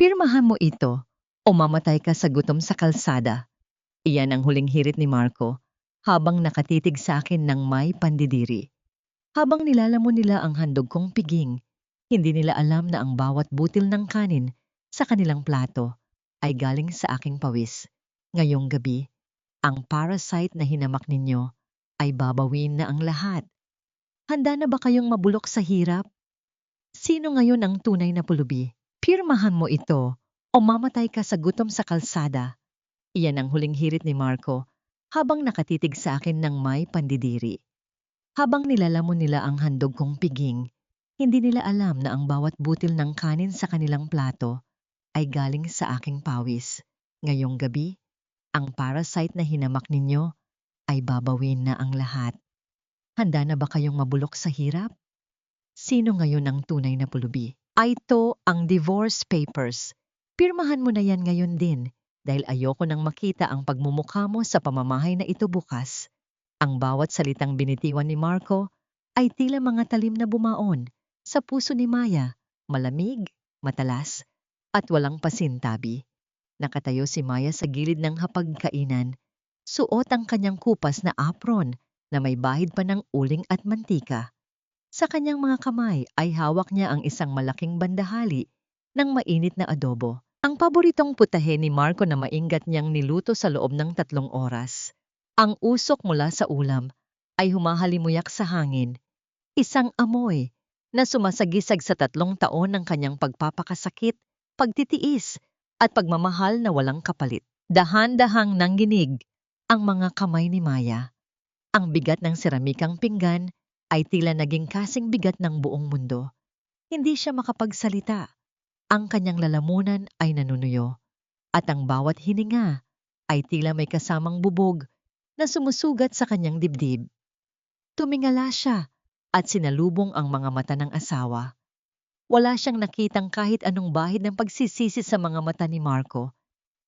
Pirmahan mo ito o mamatay ka sa gutom sa kalsada. Iyan ang huling hirit ni Marco habang nakatitig sa akin ng may pandidiri. Habang nilalamon nila ang handog kong piging, hindi nila alam na ang bawat butil ng kanin sa kanilang plato ay galing sa aking pawis. Ngayong gabi, ang parasite na hinamak ninyo ay babawin na ang lahat. Handa na ba kayong mabulok sa hirap? Sino ngayon ang tunay na pulubi? Pirmahan mo ito o mamatay ka sa gutom sa kalsada. Iyan ang huling hirit ni Marco habang nakatitig sa akin ng may pandidiri. Habang nilalamon nila ang handog kong piging, hindi nila alam na ang bawat butil ng kanin sa kanilang plato ay galing sa aking pawis. Ngayong gabi, ang parasite na hinamak ninyo ay babawin na ang lahat. Handa na ba kayong mabulok sa hirap? Sino ngayon ang tunay na pulubi? Ay ito ang divorce papers. Pirmahan mo na yan ngayon din dahil ayoko nang makita ang pagmumukha mo sa pamamahay na ito bukas. Ang bawat salitang binitiwan ni Marco ay tila mga talim na bumaon sa puso ni Maya, malamig, matalas, at walang pasintabi. Nakatayo si Maya sa gilid ng hapagkainan, suot ang kanyang kupas na apron na may bahid pa ng uling at mantika. Sa kanyang mga kamay ay hawak niya ang isang malaking bandahali ng mainit na adobo. Ang paboritong putahe ni Marco na maingat niyang niluto sa loob ng 3 oras. Ang usok mula sa ulam ay humahalimuyak sa hangin. Isang amoy na sumasagisag sa 3 taon ng kanyang pagpapakasakit, pagtitiis, at pagmamahal na walang kapalit. Dahan-dahang nangginig ang mga kamay ni Maya. Ang bigat ng seramikang pinggan ay tila naging kasing bigat ng buong mundo. Hindi siya makapagsalita. Ang kanyang lalamunan ay nanunuyo. At ang bawat hininga ay tila may kasamang bubog na sumusugat sa kanyang dibdib. Tumingala siya at sinalubong ang mga mata ng asawa. Wala siyang nakitang kahit anong bahid ng pagsisisi sa mga mata ni Marco.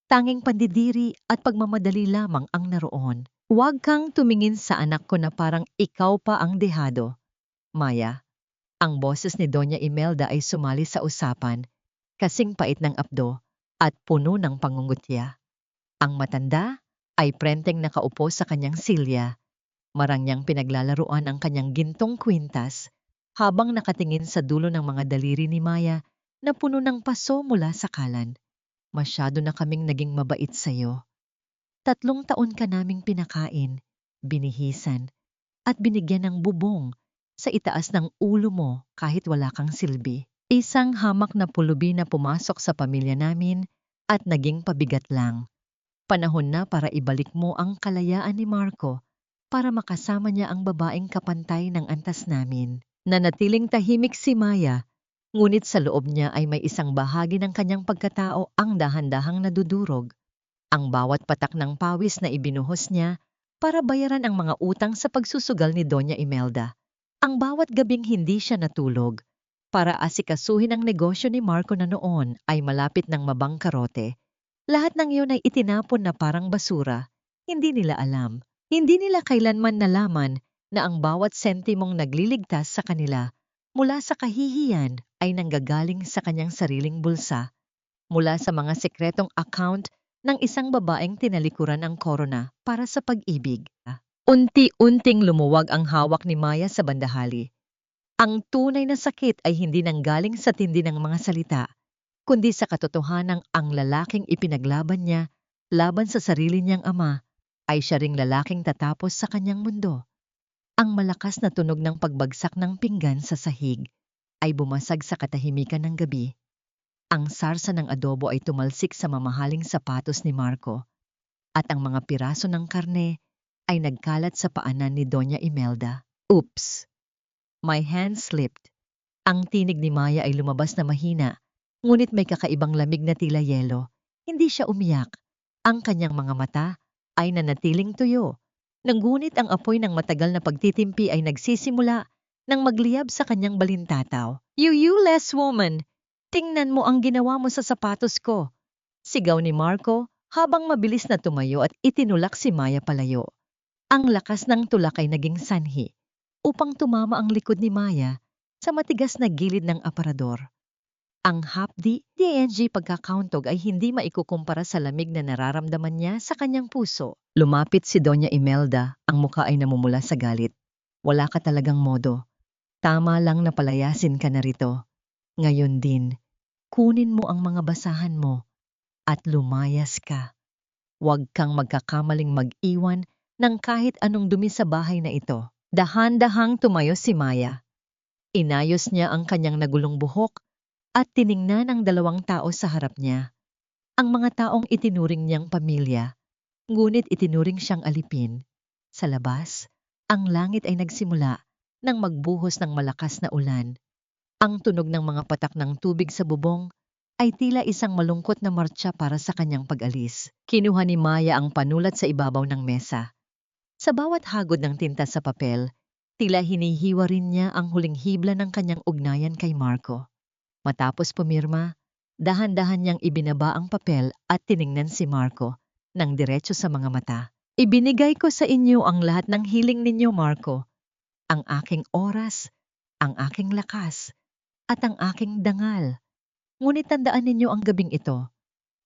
Tanging pandidiri at pagmamadali lamang ang naroon. Huwag kang tumingin sa anak ko na parang ikaw pa ang dehado. Maya, ang boses ni Doña Imelda ay sumali sa usapan, kasing pait ng apdo at puno ng pangungutya. Ang matanda ay prenteng nakaupo sa kanyang silya. Marangyang pinaglalaruan ang kanyang gintong kwintas habang nakatingin sa dulo ng mga daliri ni Maya na puno ng paso mula sa kalan. Masyado na kaming naging mabait sa'yo. 3 taon ka naming pinakain, binihisan, at binigyan ng bubong sa itaas ng ulo mo kahit wala kang silbi. Isang hamak na pulubi na pumasok sa pamilya namin at naging pabigat lang. Panahon na para ibalik mo ang kalayaan ni Marco para makasama niya ang babaeng kapantay ng antas namin. Nanatiling tahimik si Maya, ngunit sa loob niya ay may isang bahagi ng kanyang pagkatao ang dahan-dahang nadudurog. Ang bawat patak ng pawis na ibinuhos niya para bayaran ang mga utang sa pagsusugal ni Doña Imelda. Ang bawat gabing hindi siya natulog para asikasuhin ang negosyo ni Marco na noon ay malapit ng mabangkarote. Lahat ng iyon ay itinapon na parang basura. Hindi nila alam. Hindi nila kailanman nalaman na ang bawat sentimong nagliligtas sa kanila mula sa kahihiyan ay nanggagaling sa kanyang sariling bulsa, mula sa mga sekretong account ng isang babaeng tinalikuran ang korona para sa pag-ibig. Unti-unting lumuwag ang hawak ni Maya sa bandahali. Ang tunay na sakit ay hindi nanggaling sa tindi ng mga salita, kundi sa katotohanang ang lalaking ipinaglaban niya laban sa sarili niyang ama ay siya ring lalaking tatapos sa kanyang mundo. Ang malakas na tunog ng pagbagsak ng pinggan sa sahig ay bumasag sa katahimikan ng gabi. Ang sarsa ng adobo ay tumalsik sa mamahaling sapatos ni Marco at ang mga piraso ng karne ay nagkalat sa paanan ni Doña Imelda. Oops! My hand slipped. Ang tinig ni Maya ay lumabas na mahina, ngunit may kakaibang lamig na tila yelo. Hindi siya umiyak. Ang kanyang mga mata ay nanatiling tuyo. Ngunit ang apoy ng matagal na pagtitimpi ay nagsisimula nang magliyab sa kanyang balintataw. You useless woman! Tingnan mo ang ginawa mo sa sapatos ko. Sigaw ni Marco habang mabilis na tumayo at itinulak si Maya palayo. Ang lakas ng tulak ay naging sanhi upang tumama ang likod ni Maya sa matigas na gilid ng aparador. Ang hapdi, DNG pagkakauntog ay hindi maikukumpara sa lamig na nararamdaman niya sa kanyang puso. Lumapit si Doña Imelda, ang muka ay namumula sa galit. Wala ka talagang modo. Tama lang na palayasin ka na rito. Ngayon din, kunin mo ang mga basahan mo at lumayas ka. Huwag kang magkakamaling mag-iwan ng kahit anong dumi sa bahay na ito. Dahan-dahang tumayo si Maya. Inayos niya ang kanyang nagulong buhok at tiningnan ang dalawang tao sa harap niya. Ang mga taong itinuring niyang pamilya, ngunit itinuring siyang alipin. Sa labas, ang langit ay nagsimula nang magbuhos ng malakas na ulan. Ang tunog ng mga patak ng tubig sa bubong ay tila isang malungkot na martsa para sa kanyang pag-alis. Kinuha ni Maya ang panulat sa ibabaw ng mesa. Sa bawat hagod ng tinta sa papel, tila hinihiwa rin niya ang huling hibla ng kanyang ugnayan kay Marco. Matapos pumirma, dahan-dahan niyang ibinaba ang papel at tiningnan si Marco nang diretso sa mga mata. Ibinigay ko sa inyo ang lahat ng hiling ninyo, Marco. Ang aking oras, ang aking lakas, at ang aking dangal. Ngunit tandaan ninyo ang gabing ito.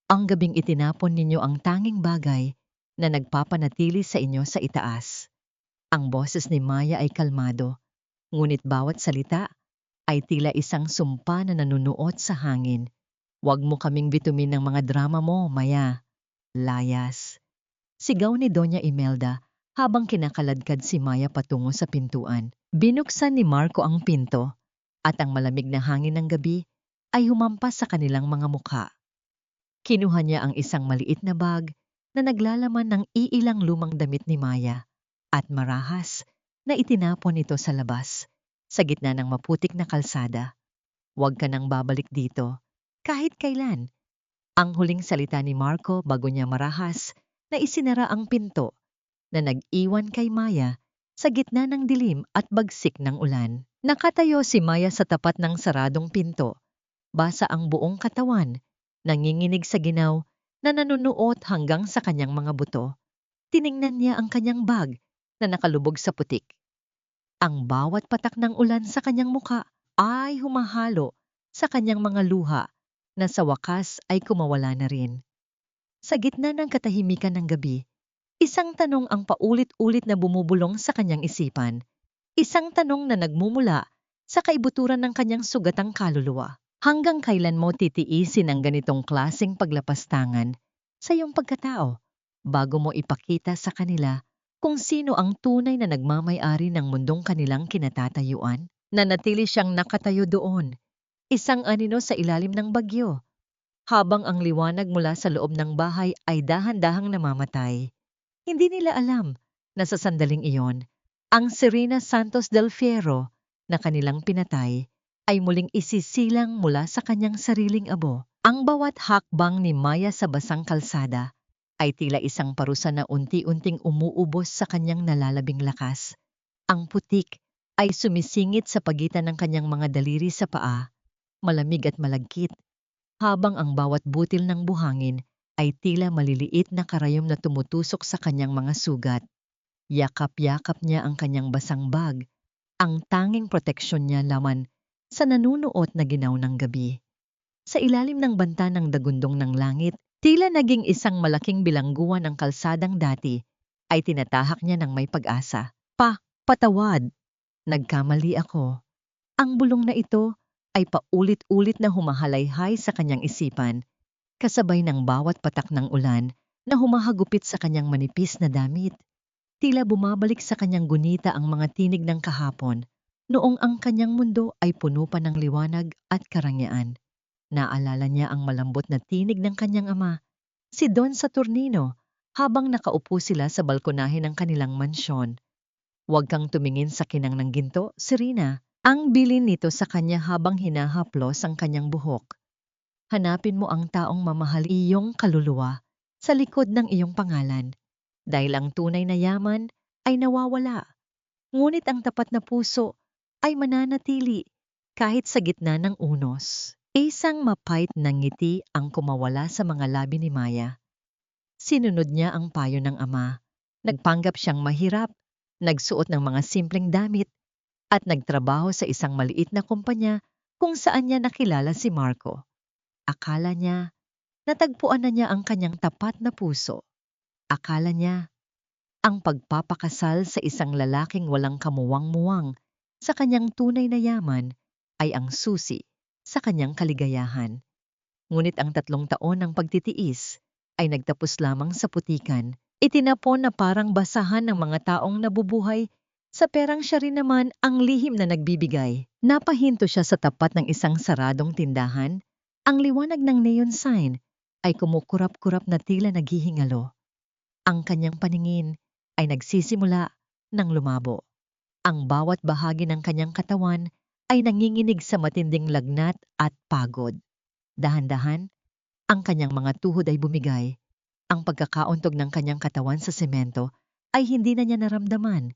Ang gabing itinapon ninyo ang tanging bagay na nagpapanatili sa inyo sa itaas. Ang boses ni Maya ay kalmado, ngunit bawat salita ay tila isang sumpa na nanunuot sa hangin. Huwag mo kaming bitumin ng mga drama mo, Maya. Layas. Sigaw ni Doña Imelda habang kinakaladkad si Maya patungo sa pintuan. Binuksan ni Marco ang pinto at ang malamig na hangin ng gabi ay humampas sa kanilang mga mukha. Kinuha niya ang isang maliit na bag na naglalaman ng iilang lumang damit ni Maya at marahas na itinapon ito sa labas, sa gitna ng maputik na kalsada. Huwag ka nang babalik dito, kahit kailan. Ang huling salita ni Marco bago niya marahas na isinara ang pinto na nag-iwan kay Maya sa gitna ng dilim at bagsik ng ulan. Nakatayo si Maya sa tapat ng saradong pinto. Basa ang buong katawan, nanginginig sa ginaw na nanunuot hanggang sa kanyang mga buto. Tiningnan niya ang kanyang bag na nakalubog sa putik. Ang bawat patak ng ulan sa kanyang muka ay humahalo sa kanyang mga luha na sa wakas ay kumawala na rin. Sa gitna ng katahimikan ng gabi, isang tanong ang paulit-ulit na bumubulong sa kanyang isipan. Isang tanong na nagmumula sa kaibuturan ng kanyang sugatang kaluluwa. Hanggang kailan mo titiisin ang ganitong klaseng paglapastangan sa iyong pagkatao bago mo ipakita sa kanila kung sino ang tunay na nagmamay-ari ng mundong kanilang kinatatayuan? Nanatili siyang nakatayo doon, isang anino sa ilalim ng bagyo, habang ang liwanag mula sa loob ng bahay ay dahan-dahang namamatay. Hindi nila alam na sa sandaling iyon, ang Serena Santos del Fierro na kanilang pinatay ay muling isisilang mula sa kanyang sariling abo. Ang bawat hakbang ni Maya sa basang kalsada ay tila isang parusa na unti-unting umuubos sa kanyang nalalabing lakas. Ang putik ay sumisingit sa pagitan ng kanyang mga daliri sa paa, malamig at malagkit, habang ang bawat butil ng buhangin ay tila maliliit na karayom na tumutusok sa kanyang mga sugat. Yakap-yakap niya ang kanyang basang bag, ang tanging proteksyon niya laman sa nanunuot na ginaw ng gabi. Sa ilalim ng banta ng dagundong ng langit, tila naging isang malaking bilangguan ng kalsadang dati ay tinatahak niya ng may pag-asa. Patawad, nagkamali ako. Ang bulong na ito ay paulit-ulit na humahalayhay sa kanyang isipan, kasabay ng bawat patak ng ulan na humahagupit sa kanyang manipis na damit. Tila bumabalik sa kanyang gunita ang mga tinig ng kahapon, noong ang kanyang mundo ay puno pa ng liwanag at karangyaan. Naalala niya ang malambot na tinig ng kanyang ama, si Don Saturnino, habang nakaupo sila sa balkonahe ng kanilang mansyon. Huwag kang tumingin sa kinang ng ginto, Serena. Ang bilin nito sa kanya habang hinahaplos ang kanyang buhok. Hanapin mo ang taong mamahal iyong kaluluwa sa likod ng iyong pangalan. Dahil ang tunay na yaman ay nawawala. Ngunit ang tapat na puso ay mananatili kahit sa gitna ng unos. Isang mapait na ngiti ang kumawala sa mga labi ni Maya. Sinunod niya ang payo ng ama. Nagpanggap siyang mahirap, nagsuot ng mga simpleng damit, at nagtrabaho sa isang maliit na kumpanya kung saan niya nakilala si Marco. Akala niya, natagpuan na niya ang kanyang tapat na puso. Akala niya, ang pagpapakasal sa isang lalaking walang kamuwang-muwang sa kanyang tunay na yaman ay ang susi sa kanyang kaligayahan. Ngunit ang 3 taon ng pagtitiis ay nagtapos lamang sa putikan. Itinapon na parang basahan ng mga taong nabubuhay sa perang siya rin naman ang lihim na nagbibigay. Napahinto siya sa tapat ng isang saradong tindahan. Ang liwanag ng neon sign ay kumukurap-kurap na tila naghihingalo. Ang kanyang paningin ay nagsisimula ng lumabo. Ang bawat bahagi ng kanyang katawan ay nanginginig sa matinding lagnat at pagod. Dahan-dahan, ang kanyang mga tuhod ay bumigay. Ang pagkakauntog ng kanyang katawan sa semento ay hindi na niya naramdaman.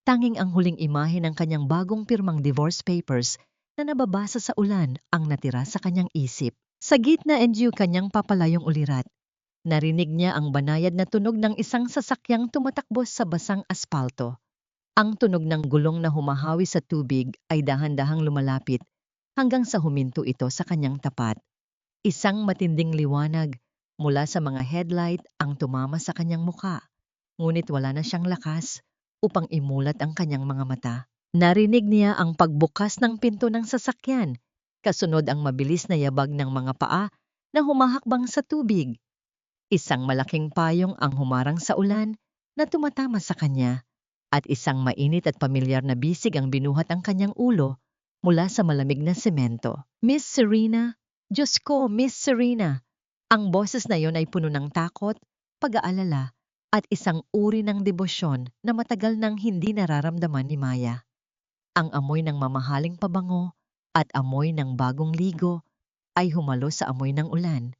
Tanging ang huling imahe ng kanyang bagong pirmang divorce papers na nababasa sa ulan ang natira sa kanyang isip. Sa gitna kanyang papalayong ulirat. Narinig niya ang banayad na tunog ng isang sasakyang tumatakbo sa basang aspalto. Ang tunog ng gulong na humahawi sa tubig ay dahan-dahang lumalapit hanggang sa huminto ito sa kanyang tapat. Isang matinding liwanag mula sa mga headlight ang tumama sa kanyang muka, ngunit wala na siyang lakas upang imulat ang kanyang mga mata. Narinig niya ang pagbukas ng pinto ng sasakyan, kasunod ang mabilis na yabag ng mga paa na humahakbang sa tubig. Isang malaking payong ang humarang sa ulan na tumatama sa kanya, at isang mainit at pamilyar na bisig ang binuhat ang kanyang ulo mula sa malamig na semento. "Miss Serena, Diyos ko, Miss Serena!" Ang boses na yon ay puno ng takot, pag-aalala, at isang uri ng debosyon na matagal nang hindi nararamdaman ni Maya. Ang amoy ng mamahaling pabango at amoy ng bagong ligo ay humalo sa amoy ng ulan.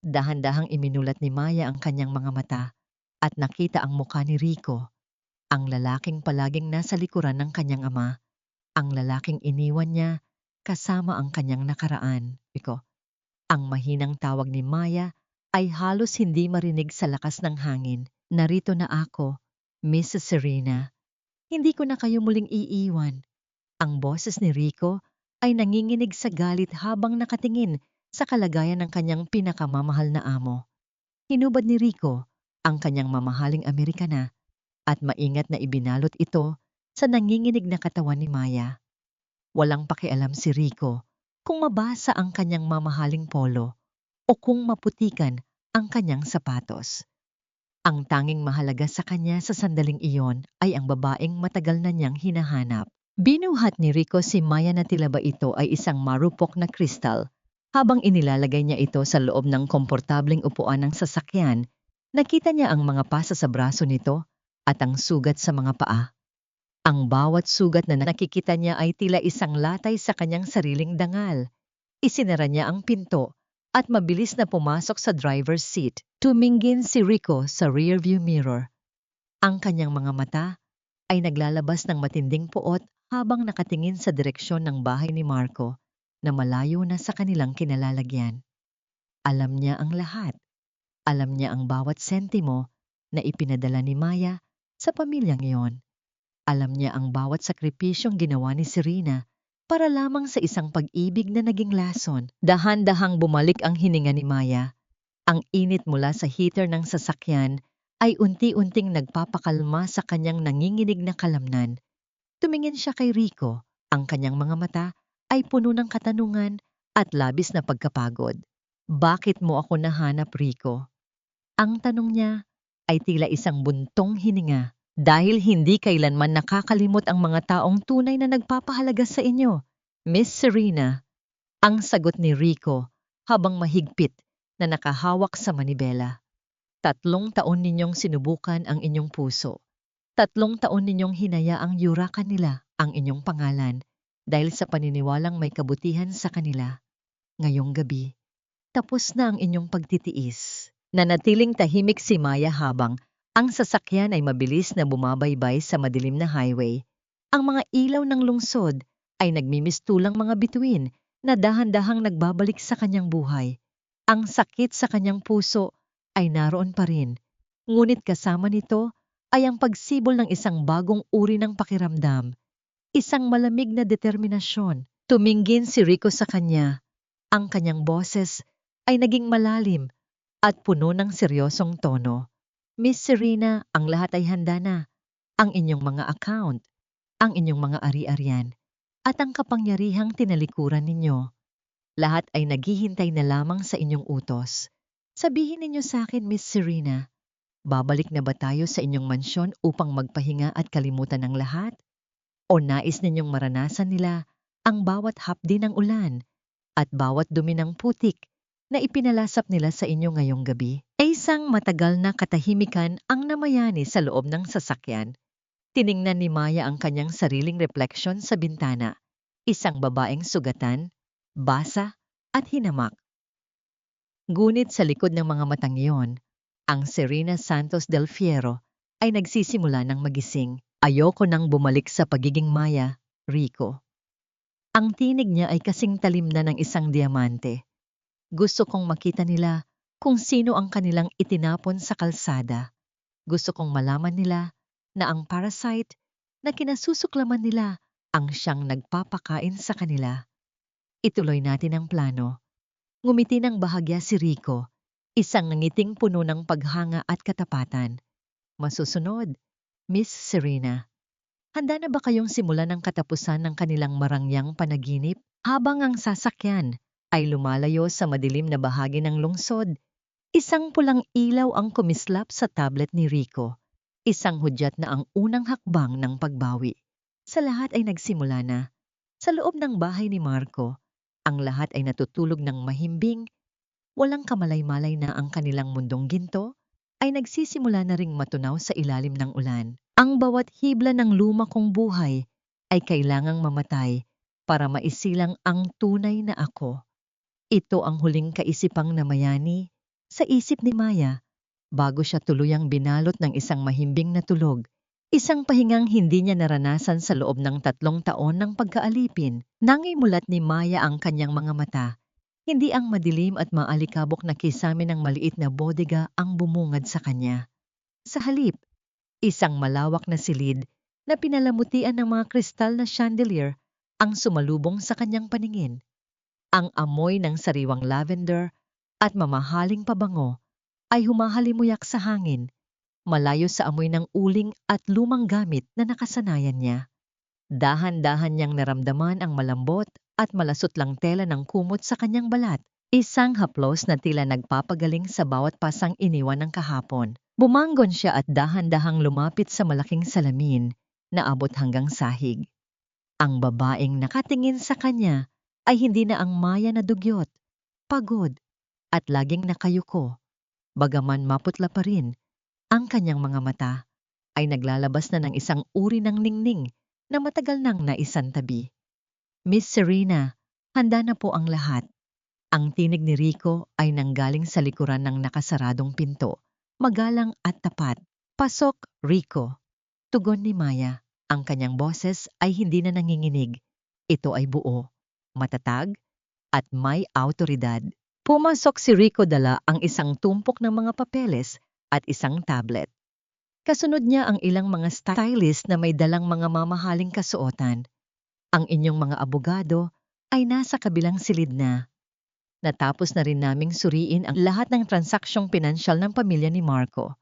Dahan-dahang iminulat ni Maya ang kanyang mga mata at nakita ang mukha ni Rico, ang lalaking palaging nasa likuran ng kanyang ama, ang lalaking iniwan niya kasama ang kanyang nakaraan. Rico. Ang mahinang tawag ni Maya ay halos hindi marinig sa lakas ng hangin. "Narito na ako, Mrs. Serena. Hindi ko na kayo muling iiwan." Ang boses ni Rico ay nanginginig sa galit habang nakatingin sa kalagayan ng kanyang pinakamamahal na amo. Hinubad ni Rico ang kanyang mamahaling Amerikana at maingat na ibinalot ito sa nanginginig na katawan ni Maya. Walang pakialam si Rico kung mabasa ang kanyang mamahaling polo o kung maputikan ang kanyang sapatos. Ang tanging mahalaga sa kanya sa sandaling iyon ay ang babaeng matagal na niyang hinahanap. Binuhat ni Rico si Maya na tila ba ito ay isang marupok na kristal. Habang inilalagay niya ito sa loob ng komportabling upuan ng sasakyan, nakita niya ang mga pasa sa braso nito at ang sugat sa mga paa. Ang bawat sugat na nakikita niya ay tila isang latay sa kanyang sariling dangal. Isinara niya ang pinto at mabilis na pumasok sa driver's seat. Tumingin si Rico sa rearview mirror. Ang kanyang mga mata ay naglalabas ng matinding puot habang nakatingin sa direksyon ng bahay ni Marco na malayo na sa kanilang kinalalagyan. Alam niya ang lahat. Alam niya ang bawat sentimo na ipinadala ni Maya sa pamilyang iyon. Alam niya ang bawat sakripisyong ginawa ni Serena para lamang sa isang pag-ibig na naging lason. Dahan-dahang bumalik ang hininga ni Maya. Ang init mula sa heater ng sasakyan ay unti-unting nagpapakalma sa kanyang nanginginig na kalamnan. Tumingin siya kay Rico. Ang kanyang mga mata ay puno ng katanungan at labis na pagkapagod. "Bakit mo ako nahanap, Rico?" Ang tanong niya ay tila isang buntong hininga. "Dahil hindi kailanman nakakalimot ang mga taong tunay na nagpapahalaga sa inyo, Miss Serena." Ang sagot ni Rico habang mahigpit na nakahawak sa manibela. 3 taon ninyong sinubukan ang inyong puso. 3 taon ninyong hinayaang yurakan nila ang inyong pangalan dahil sa paniniwalang may kabutihan sa kanila. Ngayong gabi, tapos na ang inyong pagtitiis. Nanatiling tahimik si Maya habang ang sasakyan ay mabilis na bumabaybay sa madilim na highway. Ang mga ilaw ng lungsod ay nagmimistulang mga bituin na dahan-dahang nagbabalik sa kanyang buhay. Ang sakit sa kanyang puso ay naroon pa rin, ngunit kasama nito ay ang pagsibol ng isang bagong uri ng pakiramdam, isang malamig na determinasyon Tumingin si Rico sa kanya. Ang kanyang boses ay naging malalim at puno ng seryosong tono. Miss Serena, ang lahat ay handa na. Ang inyong mga account, ang inyong mga ari-arian, at ang kapangyarihang tinalikuran ninyo. Lahat ay naghihintay na lamang sa inyong utos. Sabihin ninyo sa akin, Miss Serena, babalik na ba tayo sa inyong mansyon upang magpahinga at kalimutan ang lahat? O nais ninyong maranasan nila ang bawat hapdi ng ulan at bawat dumi ng putik na ipinalasap nila sa inyo ngayong gabi? Ay isang matagal na katahimikan ang namayani sa loob ng sasakyan. Tiningnan ni Maya ang kanyang sariling refleksyon sa bintana. Isang babaeng sugatan, basa at hinamak. Ngunit sa likod ng mga matang iyon, ang Serena Santos del Fierro ay nagsisimula ng magising. Ayoko nang bumalik sa pagiging Maya, Rico. Ang tinig niya ay kasing talim na ng isang diamante. Gusto kong makita nila kung sino ang kanilang itinapon sa kalsada. Gusto kong malaman nila na ang parasite na kinasusuklaman nila ang siyang nagpapakain sa kanila. Ituloy natin ang plano. Ngumiti ng bahagya si Rico, isang ngiting puno ng paghanga at katapatan. Masusunod, Miss Serena. Handa na ba kayong simulan ang katapusan ng kanilang marangyang panaginip? Habang ang sasakyan ay lumalayo sa madilim na bahagi ng lungsod, isang pulang ilaw ang kumislap sa tablet ni Rico. Isang hudyat na ang unang hakbang ng pagbawi. Sa lahat ay nagsimula na. Sa loob ng bahay ni Marco, ang lahat ay natutulog ng mahimbing. Walang kamalay-malay na ang kanilang mundong ginto ay nagsisimula na ring matunaw sa ilalim ng ulan. Ang bawat hibla ng luma kong buhay ay kailangang mamatay para maisilang ang tunay na ako. Ito ang huling kaisipang namayani sa isip ni Maya bago siya tuluyang binalot ng isang mahimbing na tulog. Isang pahingang hindi niya naranasan sa loob ng 3 taon ng pagkaalipin. Nangimulat ni Maya ang kanyang mga mata. Hindi ang madilim at maalikabok na kisame ng maliit na bodega ang bumungad sa kanya. Sa halip, isang malawak na silid na pinalamutian ng mga kristal na chandelier ang sumalubong sa kanyang paningin. Ang amoy ng sariwang lavender at mamahaling pabango ay humahalimuyak sa hangin, malayo sa amoy ng uling at lumang gamit na nakasanayan niya. Dahan-dahan niyang naramdaman ang malambot at malasutlang tela ng kumot sa kanyang balat. Isang haplos na tila nagpapagaling sa bawat pasang iniwan ng kahapon. Bumangon siya at dahan-dahang lumapit sa malaking salamin na abot hanggang sahig. Ang babaeng nakatingin sa kanya ay hindi na ang Maya na dugyot, pagod, at laging nakayuko. Bagaman maputla pa rin, ang kanyang mga mata ay naglalabas na ng isang uri ng ningning na matagal nang naisantabi. Miss Serena, handa na po ang lahat. Ang tinig ni Rico ay nanggaling sa likuran ng nakasaradong pinto, magalang at tapat. Pasok, Rico. Tugon ni Maya. Ang kanyang boses ay hindi na nanginginig. Ito ay buo, matatag, at may awtoridad. Pumasok si Rico, dala ang isang tumpok ng mga papeles at isang tablet. Kasunod niya ang ilang mga stylist na may dalang mga mamahaling kasuotan. Ang inyong mga abogado ay nasa kabilang silid na. Natapos na rin naming suriin ang lahat ng transaksyong pinansyal ng pamilya ni Marco.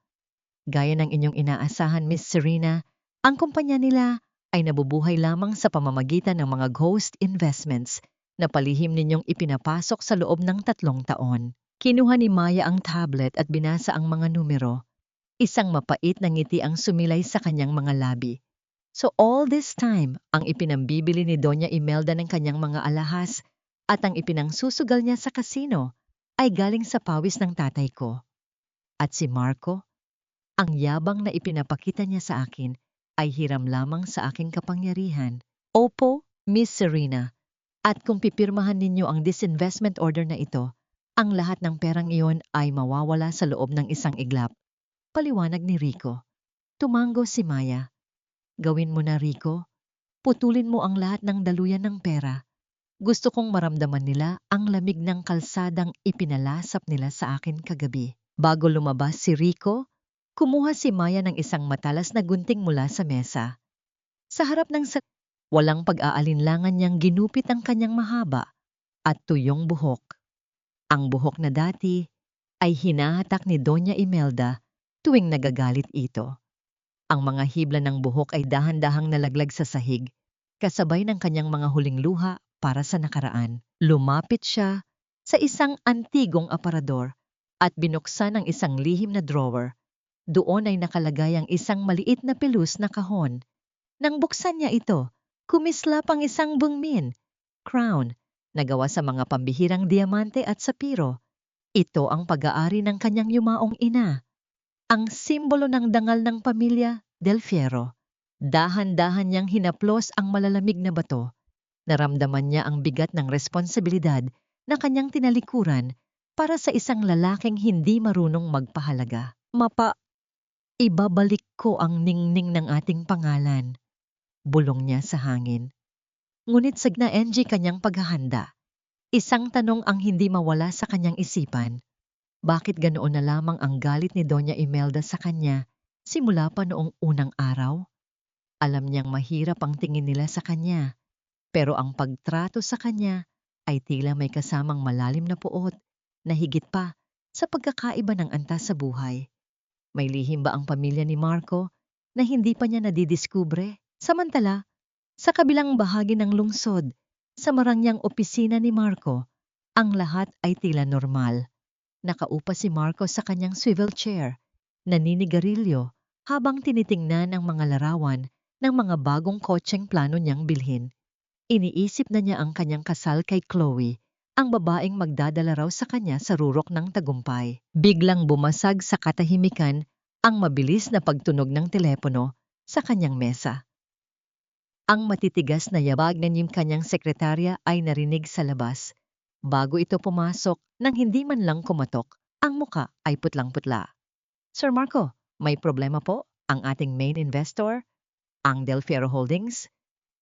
Gaya ng inyong inaasahan, Miss Serena, ang kumpanya nila ay nabubuhay lamang sa pamamagitan ng mga ghost investments na palihim ninyong ipinapasok sa loob ng 3 taon. Kinuha ni Maya ang tablet at binasa ang mga numero. Isang mapait na ngiti ang sumilay sa kanyang mga labi. So all this time, ang ipinambibili ni Doña Imelda ng kanyang mga alahas at ang ipinangsusugal niya sa kasino ay galing sa pawis ng tatay ko. At si Marco, ang yabang na ipinapakita niya sa akin ay hiram lamang sa aking kapangyarihan. Opo, Miss Serena, at kung pipirmahan ninyo ang disinvestment order na ito, ang lahat ng perang iyon ay mawawala sa loob ng isang iglap. Paliwanag ni Rico. Tumango si Maya. Gawin mo na, Rico. Putulin mo ang lahat ng daluyan ng pera. Gusto kong maramdaman nila ang lamig ng kalsadang ipinalasap nila sa akin kagabi. Bago lumabas si Rico, kumuha si Maya ng isang matalas na gunting mula sa mesa. Sa harap ng Walang pag-aalinlangan niyang ginupit ang kanyang mahaba at tuyong buhok. Ang buhok na dati ay hinahatak ni Doña Imelda tuwing nagagalit ito. Ang mga hibla ng buhok ay dahan-dahang nalaglag sa sahig, kasabay ng kanyang mga huling luha para sa nakaraan. Lumapit siya sa isang antigong aparador at binuksan ang isang lihim na drawer. Doon ay nakalagay ang isang maliit na pelus na kahon. Nang buksan niya ito, kumislap ang isang bungmin, crown, na gawa sa mga pambihirang diamante at sapiro. Ito ang pag-aari ng kanyang yumaong ina, ang simbolo ng dangal ng pamilya Del Fierro. Dahan-dahan niyang hinaplos ang malalamig na bato. Naramdaman niya ang bigat ng responsibilidad na kanyang tinalikuran para sa isang lalaking hindi marunong magpahalaga. Ibabalik ko ang ningning ng ating pangalan, bulong niya sa hangin. Ngunit sagna NG kanyang paghahanda. Isang tanong ang hindi mawala sa kanyang isipan. Bakit ganoon na lamang ang galit ni Doña Imelda sa kanya simula pa noong unang araw? Alam niyang mahirap ang tingin nila sa kanya, pero ang pagtrato sa kanya ay tila may kasamang malalim na puot na higit pa sa pagkakaiba ng antas sa buhay. May lihim ba ang pamilya ni Marco na hindi pa niya nadidiskubre? Samantala, sa kabilang bahagi ng lungsod, sa marangyang opisina ni Marco, ang lahat ay tila normal. Nakaupa si Marco sa kanyang swivel chair, naninigarilyo habang tinitingnan ang mga larawan ng mga bagong kotseng plano niyang bilhin. Iniisip na niya ang kanyang kasal kay Chloe, ang babaeng magdadala raw sa kanya sa rurok ng tagumpay. Biglang bumasag sa katahimikan ang mabilis na pagtunog ng telepono sa kanyang mesa. Ang matitigas na yabag ng kanyang sekretarya ay narinig sa labas. Bago ito pumasok nang hindi man lang kumatok, ang muka ay putlang-putla. Sir Marco, may problema po ang ating main investor, ang Del Fierro Holdings.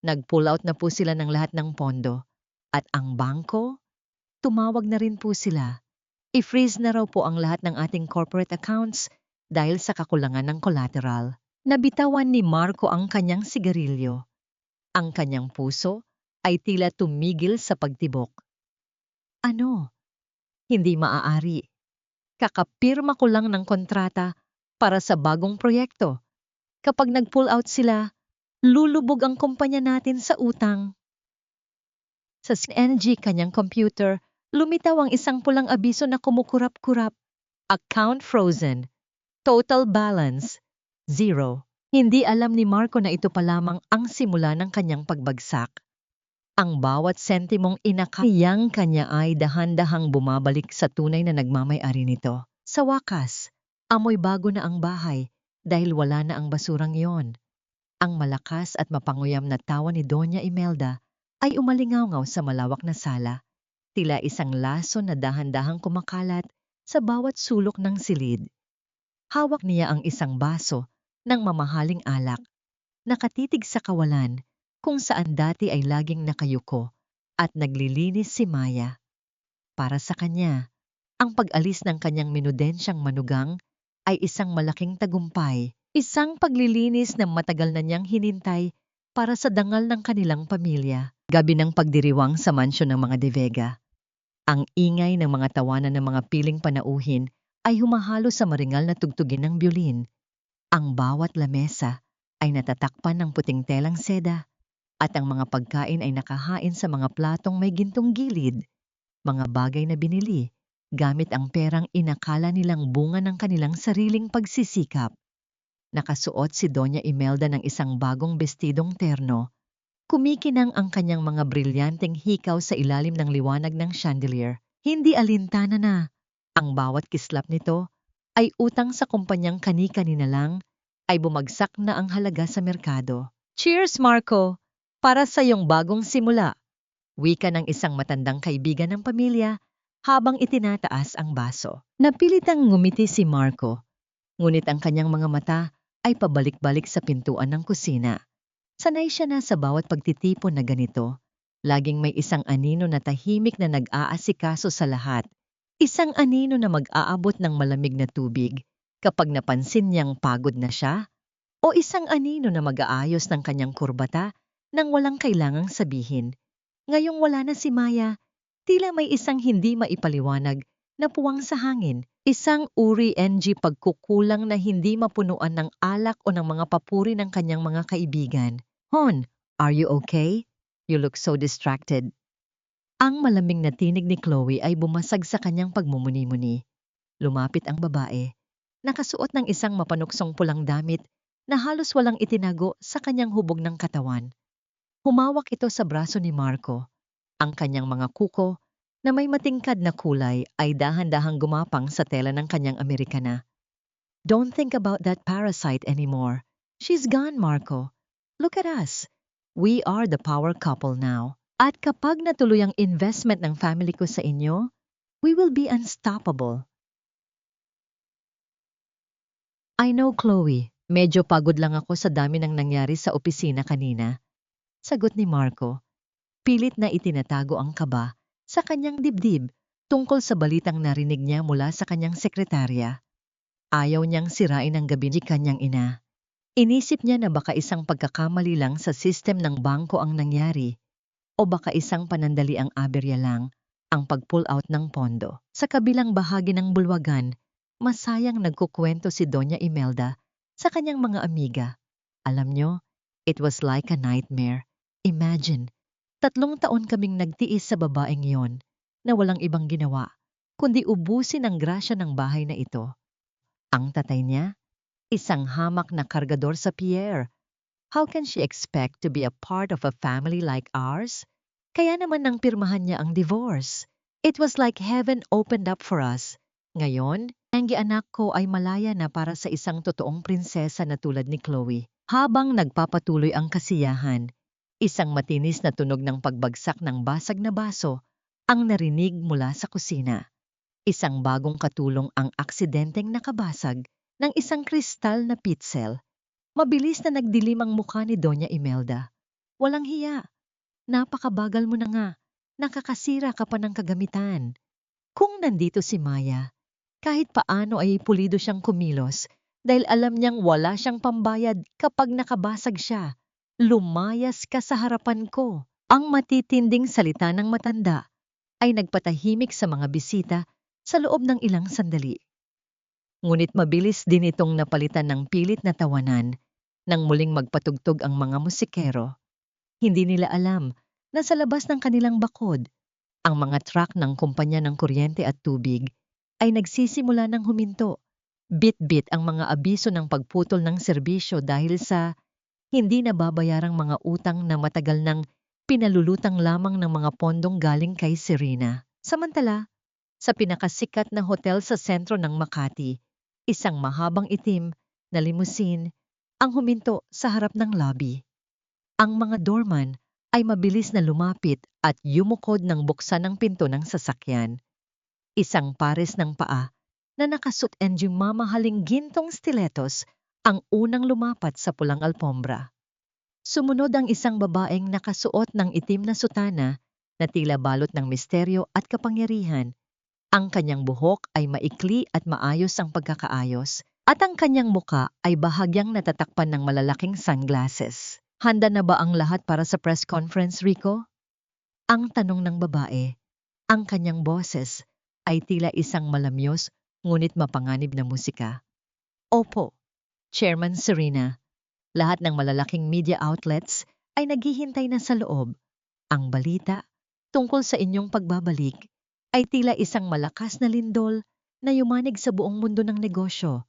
Nag-pull out na po sila ng lahat ng pondo. At ang bangko, tumawag na rin po sila. I-freeze na raw po ang lahat ng ating corporate accounts dahil sa kakulangan ng collateral. Nabitawan ni Marco ang kanyang sigarilyo. Ang kanyang puso ay tila tumigil sa pagtibok. Ano? Hindi maaari. Kakapirma ko lang ng kontrata para sa bagong proyekto. Kapag nag-pull out sila, lulubog ang kumpanya natin sa utang. Sa CNG kanyang computer, lumitaw ang isang pulang abiso na kumukurap-kurap. Account frozen. Total balance, 0. Hindi alam ni Marco na ito pa lamang ang simula ng kanyang pagbagsak. Ang bawat sentimong inakayang kanya ay dahan-dahang bumabalik sa tunay na nagmamay-ari nito. Sa wakas, amoy bago na ang bahay dahil wala na ang basurang iyon. Ang malakas at mapanguyam na tawa ni Doña Imelda ay umalingaw sa malawak na sala, tila isang laso na dahan-dahang kumakalat sa bawat sulok ng silid. Hawak niya ang isang baso ng mamahaling alak, nakatitig sa kawalan kung saan dati ay laging nakayuko at naglilinis si Maya. Para sa kanya, ang pag-alis ng kanyang minudensyang manugang ay isang malaking tagumpay, isang paglilinis na matagal na niyang hinintay para sa dangal ng kanilang pamilya. Gabi ng pagdiriwang sa mansyon ng mga De Vega. Ang ingay ng mga tawanan ng mga piling panauhin ay humahalo sa maringal na tugtugin ng biolin. Ang bawat lamesa ay natatakpan ng puting telang seda at ang mga pagkain ay nakahain sa mga platong may gintong gilid. Mga bagay na binili gamit ang perang inakala nilang bunga ng kanilang sariling pagsisikap. Nakasuot si Doña Imelda ng isang bagong bestidong terno. Kumikinang ang kanyang mga brilyanteng hikaw sa ilalim ng liwanag ng chandelier. Hindi alintana na. Ang bawat kislap nito ay utang sa kumpanyang kani-kanina lang ay bumagsak na ang halaga sa merkado. Cheers, Marco! Para sa iyong bagong simula. Wika ng isang matandang kaibigan ng pamilya habang itinataas ang baso. Napilitang ngumiti si Marco, ngunit ang kanyang mga mata ay pabalik-balik sa pintuan ng kusina. Sanay siya na sa bawat pagtitipon na ganito. Laging may isang anino na tahimik na nag-aasikaso sa lahat. Isang anino na mag-aabot ng malamig na tubig kapag napansin niyang pagod na siya. O isang anino na mag-aayos ng kanyang kurbata nang walang kailangang sabihin. Ngayong wala na si Maya, tila may isang hindi maipaliwanag na puwang sa hangin. Isang uri ng pagkukulang na hindi mapunuan ng alak o ng mga papuri ng kanyang mga kaibigan. Hon, are you okay? You look so distracted. Ang malamig na tinig ni Chloe ay bumasag sa kanyang pagmumuni-muni. Lumapit ang babae, nakasuot ng isang mapanuksong pulang damit na halos walang itinago sa kanyang hubog ng katawan. Humawak ito sa braso ni Marco. Ang kanyang mga kuko na may matingkad na kulay ay dahan-dahang gumapang sa tela ng kanyang Amerikana. Don't think about that parasite anymore. She's gone, Marco. Look at us. We are the power couple now. At kapag natuloy ang investment ng family ko sa inyo, we will be unstoppable. I know, Chloe. Medyo pagod lang ako sa dami ng nangyari sa opisina kanina. Sagot ni Marco. Pilit na itinatago ang kaba sa kanyang dibdib tungkol sa balitang narinig niya mula sa kanyang sekretarya. Ayaw niyang sirain ang gabi ni kanyang ina. Inisip niya na baka isang pagkakamali lang sa sistem ng bangko ang nangyari o baka isang panandaliang aberya lang ang pag-pull out ng pondo. Sa kabilang bahagi ng bulwagan, masayang nagkukwento si Doña Imelda sa kanyang mga amiga. Alam niyo, it was like a nightmare. Imagine, 3 taon kaming nagtiis sa babaeng yon na walang ibang ginawa, kundi ubusin ang grasya ng bahay na ito. Ang tatay niya, isang hamak na kargador sa pier. How can she expect to be a part of a family like ours? Kaya naman nang pirmahan niya ang divorce. It was like heaven opened up for us. Ngayon, ang anak ko ay malaya na para sa isang totoong prinsesa na tulad ni Chloe. Habang nagpapatuloy ang kasiyahan, isang matinis na tunog ng pagbagsak ng basag na baso ang narinig mula sa kusina. Isang bagong katulong ang aksidenteng nakabasag ng isang kristal na pitzel. Mabilis na nagdilim ang mukha ni Doña Imelda. Walang hiya. Napakabagal mo na nga. Nakakasira ka pa ng kagamitan. Kung nandito si Maya, kahit paano ay pulido siyang kumilos dahil alam niyang wala siyang pambayad kapag nakabasag siya. Lumayas ka sa harapan ko. Ang matitinding salita ng matanda ay nagpatahimik sa mga bisita sa loob ng ilang sandali. Ngunit mabilis din itong napalitan ng pilit na tawanan nang muling magpatugtog ang mga musikero. Hindi nila alam na sa labas ng kanilang bakod, ang mga truck ng kumpanya ng kuryente at tubig ay nagsisimula ng huminto. Bit-bit ang mga abiso ng pagputol ng serbisyo dahil sa hindi nababayarang mga utang na matagal nang pinalulutang lamang ng mga pondong galing kay Serena. Samantala, sa pinakasikat na hotel sa sentro ng Makati, isang mahabang itim na limousine ang huminto sa harap ng lobby. Ang mga doorman ay mabilis na lumapit at yumukod ng buksan ng pinto ng sasakyan. Isang pares ng paa na nakasuot and yung mamahaling gintong stilettos ang unang lumapat sa pulang alpombra. Sumunod ang isang babaeng nakasuot ng itim na sutana na tila balot ng misteryo at kapangyarihan. Ang kanyang buhok ay maikli at maayos ang pagkakaayos, at ang kanyang muka ay bahagyang natatakpan ng malalaking sunglasses. Handa na ba ang lahat para sa press conference, Rico? Ang tanong ng babae. Ang kanyang boses ay tila isang malamyos ngunit mapanganib na musika. Opo, Chairman Serena. Lahat ng malalaking media outlets ay naghihintay na sa loob. Ang balita tungkol sa inyong pagbabalik ay tila isang malakas na lindol na yumanig sa buong mundo ng negosyo.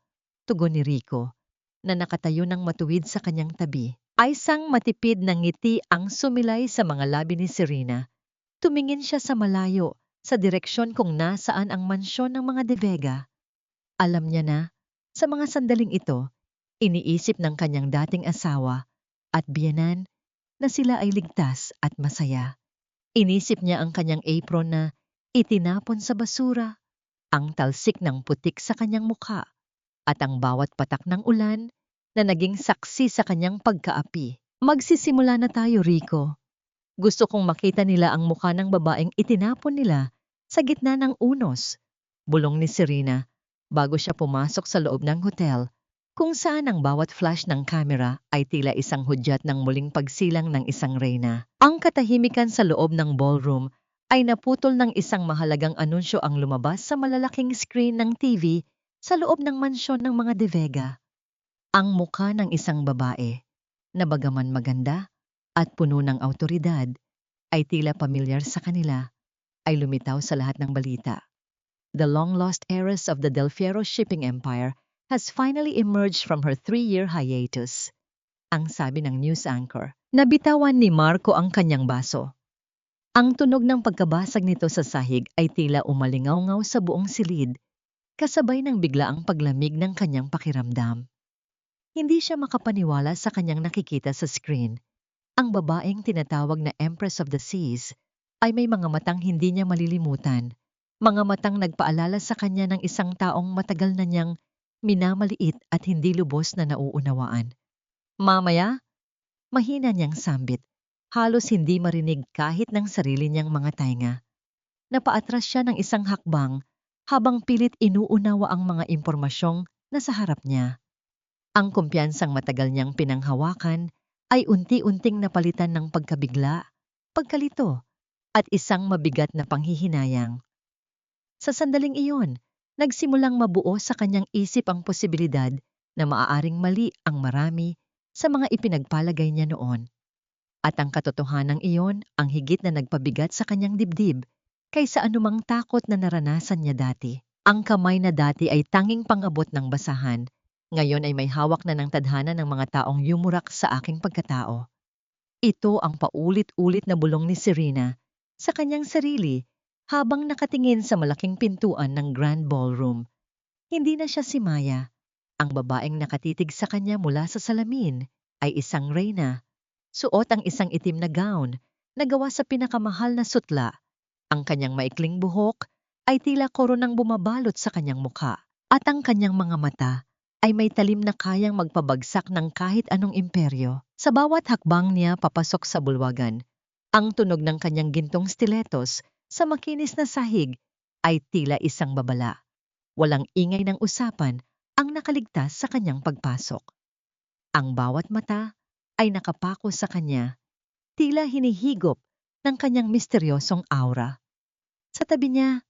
Tugon ni Rico, na nakatayo ng matuwid sa kanyang tabi. Ay isang matipid na ngiti ang sumilay sa mga labi ni Serena. Tumingin siya sa malayo sa direksyon kung nasaan ang mansyon ng mga De Vega. Alam niya na, sa mga sandaling ito, iniisip ng kanyang dating asawa at biyenan na sila ay ligtas at masaya. Inisip niya ang kanyang apron na itinapon sa basura, ang talsik ng putik sa kanyang mukha, at ang bawat patak ng ulan na naging saksi sa kanyang pagkaapi. Magsisimula na tayo, Rico. Gusto kong makita nila ang mukha ng babaeng itinapon nila sa gitna ng unos. Bulong ni Serena bago siya pumasok sa loob ng hotel kung saan ang bawat flash ng kamera ay tila isang hudyat ng muling pagsilang ng isang reyna. Ang katahimikan sa loob ng ballroom ay naputol ng isang mahalagang anunsyo ang lumabas sa malalaking screen ng TV sa loob ng mansyon ng mga De Vega. Ang mukha ng isang babae, na bagaman maganda at puno ng awtoridad, ay tila pamilyar sa kanila, ay lumitaw sa lahat ng balita. The long-lost heiress of the Del Fierro shipping empire has finally emerged from her 3-year hiatus. Ang sabi ng news anchor. Nabitawan ni Marco ang kanyang baso. Ang tunog ng pagkabasag nito sa sahig ay tila umalingaw-ngaw sa buong silid, kasabay ng biglaang paglamig ng kanyang pakiramdam. Hindi siya makapaniwala sa kanyang nakikita sa screen. Ang babaeng tinatawag na Empress of the Seas ay may mga matang hindi niya malilimutan. Mga matang nagpaalala sa kanya ng isang taong matagal na niyang minamaliit at hindi lubos na nauunawaan. Mamaya, mahina niyang sambit, halos hindi marinig kahit ng sarili niyang mga tainga. Napaatras siya ng isang hakbang habang pilit inuunawa ang mga impormasyong nasa harap niya. Ang kumpiyansang matagal niyang pinanghawakan ay unti-unting napalitan ng pagkabigla, pagkalito, at isang mabigat na panghihinayang. Sa sandaling iyon, nagsimulang mabuo sa kanyang isip ang posibilidad na maaaring mali ang marami sa mga ipinagpalagay niya noon. At ang katotohanan iyon ang higit na nagpabigat sa kanyang dibdib kaysa anumang takot na naranasan niya dati. Ang kamay na dati ay tanging pangabot ng basahan, ngayon ay may hawak na ng tadhana ng mga taong yumurak sa aking pagkatao. Ito ang paulit-ulit na bulong ni Serena sa kanyang sarili habang nakatingin sa malaking pintuan ng Grand Ballroom. Hindi na siya si Maya. Ang babaeng nakatitig sa kanya mula sa salamin ay isang reyna. Suot ang isang itim na gown na gawa sa pinakamahal na sutla. Ang kanyang maikling buhok ay tila koronang bumabalot sa kanyang mukha. At ang kanyang mga mata ay may talim na kayang magpabagsak ng kahit anong imperyo. Sa bawat hakbang niya papasok sa bulwagan, ang tunog ng kanyang gintong stilettos sa makinis na sahig ay tila isang babala. Walang ingay ng usapan ang nakaligtas sa kanyang pagpasok. Ang bawat mata ay nakapako sa kanya, tila hinihigop ng kanyang misteryosong aura. Sa tabi niya,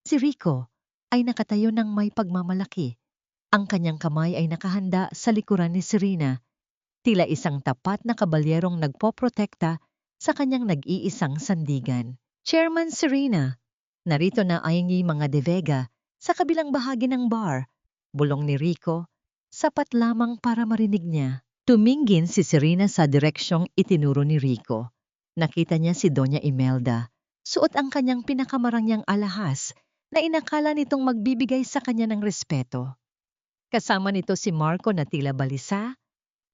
si Rico ay nakatayo ng may pagmamalaki. Ang kanyang kamay ay nakahanda sa likuran ni Serena, tila isang tapat na kabalyerong nagpoprotekta sa kanyang nag-iisang sandigan. Chairman Serena, narito na ay mga De Vega sa kabilang bahagi ng bar. Bulong ni Rico, sapat lamang para marinig niya. Tumingin si Serena sa direksyong itinuro ni Rico. Nakita niya si Doña Imelda, suot ang kanyang pinakamarangyang alahas na inakala nitong magbibigay sa kanya ng respeto. Kasama nito si Marco na tila balisa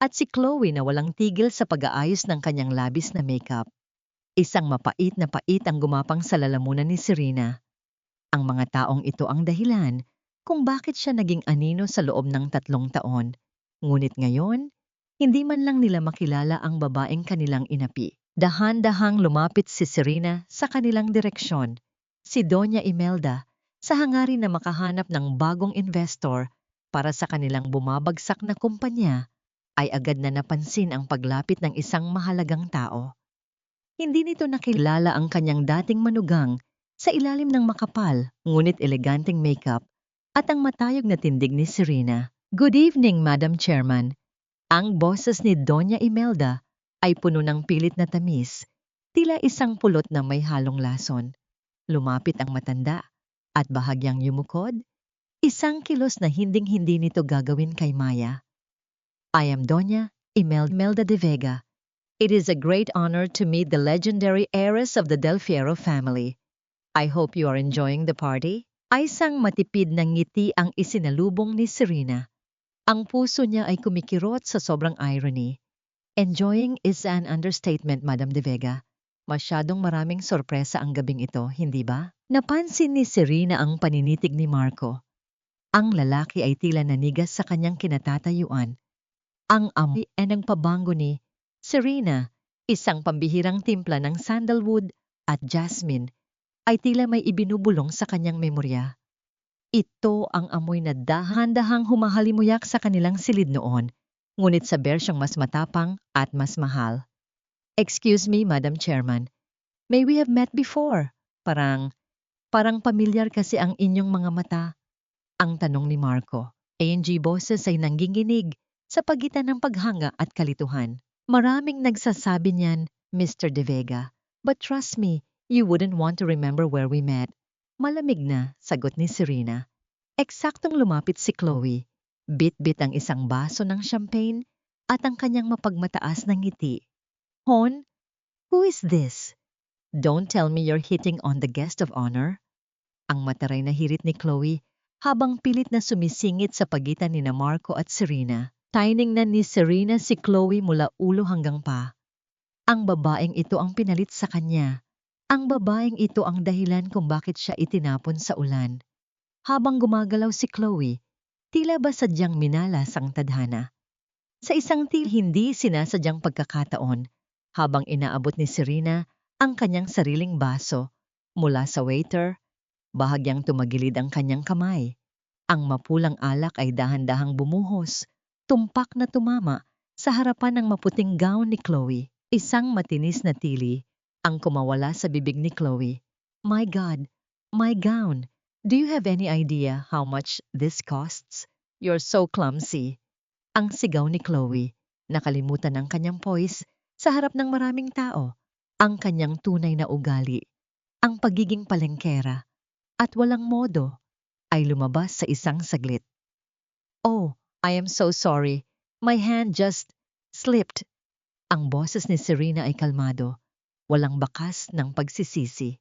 at si Chloe na walang tigil sa pag-aayos ng kanyang labis na makeup. Isang mapait na pait ang gumapang sa lalamunan ni Serena. Ang mga taong ito ang dahilan kung bakit siya naging anino sa loob ng 3 taon. Ngunit ngayon, hindi man lang nila makilala ang babaeng kanilang inapi. Dahan-dahang lumapit si Serena sa kanilang direksyon. Si Doña Imelda sa hangarin na makahanap ng bagong investor para sa kanilang bumabagsak na kumpanya ay agad na napansin ang paglapit ng isang mahalagang tao. Hindi nito nakilala ang kanyang dating manugang sa ilalim ng makapal ngunit eleganteng makeup at ang matayog na tindig ni Serena. Good evening, Madam Chairman. Ang boses ni Doña Imelda ay puno ng pilit na tamis, tila isang pulot na may halong lason. Lumapit ang matanda at bahagyang yumukod, isang kilos na hinding-hindi nito gagawin kay Maya. I am Doña Imelda De Vega. It is a great honor to meet the legendary heiress of the Del Fierro family. I hope you are enjoying the party. Ay isang matipid na ngiti ang isinalubong ni Serena. Ang puso niya ay kumikirot sa sobrang irony. Enjoying is an understatement, Madam De Vega. Masyadong maraming sorpresa ang gabing ito, hindi ba? Napansin ni Serena ang paninitig ni Marco. Ang lalaki ay tila nanigas sa kanyang kinatatayuan. Ang amoy ng pabango ni Serena, isang pambihirang timpla ng sandalwood at jasmine, ay tila may ibinubulong sa kanyang memorya. Ito ang amoy na dahan-dahang humahalimuyak sa kanilang silid noon, ngunit sa bersyong mas matapang at mas mahal. Excuse me, Madam Chairman. May we have met before? Parang pamilyar kasi ang inyong mga mata. Ang tanong ni Marco. A&G boses ay nangginginig sa pagitan ng paghanga at kalituhan. Maraming nagsasabi niyan, Mr. De Vega. But trust me, you wouldn't want to remember where we met. Malamig na, sagot ni Serena. Eksaktong lumapit si Chloe. Bit-bit ang isang baso ng champagne at ang kanyang mapagmataas na ngiti. Hon, who is this? Don't tell me you're hitting on the guest of honor. Ang mataray na hirit ni Chloe habang pilit na sumisingit sa pagitan ni Marco at Serena. Tiningnan ni Serena si Chloe mula ulo hanggang pa. Ang babaeng ito ang pinalit sa kanya. Ang babaeng ito ang dahilan kung bakit siya itinapon sa ulan. Habang gumagalaw si Chloe, tila ba sadyang minalas ang tadhana. Sa isang hindi sinasadyang pagkakataon, habang inaabot ni Serena ang kanyang sariling baso mula sa waiter, bahagyang tumagilid ang kanyang kamay. Ang mapulang alak ay dahan-dahang bumuhos, tumpak na tumama sa harapan ng maputing gown ni Chloe. Isang matinis na tili ang kumawala sa bibig ni Chloe. My God, my gown. Do you have any idea how much this costs? You're so clumsy. Ang sigaw ni Chloe, nakalimutan ng kanyang poise sa harap ng maraming tao, ang kanyang tunay na ugali, ang pagiging palengkera, at walang modo, ay lumabas sa isang saglit. Oh, I am so sorry. My hand just slipped. Ang boses ni Serena ay kalmado, walang bakas ng pagsisisi.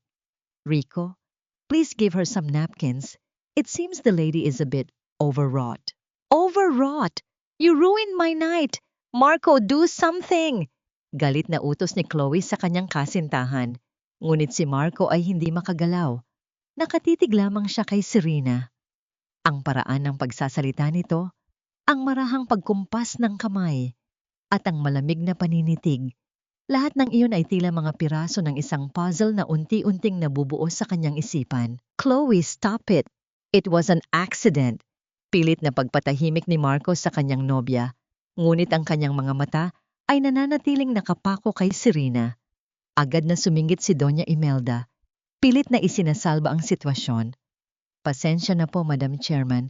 Rico, please give her some napkins. It seems the lady is a bit overwrought. Overwrought? You ruined my night! Marco, do something! Galit na utos ni Chloe sa kanyang kasintahan. Ngunit si Marco ay hindi makagalaw. Nakatitig lamang siya kay Serena. Ang paraan ng pagsasalita nito, ang marahang pagkumpas ng kamay, at ang malamig na paninitig. Lahat ng iyon ay tila mga piraso ng isang puzzle na unti-unting nabubuo sa kanyang isipan. Chloe, stop it! It was an accident. Pilit na pagpatahimik ni Marco sa kanyang nobya, ngunit ang kanyang mga mata ay nananatiling nakapako kay Serena. Agad na sumingit si Doña Imelda. Pilit na isinasalba ang sitwasyon. Pasensya na po, Madam Chairman.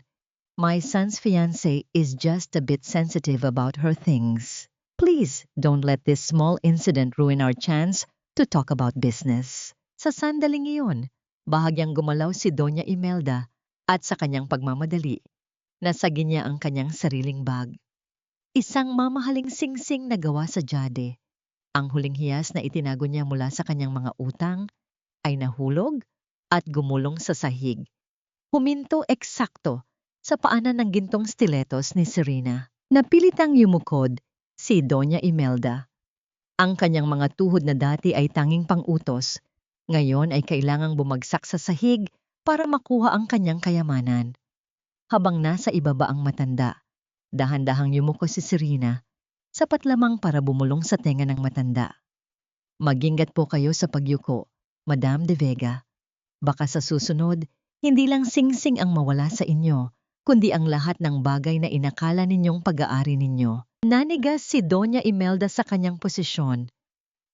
My son's fiancé is just a bit sensitive about her things. Please don't let this small incident ruin our chance to talk about business. Sa sandaling iyon, bahagyang gumalaw si Doña Imelda at sa kanyang pagmamadali, nasagi niya ang kanyang sariling bag. Isang mamahaling singsing na gawa sa jade. Ang huling hiyas na itinago niya mula sa kanyang mga utang ay nahulog at gumulong sa sahig. Huminto eksakto sa paanan ng gintong stilettos ni Serena. Napilitang yumukod si Doña Imelda. Ang kanyang mga tuhod na dati ay tanging pang-utos, ngayon ay kailangang bumagsak sa sahig para makuha ang kanyang kayamanan. Habang nasa ibaba ang matanda, dahan-dahang yumuko si Serena, sapat lamang para bumulong sa tenga ng matanda. Mag-ingat po kayo sa pagyuko, Madam De Vega. Baka sa susunod, hindi lang singsing ang mawala sa inyo, kundi ang lahat ng bagay na inakala ninyong pag-aari ninyo. Nanigas si Doña Imelda sa kanyang posisyon.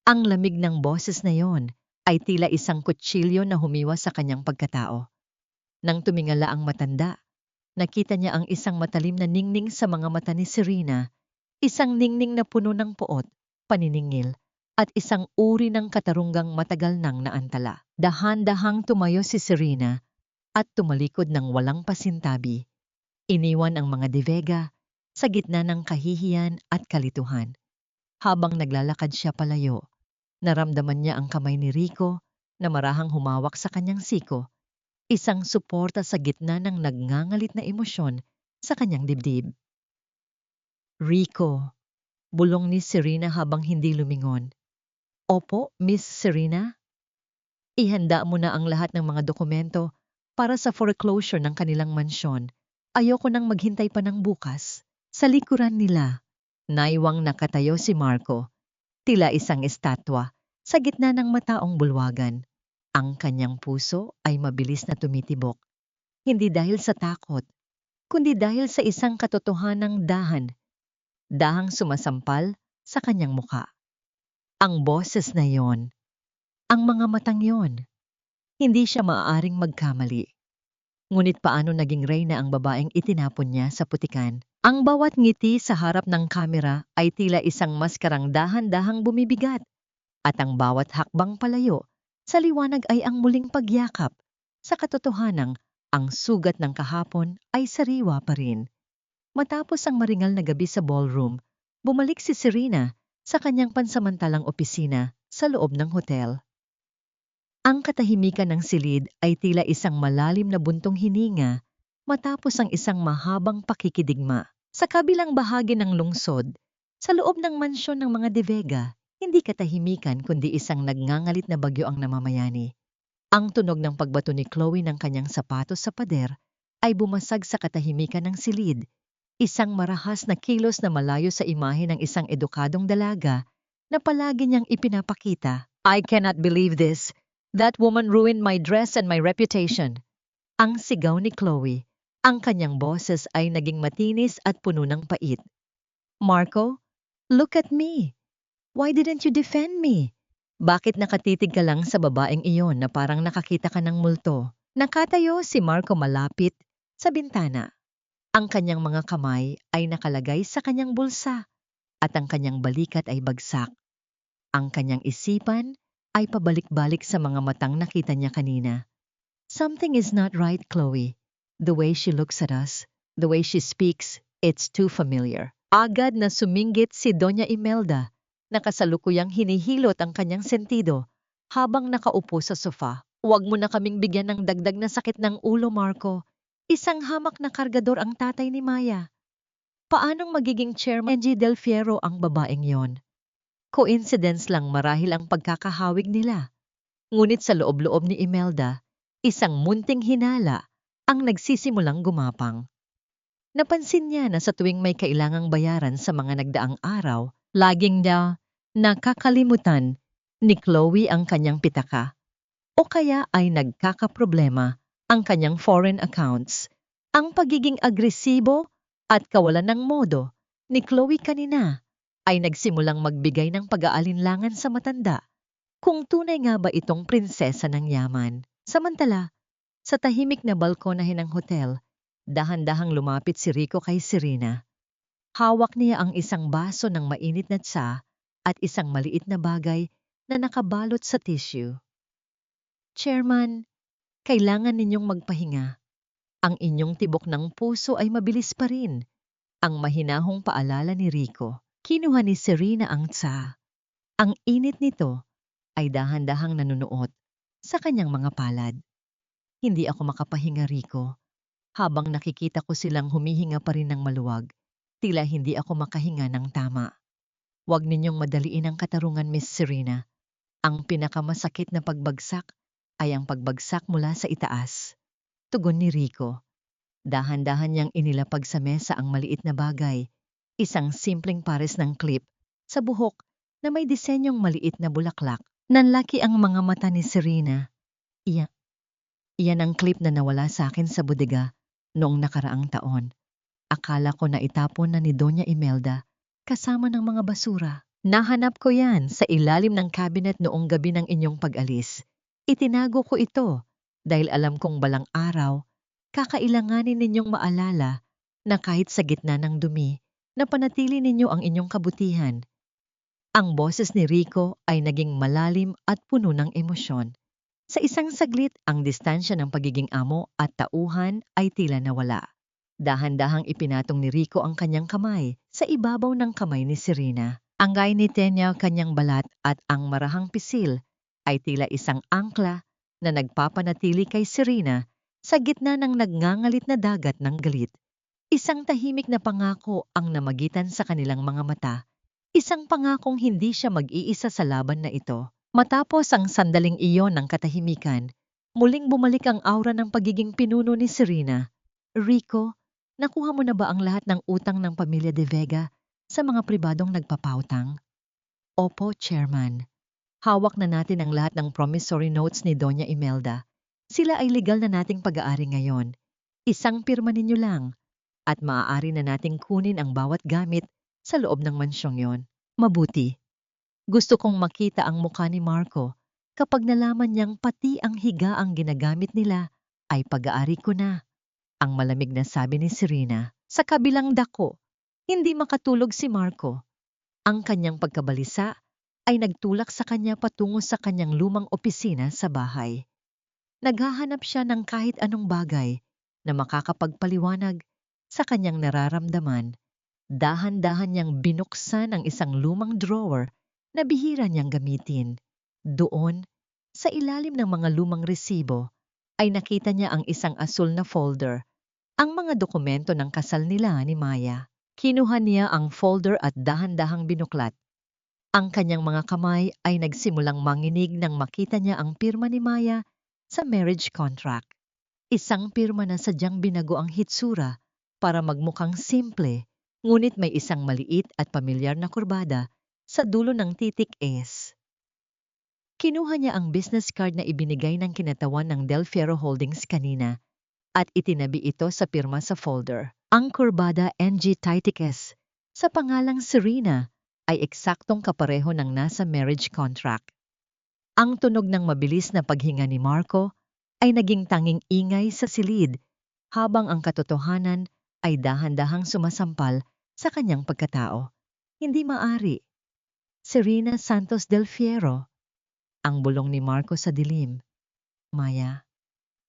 Ang lamig ng boses na yon ay tila isang kutsilyo na humiwa sa kanyang pagkatao. Nang tumingala ang matanda, nakita niya ang isang matalim na ningning sa mga mata ni Serena, isang ningning na puno ng poot, paniningil, at isang uri ng katarunggang matagal nang naantala. Dahan-dahang tumayo si Serena at tumalikod ng walang pasintabi. Iniwan ang mga De Vega sa gitna ng kahihiyan at kalituhan. Habang naglalakad siya palayo, naramdaman niya ang kamay ni Rico na marahang humawak sa kanyang siko, isang suporta sa gitna ng nagngangalit na emosyon sa kanyang dibdib. Rico, bulong ni Serena habang hindi lumingon. Opo, Miss Serena? Ihanda mo na ang lahat ng mga dokumento para sa foreclosure ng kanilang mansyon. Ayoko nang maghintay pa ng bukas. Sa likuran nila, naiwang nakatayo si Marco, tila isang estatwa sa gitna ng mataong bulwagan. Ang kanyang puso ay mabilis na tumitibok. Hindi dahil sa takot, kundi dahil sa isang katotohanang dahang sumasampal sa kanyang muka. Ang boses na yon, ang mga matang yon, hindi siya maaaring magkamali. Ngunit paano naging reyna ang babaeng itinapon niya sa putikan? Ang bawat ngiti sa harap ng kamera ay tila isang maskarang dahan-dahang bumibigat, at ang bawat hakbang palayo sa liwanag ay ang muling pagyakap sa katotohanang ang sugat ng kahapon ay sariwa pa rin. Matapos ang maringal na gabi sa ballroom, bumalik si Serena sa kanyang pansamantalang opisina sa loob ng hotel. Ang katahimikan ng silid ay tila isang malalim na buntong hininga matapos ang isang mahabang pakikidigma. Sa kabilang bahagi ng lungsod, sa loob ng mansyon ng mga De Vega, hindi katahimikan kundi isang nagngangalit na bagyo ang namamayani. Ang tunog ng pagbato ni Chloe ng kanyang sapatos sa pader ay bumasag sa katahimikan ng silid, isang marahas na kilos na malayo sa imahe ng isang edukadong dalaga na palagi niyang ipinapakita. I cannot believe this. That woman ruined my dress and my reputation. Ang sigaw ni Chloe, ang kanyang boses ay naging matinis at puno ng pait. Marco, look at me. Why didn't you defend me? Bakit nakatitig ka lang sa babaeng iyon na parang nakakita ka ng multo? Nakatayo si Marco malapit sa bintana. Ang kanyang mga kamay ay nakalagay sa kanyang bulsa at ang kanyang balikat ay bagsak. Ang kanyang isipan ay pabalik-balik sa mga matang nakita niya kanina. Something is not right, Chloe. The way she looks at us, the way she speaks, it's too familiar. Agad na suminggit si Doña Imelda, na kasalukuyang hinihilot ang kanyang sentido habang nakaupo sa sofa. Huwag mo na kaming bigyan ng dagdag na sakit ng ulo, Marco. Isang hamak na kargador ang tatay ni Maya. Paanong magiging chairman G. Del Fierro ang babaeng yon? Coincidence lang marahil ang pagkakahawig nila. Ngunit sa loob-loob ni Imelda, isang munting hinala ang nagsisimulang gumapang. Napansin niya na sa tuwing may kailangang bayaran sa mga nagdaang araw, laging nakakalimutan ni Chloe ang kanyang pitaka. O kaya ay nagkakaproblema ang kanyang foreign accounts. Ang pagiging agresibo at kawalan ng modo ni Chloe kanina ay nagsimulang magbigay ng pag-aalinlangan sa matanda kung tunay nga ba itong prinsesa ng yaman. Samantala, sa tahimik na balkonahe ng hotel, dahan-dahang lumapit si Rico kay Serena. Hawak niya ang isang baso ng mainit na tsa at isang maliit na bagay na nakabalot sa tissue. Chairman, kailangan ninyong magpahinga. Ang inyong tibok ng puso ay mabilis pa rin. Ang mahinahong paalala ni Rico. Kinuha ni Serena ang tsa. Ang init nito ay dahan-dahang nanunuot sa kanyang mga palad. Hindi ako makapahinga, Rico. Habang nakikita ko silang humihinga pa rin ng maluwag, tila hindi ako makahinga ng tama. Huwag ninyong madaliin ang katarungan, Miss Serena. Ang pinakamasakit na pagbagsak ay ang pagbagsak mula sa itaas. Tugon ni Rico. Dahan-dahan niyang inilapag sa mesa ang maliit na bagay, isang simpleng pares ng clip sa buhok na may disenyong maliit na bulaklak. Nanlaki ang mga mata ni Serena. Iyan ang clip na nawala sa akin sa bodega noong nakaraang taon. Akala ko na itapon na ni Doña Imelda kasama ng mga basura. Nahanap ko yan sa ilalim ng cabinet noong gabi ng inyong pag-alis. Itinago ko ito dahil alam kong balang araw, kakailanganin ninyong maalala na kahit sa gitna ng dumi, napanatili ninyo ang inyong kabutihan. Ang boses ni Rico ay naging malalim at puno ng emosyon. Sa isang saglit, ang distansya ng pagiging amo at tauhan ay tila nawala. Dahan-dahang ipinatong ni Rico ang kanyang kamay sa ibabaw ng kamay ni Serena. Ang gainite niya kanyang balat at ang marahang pisil ay tila isang angkla na nagpapanatili kay Serena sa gitna ng nagngangalit na dagat ng galit. Isang tahimik na pangako ang namagitan sa kanilang mga mata. Isang pangakong hindi siya mag-iisa sa laban na ito. Matapos ang sandaling iyon ng katahimikan, muling bumalik ang aura ng pagiging pinuno ni Serena. Rico, nakuha mo na ba ang lahat ng utang ng pamilya De Vega sa mga pribadong nagpapautang? Opo, Chairman. Hawak na natin ang lahat ng promissory notes ni Doña Imelda. Sila ay legal na nating pag-aari ngayon. Isang pirma ninyo lang at maaari na nating kunin ang bawat gamit sa loob ng mansyong yon. Mabuti. Gusto kong makita ang mukha ni Marco kapag nalaman niyang pati ang higa ang ginagamit nila ay pag-aari ko na. Ang malamig na sabi ni Serena. Sa kabilang dako, hindi makatulog si Marco. Ang kanyang pagkabalisa ay nagtulak sa kanya patungo sa kanyang lumang opisina sa bahay. Naghahanap siya ng kahit anong bagay na makakapagpaliwanag sa kanyang nararamdaman. Dahan-dahan niyang binuksan ang isang lumang drawer na bihira niyang gamitin. Doon, sa ilalim ng mga lumang resibo, ay nakita niya ang isang asul na folder, ang mga dokumento ng kasal nila ni Maya. Kinuha niya ang folder at dahan-dahang binuklat. Ang kanyang mga kamay ay nagsimulang manginig nang makita niya ang pirma ni Maya sa marriage contract. Isang pirma na sadyang binago ang hitsura para magmukhang simple, ngunit may isang maliit at pamilyar na kurbada sa dulo ng titik S. Kinuha niya ang business card na ibinigay ng kinatawan ng Del Fierro Holdings kanina at itinabi ito sa pirma sa folder. Ang kurbada NG Titik S sa pangalang Serena ay eksaktong kapareho ng nasa marriage contract. Ang tunog ng mabilis na paghinga ni Marco ay naging tanging ingay sa silid habang ang katotohanan ay dahan-dahang sumasampal sa kanyang pagkatao. Hindi maari. Serena Santos Del Fierro. Ang bulong ni Marco sa dilim. Maya,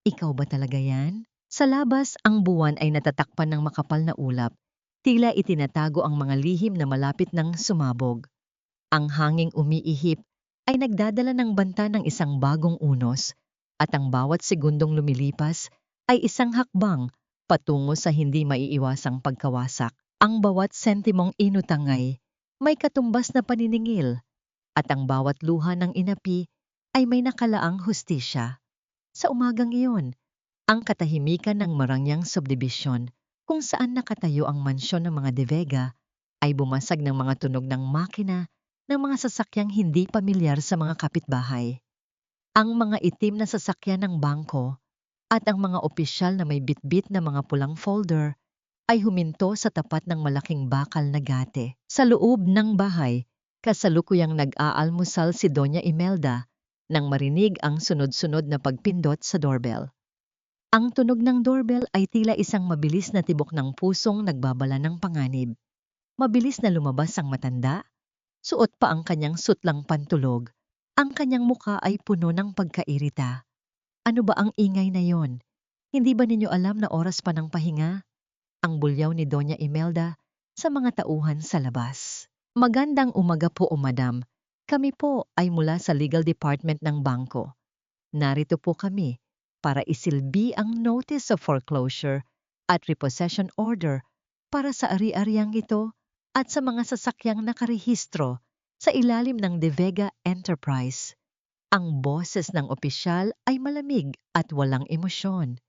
ikaw ba talaga yan? Sa labas, ang buwan ay natatakpan ng makapal na ulap. Tila itinatago ang mga lihim na malapit ng sumabog. Ang hanging umiihip ay nagdadala ng banta ng isang bagong unos at ang bawat segundong lumilipas ay isang hakbang patungo sa hindi maiiwasang pagkawasak. Ang bawat sentimong inutangay may katumbas na paniningil at ang bawat luha ng inapi ay may nakalaang hustisya. Sa umagang iyon, ang katahimikan ng Marangyang subdivision kung saan nakatayo ang mansyon ng mga De Vega ay bumasag ng mga tunog ng makina ng mga sasakyang hindi pamilyar sa mga kapitbahay. Ang mga itim na sasakyan ng bangko at ang mga opisyal na may bitbit na mga pulang folder ay huminto sa tapat ng malaking bakal na gate. Sa loob ng bahay, kasalukuyang nag-aalmusal si Doña Imelda nang marinig ang sunod-sunod na pagpindot sa doorbell. Ang tunog ng doorbell ay tila isang mabilis na tibok ng pusong nagbabala ng panganib. Mabilis na lumabas ang matanda, suot pa ang kanyang sutlang pantulog. Ang kanyang mukha ay puno ng pagkairita. Ano ba ang ingay na yon? Hindi ba ninyo alam na oras pa ng pahinga? Ang bulyaw ni Doña Imelda sa mga tauhan sa labas. Magandang umaga po, madam. Kami po ay mula sa legal department ng bangko. Narito po kami para isilbi ang notice of foreclosure at repossession order para sa ari-ariang ito at sa mga sasakyang nakarehistro sa ilalim ng De Vega Enterprise. Ang boses ng opisyal ay malamig at walang emosyon.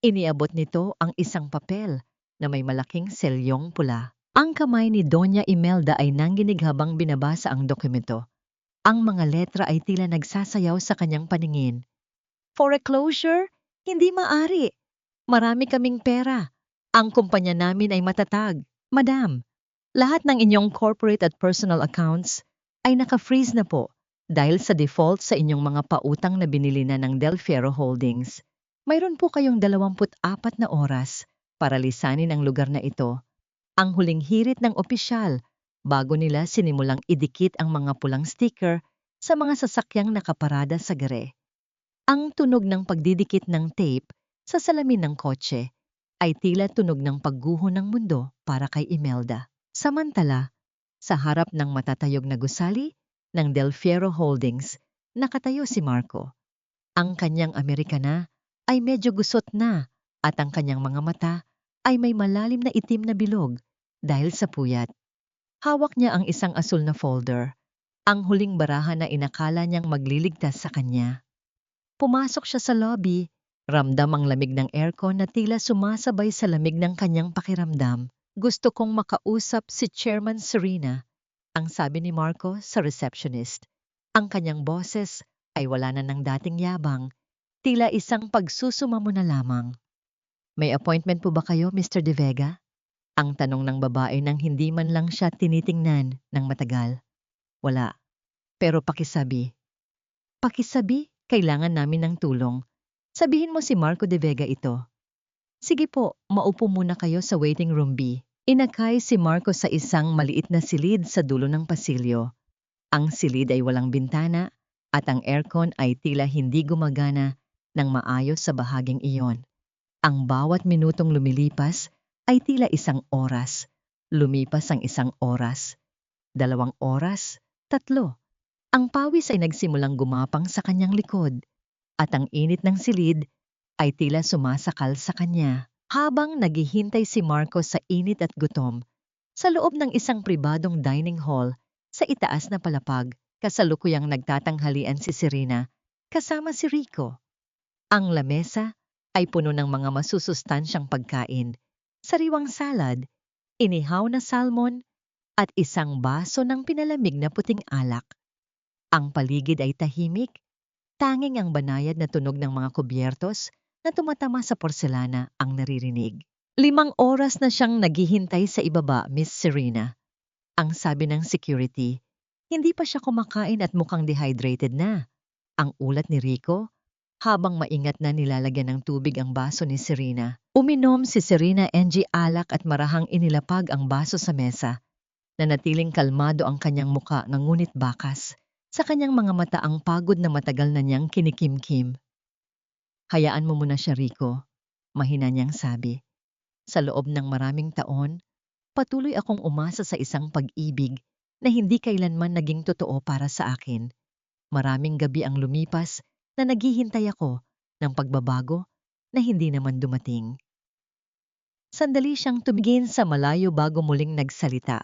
Iniabot nito ang isang papel na may malaking selyong pula. Ang kamay ni Doña Imelda ay nanginig habang binabasa ang dokumento. Ang mga letra ay tila nagsasayaw sa kanyang paningin. Foreclosure? Hindi maari. Marami kaming pera. Ang kumpanya namin ay matatag. Madam, lahat ng inyong corporate at personal accounts ay naka-freeze na po dahil sa default sa inyong mga pautang na binili na ng Del Fierro Holdings. Mayroon po kayong 24 na oras para lisanin ang lugar na ito. Ang huling hirit ng opisyal bago nila sinimulang idikit ang mga pulang sticker sa mga sasakyang nakaparada sa gare. Ang tunog ng pagdidikit ng tape sa salamin ng kotse ay tila tunog ng pagguho ng mundo para kay Imelda. Samantala, sa harap ng matatayog na gusali ng Del Fierro Holdings, nakatayo si Marco. Ang kanyang Amerikana ay medyo gusot na at ang kanyang mga mata ay may malalim na itim na bilog dahil sa puyat. Hawak niya ang isang asul na folder, ang huling barahan na inakala niyang magliligtas sa kanya. Pumasok siya sa lobby, ramdam ang lamig ng aircon na tila sumasabay sa lamig ng kanyang pakiramdam. Gusto kong makausap si Chairman Serena, ang sabi ni Marco sa receptionist. Ang kanyang boses ay wala na ng dating yabang, tila isang pagsusumamo na lamang. May appointment po ba kayo, Mr. De Vega? Ang tanong ng babae nang hindi man lang siya tinitingnan ng matagal. Wala. Pero pakisabi. Pakisabi, kailangan namin ng tulong. Sabihin mo si Marco De Vega ito. Sige po, maupo muna kayo sa waiting room B. Inakay si Marco sa isang maliit na silid sa dulo ng pasilyo. Ang silid ay walang bintana at ang aircon ay tila hindi gumagana ng maayos sa bahaging iyon. Ang bawat minutong lumilipas ay tila isang oras. Lumipas ang isang oras, 2 oras, 3. Ang pawis ay nagsimulang gumapang sa kanyang likod at ang init ng silid ay tila sumasakal sa kanya. Habang naghihintay si Marco sa init at gutom, sa loob ng isang pribadong dining hall sa itaas na palapag, kasalukuyang nagtatanghalian si Serena kasama si Rico. Ang lamesa ay puno ng mga masusustansyang pagkain, sariwang salad, inihaw na salmon, at isang baso ng pinalamig na puting alak. Ang paligid ay tahimik, tanging ang banayad na tunog ng mga kubyertos na tumatama sa porselana ang naririnig. 5 oras na siyang naghihintay sa ibaba, Miss Serena. Ang sabi ng security, hindi pa siya kumakain at mukhang dehydrated na. Ang ulat ni Rico, habang maingat na nilalagyan ng tubig ang baso ni Serena. Uminom si Serena NG alak at marahang inilapag ang baso sa mesa. Nanatiling kalmado ang kanyang muka ngunit bakas. Sa kanyang mga mata ang pagod na matagal na niyang kinikimkim. Hayaan mo muna siya, Rico, mahina niyang sabi. Sa loob ng maraming taon, patuloy akong umasa sa isang pag-ibig na hindi kailanman naging totoo para sa akin. Maraming gabi ang lumipas na naghihintay ako ng pagbabago na hindi naman dumating. Sandali siyang tumingin sa malayo bago muling nagsalita.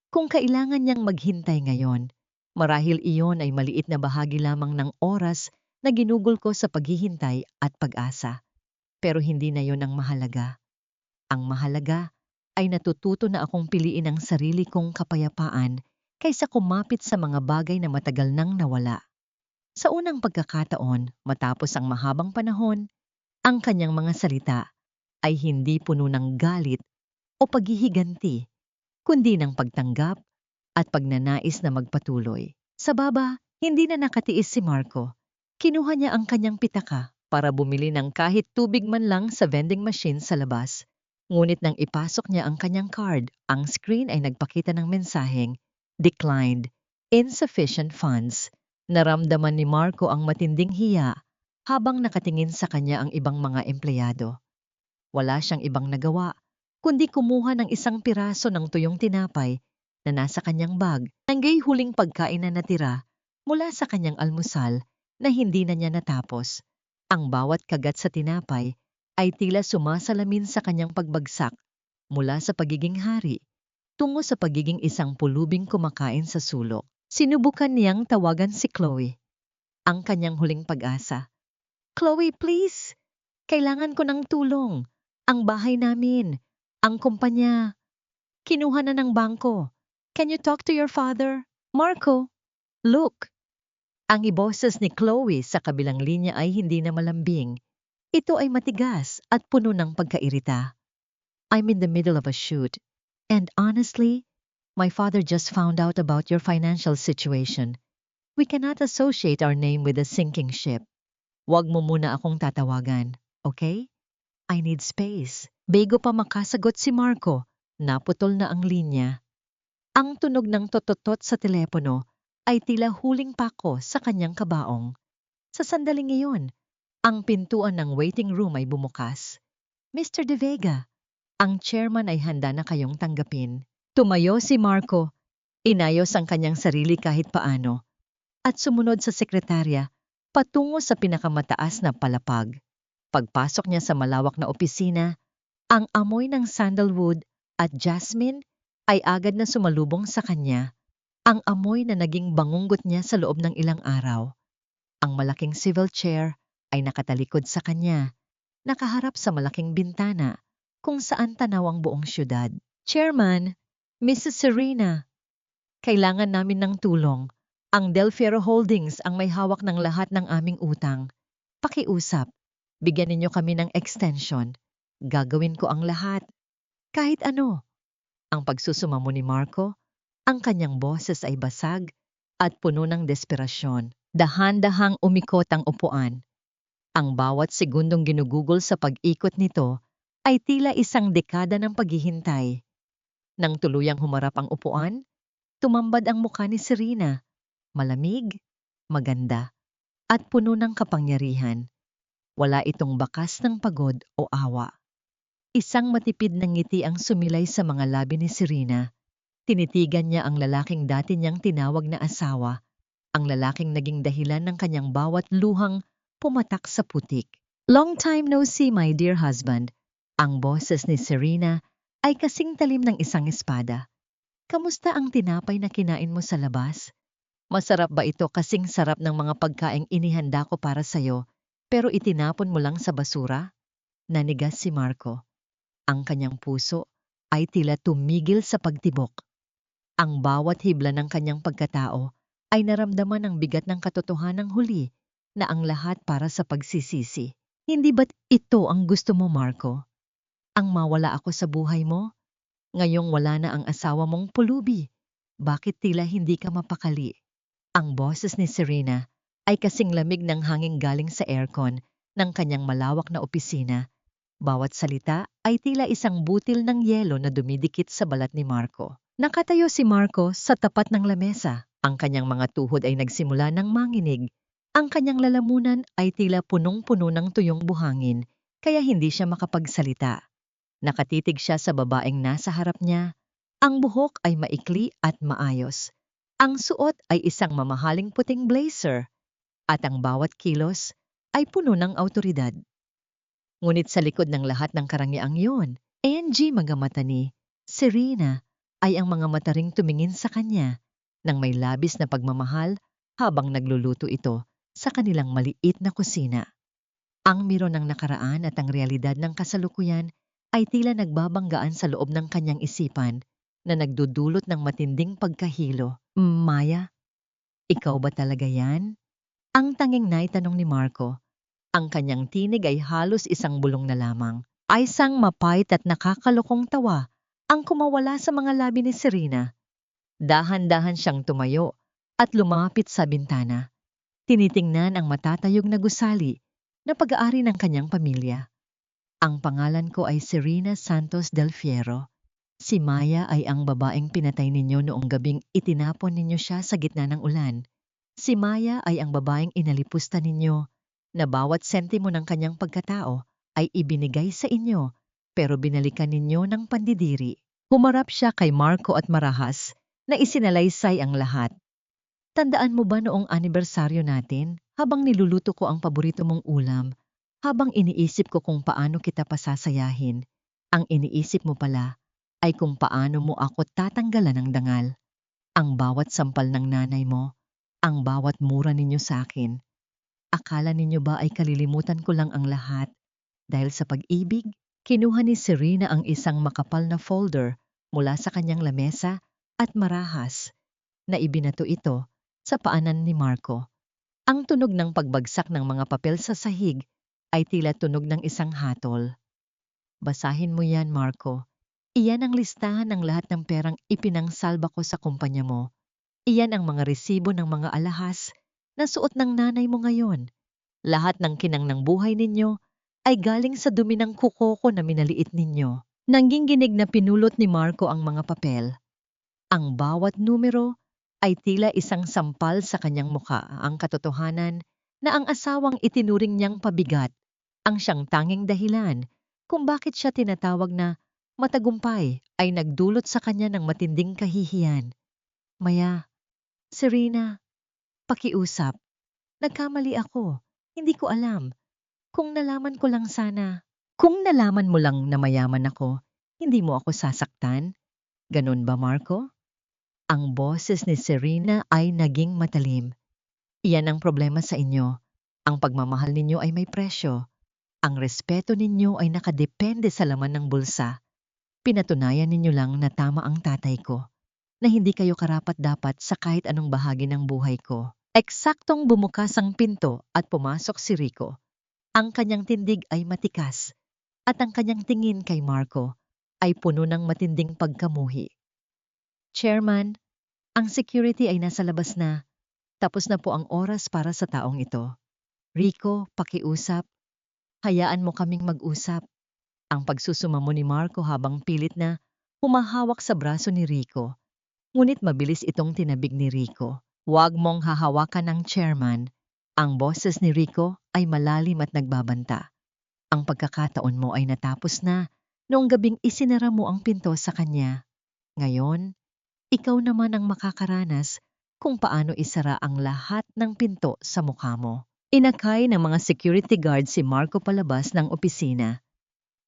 Kung kailangan niyang maghintay ngayon, marahil iyon ay maliit na bahagi lamang ng oras na ginugol ko sa paghihintay at pag-asa. Pero hindi na yon ang mahalaga. Ang mahalaga ay natututo na akong piliin ang sarili kong kapayapaan kaysa kumapit sa mga bagay na matagal nang nawala. Sa unang pagkakataon, matapos ang mahabang panahon, ang kanyang mga salita ay hindi puno ng galit o paghihiganti, kundi ng pagtanggap at pagnanais na magpatuloy. Sa baba, hindi na nakatiis si Marco. Kinuha niya ang kanyang pitaka para bumili ng kahit tubig man lang sa vending machine sa labas. Ngunit nang ipasok niya ang kanyang card, ang screen ay nagpakita ng mensaheng, "Declined, insufficient funds." Naramdaman ni Marco ang matinding hiya habang nakatingin sa kanya ang ibang mga empleyado. Wala siyang ibang nagawa, kundi kumuha ng isang piraso ng tuyong tinapay na nasa kanyang bag, tanggay huling pagkain na natira mula sa kanyang almusal na hindi na niya natapos. Ang bawat kagat sa tinapay ay tila sumasalamin sa kanyang pagbagsak mula sa pagiging hari tungo sa pagiging isang pulubing kumakain sa sulok. Sinubukan niyang tawagan si Chloe, ang kanyang huling pag-asa. "Chloe, please! Kailangan ko ng tulong. Ang bahay namin, ang kumpanya, kinuha na ng bangko. Can you talk to your father? Marco, look!" Ang iboses ni Chloe sa kabilang linya ay hindi na malambing. Ito ay matigas at puno ng pagkairita. "I'm in the middle of a shoot, and honestly, my father just found out about your financial situation. We cannot associate our name with a sinking ship. Huwag mo muna akong tatawagan, okay? I need space." Bago pa makasagot si Marco, naputol na ang linya. Ang tunog ng tototot sa telepono ay tila huling pako sa kanyang kabaong. Sa sandaling iyon, ang pintuan ng waiting room ay bumukas. "Mr. De Vega, ang chairman ay handa na kayong tanggapin." Tumayo si Marco, inayos ang kanyang sarili kahit paano, at sumunod sa sekretarya patungo sa pinakamataas na palapag. Pagpasok niya sa malawak na opisina, ang amoy ng sandalwood at jasmine ay agad na sumalubong sa kanya, ang amoy na naging bangungot niya sa loob ng ilang araw. Ang malaking swivel chair ay nakatalikod sa kanya, nakaharap sa malaking bintana kung saan tanaw ang buong syudad. "Chairman, Mrs. Serena, kailangan namin ng tulong. Ang Del Fierro Holdings ang may hawak ng lahat ng aming utang. Pakiusap, bigyan ninyo kami ng extension. Gagawin ko ang lahat. Kahit ano. Ang pagsusumamo ni Marco, ang kanyang boses ay basag at puno ng desperasyon. Dahan-dahang umikot ang upuan. Ang bawat segundong ginugugol sa pag-ikot nito ay tila isang dekada ng paghihintay. Nang tuluyang humarap ang upuan, tumambad ang mukha ni Serena. Malamig, maganda, at puno ng kapangyarihan. Wala itong bakas ng pagod o awa. Isang matipid na ngiti ang sumilay sa mga labi ni Serena. Tinitigan niya ang lalaking dati niyang tinawag na asawa, ang lalaking naging dahilan ng kanyang bawat luhang pumatak sa putik. Long time no see, my dear husband. Ang boses ni Serena ay kasing talim ng isang espada. Kamusta ang tinapay na kinain mo sa labas? Masarap ba ito kasing sarap ng mga pagkaing inihanda ko para sa'yo, pero itinapon mo lang sa basura? Nanigas si Marco. Ang kanyang puso ay tila tumigil sa pagtibok. Ang bawat hibla ng kanyang pagkatao ay naramdaman ang bigat ng katotohanang huli na ang lahat para sa pagsisisi. Hindi ba't ito ang gusto mo, Marco? Ang mawala ako sa buhay mo? Ngayong wala na ang asawa mong pulubi, bakit tila hindi ka mapakali? Ang boses ni Serena ay kasing lamig ng hangin galing sa aircon ng kanyang malawak na opisina. Bawat salita ay tila isang butil ng yelo na dumidikit sa balat ni Marco. Nakatayo si Marco sa tapat ng lamesa. Ang kanyang mga tuhod ay nagsimula ng manginig. Ang kanyang lalamunan ay tila punong-puno ng tuyong buhangin, kaya hindi siya makapagsalita. Nakatitig siya sa babaeng nasa harap niya. Ang buhok ay maikli at maayos. Ang suot ay isang mamahaling puting blazer, at ang bawat kilos ay puno ng awtoridad. Ngunit sa likod ng lahat ng karangyang yun, A&G magamata ni Serena ay ang mga mata ring tumingin sa kanya nang may labis na pagmamahal habang nagluluto ito sa kanilang maliit na kusina. Ang miro ng nakaraan at ang realidad ng kasalukuyan ay tila nagbabanggaan sa loob ng kanyang isipan na nagdudulot ng matinding pagkahilo. Maya, ikaw ba talaga yan? Ang tanging naitanong ni Marco. Ang kanyang tinig ay halos isang bulong na lamang. Ay isang mapait at nakakalokong tawa ang kumawala sa mga labi ni Serena. Dahan-dahan siyang tumayo at lumapit sa bintana. Tinitingnan ang matatayog na gusali na pag-aari ng kanyang pamilya. Ang pangalan ko ay Serena Santos del Fierro. Si Maya ay ang babaeng pinatay ninyo noong gabing itinapon ninyo siya sa gitna ng ulan. Si Maya ay ang babaeng inalipusta ninyo na bawat sentimo ng kanyang pagkatao ay ibinigay sa inyo pero binalikan ninyo ng pandidiri. Humarap siya kay Marco at marahas na isinalaysay ang lahat. Tandaan mo ba noong anibersaryo natin habang niluluto ko ang paborito mong ulam, habang iniisip ko kung paano kita pasasayahin, ang iniisip mo pala ay kung paano mo ako tatanggalan ng dangal. Ang bawat sampal ng nanay mo, ang bawat mura ninyo sa akin. Akala ninyo ba ay kalilimutan ko lang ang lahat? Dahil sa pag-ibig, kinuha ni Serena ang isang makapal na folder mula sa kanyang lamesa at marahas na ibinato ito sa paanan ni Marco. Ang tunog ng pagbagsak ng mga papel sa sahig ay tila tunog ng isang hatol. Basahin mo yan, Marco. Iyan ang listahan ng lahat ng perang ipinangsalba ko sa kumpanya mo. Iyan ang mga resibo ng mga alahas na suot ng nanay mo ngayon. Lahat ng kinang ng buhay ninyo ay galing sa dumi ng kuko ko na minaliit ninyo. Nangginginig na pinulot ni Marco ang mga papel. Ang bawat numero ay tila isang sampal sa kanyang muka, ang katotohanan na ang asawang itinuring niyang pabigat ang siyang tanging dahilan kung bakit siya tinatawag na matagumpay ay nagdulot sa kanya ng matinding kahihiyan. Maya, Serena, pakiusap. Nagkamali ako. Hindi ko alam. Kung nalaman ko lang sana. Kung nalaman mo lang na mayaman ako, hindi mo ako sasaktan? Ganun ba, Marco? Ang boses ni Serena ay naging matalim. Iyan ang problema sa inyo. Ang pagmamahal ninyo ay may presyo. Ang respeto ninyo ay nakadepende sa laman ng bulsa. Pinatunayan ninyo lang na tama ang tatay ko, na hindi kayo karapat-dapat sa kahit anong bahagi ng buhay ko. Eksaktong bumukas ang pinto at pumasok si Rico. Ang kanyang tindig ay matikas at ang kanyang tingin kay Marco ay puno ng matinding pagkamuhi. Chairman, ang security ay nasa labas na. Tapos na po ang oras para sa taong ito. Rico, pakiusap. Hayaan mo kaming mag-usap. Ang pagsusumamo ni Marco habang pilit na humahawak sa braso ni Rico. Ngunit mabilis itong tinabig ni Rico. Huwag mong hahawakan ng chairman. Ang boses ni Rico ay malalim at nagbabanta. Ang pagkakataon mo ay natapos na noong gabing isinara mo ang pinto sa kanya. Ngayon, ikaw naman ang makakaranas kung paano isara ang lahat ng pinto sa mukha mo. Inakay ng mga security guard si Marco palabas ng opisina.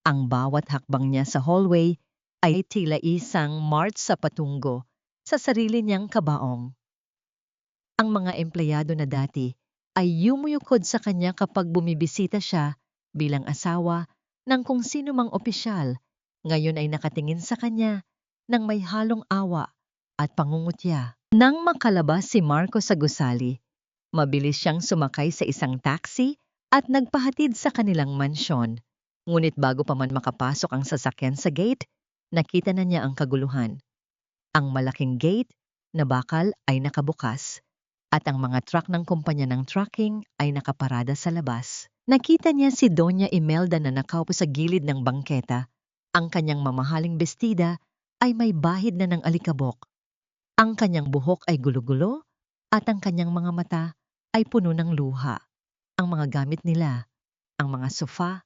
Ang bawat hakbang niya sa hallway ay tila isang march sa patungo sa sarili niyang kabaong. Ang mga empleyado na dati ay yumuyukod sa kanya kapag bumibisita siya bilang asawa ng kung sino mang opisyal, ngayon ay nakatingin sa kanya ng may halong awa at pangungutya. Nang makalabas si Marco sa gusali, mabilis siyang sumakay sa isang taxi at nagpahatid sa kanilang mansyon. Ngunit bago pa man makapasok ang sasakyan sa gate, nakita na niya ang kaguluhan. Ang malaking gate na bakal ay nakabukas at ang mga truck ng kumpanya ng trucking ay nakaparada sa labas. Nakita niya si Doña Imelda na nakaupo sa gilid ng bangketa. Ang kanyang mamahaling bestida ay may bahid na ng alikabok. Ang kanyang buhok ay gulo-gulo at ang kanyang mga mata ay puno ng luha. Ang mga gamit nila, ang mga sofa,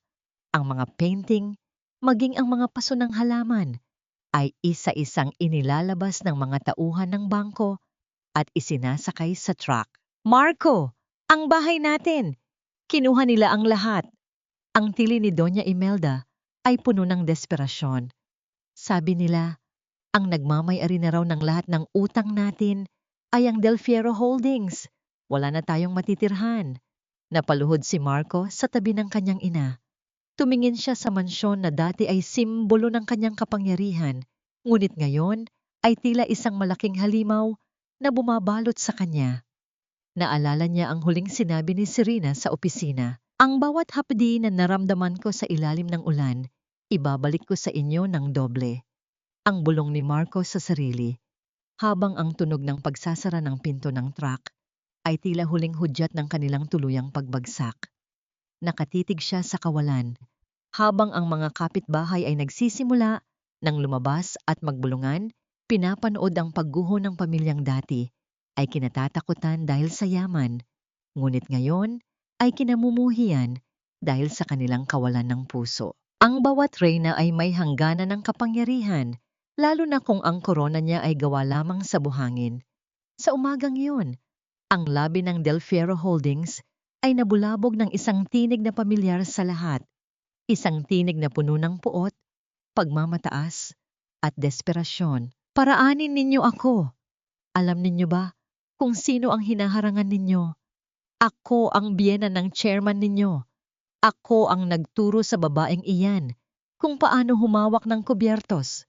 ang mga painting, maging ang mga paso ng halaman, ay isa-isang inilalabas ng mga tauhan ng bangko at isinasakay sa truck. Marco, ang bahay natin! Kinuha nila ang lahat. Ang tili ni Doña Imelda ay puno ng desperasyon. Sabi nila, ang nagmamay-ari na raw ng lahat ng utang natin ay ang Del Fierro Holdings. Wala na tayong matitirhan. Napaluhod si Marco sa tabi ng kanyang ina. Tumingin siya sa mansyon na dati ay simbolo ng kanyang kapangyarihan, ngunit ngayon ay tila isang malaking halimaw na bumabalot sa kanya. Naalala niya ang huling sinabi ni Serena sa opisina. Ang bawat hapdi na naramdaman ko sa ilalim ng ulan, ibabalik ko sa inyo ng doble. Ang bulong ni Marco sa sarili, habang ang tunog ng pagsasara ng pinto ng truck ay tila huling hudyat ng kanilang tuluyang pagbagsak. Nakatitig siya sa kawalan, habang ang mga kapitbahay ay nagsisimula ng lumabas at magbulungan, pinapanood ang pagguho ng pamilyang dati ay kinatatakutan dahil sa yaman, ngunit ngayon ay kinamumuhian dahil sa kanilang kawalan ng puso. Ang bawat reyna ay may hangganan ng kapangyarihan, lalo na kung ang korona niya ay gawa lamang sa buhangin. Sa umagang iyon, ang labi ng Del Fierro Holdings ay nabulabog ng isang tinig na pamilyar sa lahat. Isang tinig na puno ng puot, pagmamataas, at desperasyon. Paraanin ninyo ako. Alam ninyo ba kung sino ang hinaharangan ninyo? Ako ang biyena ng chairman ninyo. Ako ang nagturo sa babaeng iyan kung paano humawak ng kubyertos.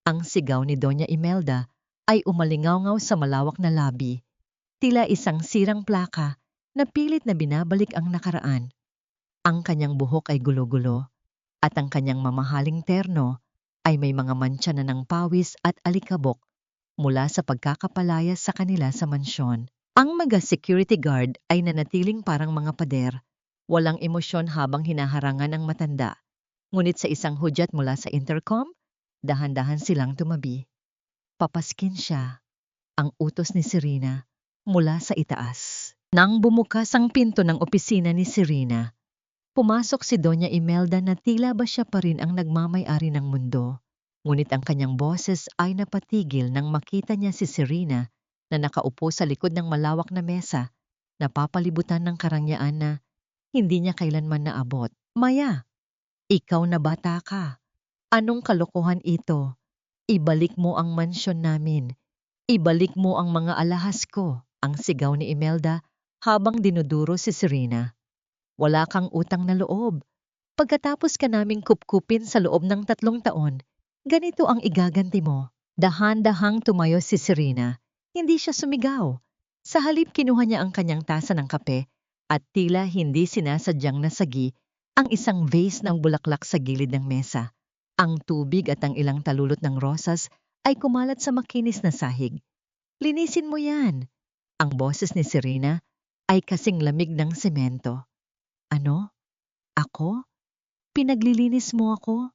Ang sigaw ni Doña Imelda ay umalingaw-ngaw sa malawak na labi. Tila isang sirang plaka na pilit na binabalik ang nakaraan. Ang kanyang buhok ay gulo-gulo at ang kanyang mamahaling terno ay may mga mantsa na ng pawis at alikabok mula sa pagkakapalayas sa kanila sa mansyon. Ang mga security guard ay nanatiling parang mga pader, walang emosyon habang hinaharangan ang matanda. Ngunit sa isang hudyat mula sa intercom, dahan-dahan silang tumabi. Papaskin siya, ang utos ni Serena, mula sa itaas. Nang bumukas ang pinto ng opisina ni Serena, pumasok si Doña Imelda na tila ba siya pa rin ang nagmamay-ari ng mundo. Ngunit ang kanyang boses ay napatigil nang makita niya si Serena na nakaupo sa likod ng malawak na mesa, napapalibutan ng karangyaan na hindi niya kailanman naabot. Maya, ikaw na bata ka. Anong kalokohan ito? Ibalik mo ang mansyon namin. Ibalik mo ang mga alahas ko, ang sigaw ni Imelda habang dinuduro si Serena. Wala kang utang na loob. Pagkatapos ka naming kupkupin sa loob ng 3 taon, ganito ang igaganti mo. Dahan-dahang tumayo si Serena. Hindi siya sumigaw. Sa halip kinuha niya ang kanyang tasa ng kape at tila hindi sinasadyang nasagi Ang isang vase ng bulaklak sa gilid ng mesa, ang tubig at ang ilang talulot ng rosas ay kumalat sa makinis na sahig. Linisin mo yan. Ang boses ni Serena ay kasing lamig ng semento. Ano? Ako? Pinaglilinis mo ako?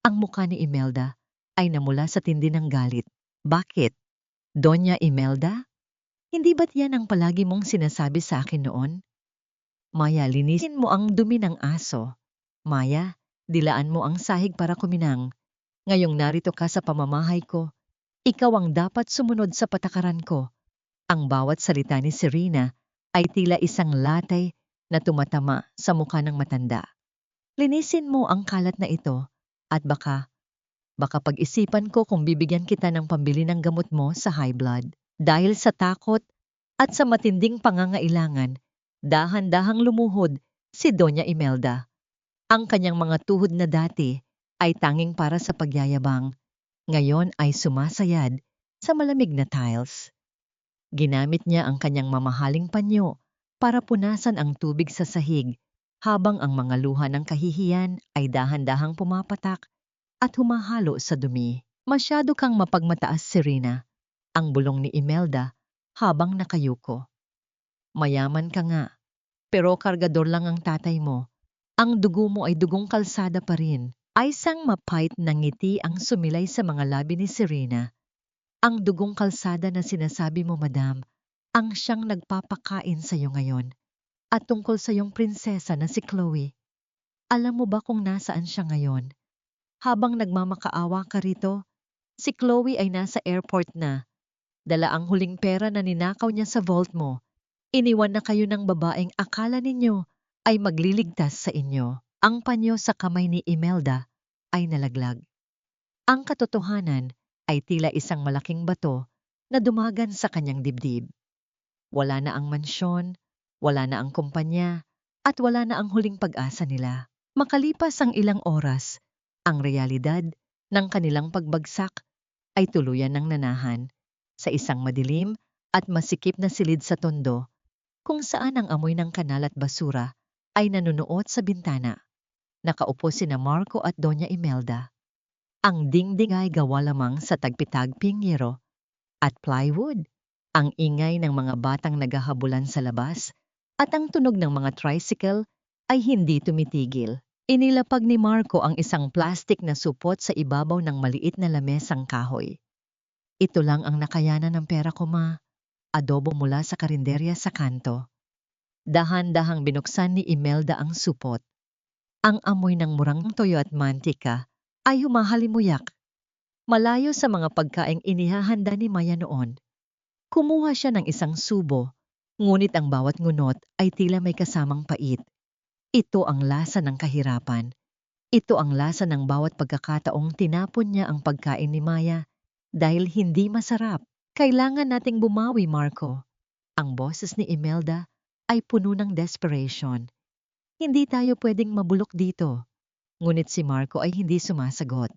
Ang mukha ni Imelda ay namula sa tindi ng galit. Bakit? Doña Imelda? Hindi ba't yan ang palagi mong sinasabi sa akin noon? Maya, linisin mo ang dumi ng aso. Maya, dilaan mo ang sahig para kuminang. Ngayong narito ka sa pamamahay ko, ikaw ang dapat sumunod sa patakaran ko. Ang bawat salita ni Serena ay tila isang latay na tumatama sa mukha ng matanda. Linisin mo ang kalat na ito at baka pag-isipan ko kung bibigyan kita ng pambili ng gamot mo sa high blood. Dahil sa takot at sa matinding pangangailangan, dahan-dahang lumuhod si Doña Imelda. Ang kanyang mga tuhod na dati ay tanging para sa pagyayabang, ngayon ay sumasayad sa malamig na tiles. Ginamit niya ang kanyang mamahaling panyo para punasan ang tubig sa sahig habang ang mga luha ng kahihiyan ay dahan-dahang pumapatak at humahalo sa dumi. Masyado kang mapagmataas, Serena, ang bulong ni Imelda habang nakayuko. Mayaman ka nga, pero kargador lang ang tatay mo. Ang dugo mo ay dugong kalsada pa rin. Ay isang mapait na ngiti ang sumilay sa mga labi ni Serena. Ang dugong kalsada na sinasabi mo, madam, ang siyang nagpapakain sa iyo ngayon. At tungkol sa iyong prinsesa na si Chloe. Alam mo ba kung nasaan siya ngayon? Habang nagmamakaawa ka rito, si Chloe ay nasa airport na. Dala ang huling pera na ninakaw niya sa vault mo. Iniwan na kayo ng babaeng akala ninyo ay magliligtas sa inyo. Ang panyo sa kamay ni Imelda ay nalaglag. Ang katotohanan ay tila isang malaking bato na dumagan sa kanyang dibdib. Wala na ang mansyon, wala na ang kumpanya, at wala na ang huling pag-asa nila. Makalipas ang ilang oras, ang realidad ng kanilang pagbagsak ay tuluyan ng nanahan sa isang madilim at masikip na silid sa tondo kung saan ang amoy ng kanal at basura ay nanunuot sa bintana. Nakaupo sina Marco at Doña Imelda. Ang dingding ay gawa lamang sa tagpitagping yero at plywood. Ang ingay ng mga batang naghahabulan sa labas at ang tunog ng mga tricycle ay hindi tumitigil. Inilapag ni Marco ang isang plastik na supot sa ibabaw ng maliit na lamesang kahoy. Ito lang ang nakayanan ng pera ko, ma. Adobo mula sa karinderya sa kanto. Dahan-dahang binuksan ni Imelda ang supot. Ang amoy ng murang toyo at mantika ay humahalimuyak. Malayo sa mga pagkaing inihahanda ni Maya noon. Kumuha siya ng isang subo, ngunit ang bawat ngunot ay tila may kasamang pait. Ito ang lasa ng kahirapan. Ito ang lasa ng bawat pagkakataong tinapon niya ang pagkain ni Maya dahil hindi masarap. Kailangan nating bumawi, Marco. Ang boses ni Imelda ay puno ng desperation. Hindi tayo pwedeng mabulok dito. Ngunit si Marco ay hindi sumasagot.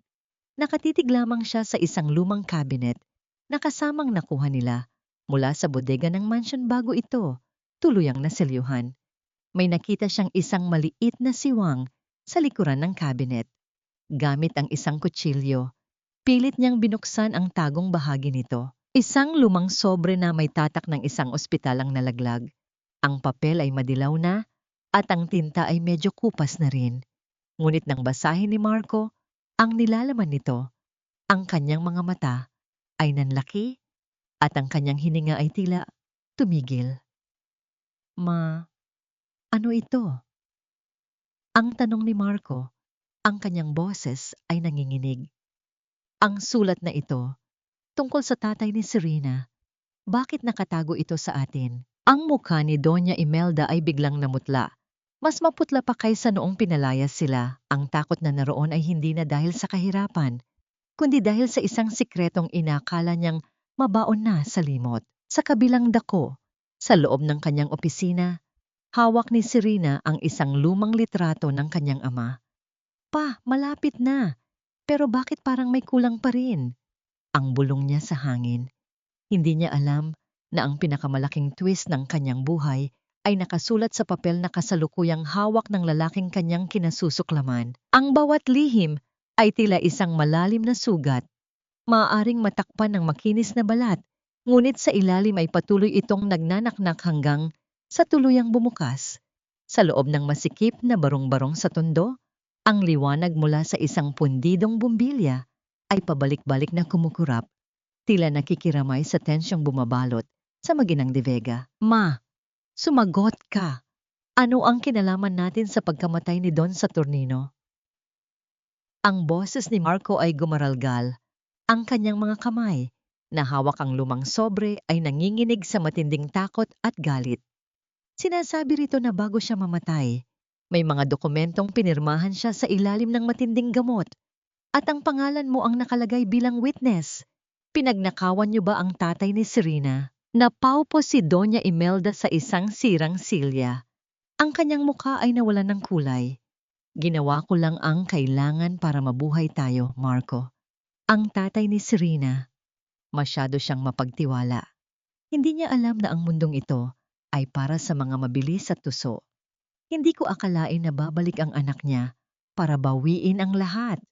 Nakatitig lamang siya sa isang lumang cabinet na kasamang nakuha nila mula sa bodega ng mansion bago ito tuluyang naselyuhan. May nakita siyang isang maliit na siwang sa likuran ng cabinet. Gamit ang isang kutsilyo, pilit niyang binuksan ang tagong bahagi nito. Isang lumang sobre na may tatak ng isang ospital ang nalaglag. Ang papel ay madilaw na at ang tinta ay medyo kupas na rin. Ngunit nang basahin ni Marco ang nilalaman nito, ang kanyang mga mata ay nanlaki at ang kanyang hininga ay tila tumigil. Ma, ano ito? Ang tanong ni Marco, ang kanyang boses ay nanginginig. Ang sulat na ito, tungkol sa tatay ni Serena. Bakit nakatago ito sa atin? Ang mukha ni Doña Imelda ay biglang namutla. Mas maputla pa kaysa noong pinalayas sila. Ang takot na naroon ay hindi na dahil sa kahirapan, kundi dahil sa isang sikretong inakala niyang mabaon na sa limot. Sa kabilang dako, sa loob ng kanyang opisina, hawak ni Serena ang isang lumang litrato ng kanyang ama. Pa, malapit na. Pero bakit parang may kulang pa rin? Ang bulong niya sa hangin. Hindi niya alam na ang pinakamalaking twist ng kanyang buhay ay nakasulat sa papel na kasalukuyang hawak ng lalaking kanyang kinasusuklaman. Ang bawat lihim ay tila isang malalim na sugat, maaaring matakpan ng makinis na balat, ngunit sa ilalim ay patuloy itong nagnanaknak hanggang sa tuluyang bumukas. Sa loob ng masikip na barong-barong sa tondo, ang liwanag mula sa isang pundidong bumbilya ay pabalik-balik na kumukurap, tila nakikiramay sa tensyong bumabalot sa maginang de Vega. Ma, sumagot ka. Ano ang kinalaman natin sa pagkamatay ni Don Saturnino? Ang boses ni Marco ay gumaralgal. Ang kanyang mga kamay, na hawak ang lumang sobre, ay nanginginig sa matinding takot at galit. Sinasabi rito na bago siya mamatay, may mga dokumentong pinirmahan siya sa ilalim ng matinding gamot, at ang pangalan mo ang nakalagay bilang witness. Pinagnakawan niyo ba ang tatay ni Serena? Napaupo si Doña Imelda sa isang sirang silya. Ang kanyang mukha ay nawalan ng kulay. Ginawa ko lang ang kailangan para mabuhay tayo, Marco. Ang tatay ni Serena, masyado siyang mapagtiwala. Hindi niya alam na ang mundong ito ay para sa mga mabilis at tuso. Hindi ko akalain na babalik ang anak niya para bawiin ang lahat.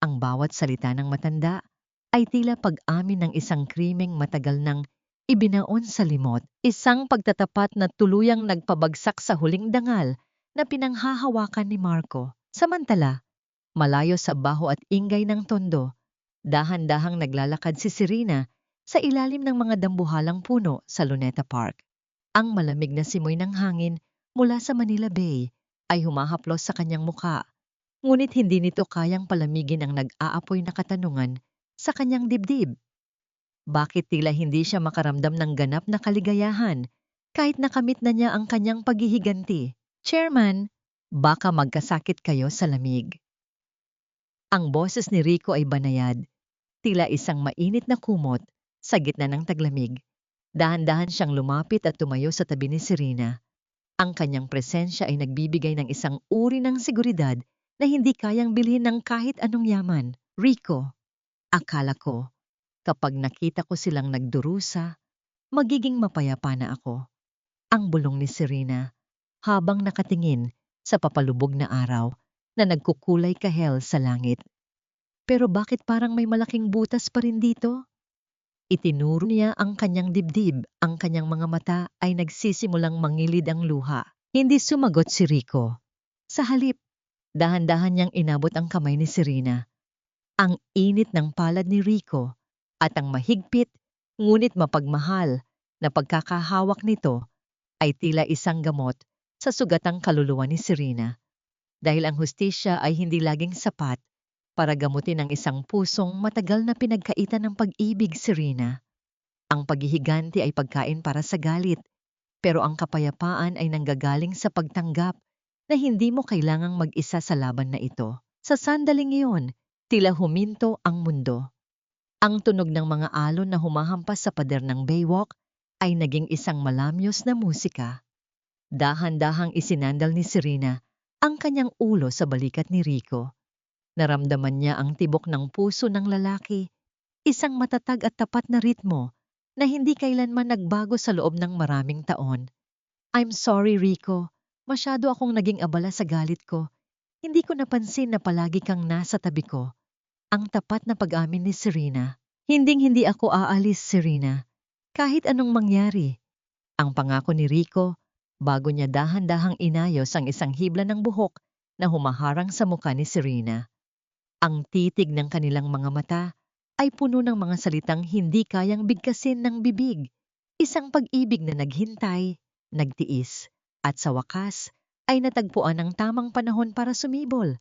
Ang bawat salita ng matanda ay tila pag-amin ng isang krimeng matagal nang ibinaon sa limot, isang pagtatapat na tuluyang nagpabagsak sa huling dangal na pinanghahawakan ni Marco. Samantala, malayo sa baho at ingay ng tondo, dahan-dahang naglalakad si Serena sa ilalim ng mga dambuhalang puno sa Luneta Park. Ang malamig na simoy ng hangin mula sa Manila Bay ay humahaplos sa kanyang muka, ngunit hindi nito kayang palamigin ang nag-aapoy na katanungan sa kanyang dibdib. Bakit tila hindi siya makaramdam ng ganap na kaligayahan kahit nakamit na niya ang kanyang paghihiganti? Chairman, baka magkasakit kayo sa lamig. Ang boses ni Rico ay banayad, tila isang mainit na kumot sa gitna ng taglamig. Dahan-dahan siyang lumapit at tumayo sa tabi ni Serena. Ang kanyang presensya ay nagbibigay ng isang uri ng seguridad na hindi kayang bilhin ng kahit anong yaman. Rico, akala ko, kapag nakita ko silang nagdurusa, magiging mapayapa na ako. Ang bulong ni Serena, habang nakatingin sa papalubog na araw na nagkukulay kahel sa langit. Pero bakit parang may malaking butas pa rin dito? Itinuro niya ang kanyang dibdib, ang kanyang mga mata ay nagsisimulang mangilid ang luha. Hindi sumagot si Rico. Sa halip, dahan-dahan niyang inabot ang kamay ni Serena. Ang init ng palad ni Rico at ang mahigpit, ngunit mapagmahal na pagkakahawak nito ay tila isang gamot sa sugatang kaluluwa ni Serena. Dahil ang hustisya ay hindi laging sapat para gamutin ang isang pusong matagal na pinagkaitan ng pag-ibig, Serena. Ang paghihiganti ay pagkain para sa galit, pero ang kapayapaan ay nanggagaling sa pagtanggap na hindi mo kailangang mag-isa sa laban na ito. Sa sandaling iyon, tila huminto ang mundo. Ang tunog ng mga alon na humahampas sa pader ng Baywalk ay naging isang malamyos na musika. Dahan-dahang isinandal ni Serena ang kanyang ulo sa balikat ni Rico. Naramdaman niya ang tibok ng puso ng lalaki, isang matatag at tapat na ritmo na hindi kailanman nagbago sa loob ng maraming taon. I'm sorry, Rico. Masyado akong naging abala sa galit ko. Hindi ko napansin na palagi kang nasa tabi ko. Ang tapat na pag-amin ni Serena. Hinding-hindi ako aalis, Serena. Kahit anong mangyari. Ang pangako ni Rico, bago niya dahan-dahang inayos ang isang hibla ng buhok na humaharang sa mukha ni Serena. Ang titig ng kanilang mga mata ay puno ng mga salitang hindi kayang bigkasin ng bibig. Isang pag-ibig na naghintay, nagtiis, at sa wakas ay natagpuan ang tamang panahon para sumibol.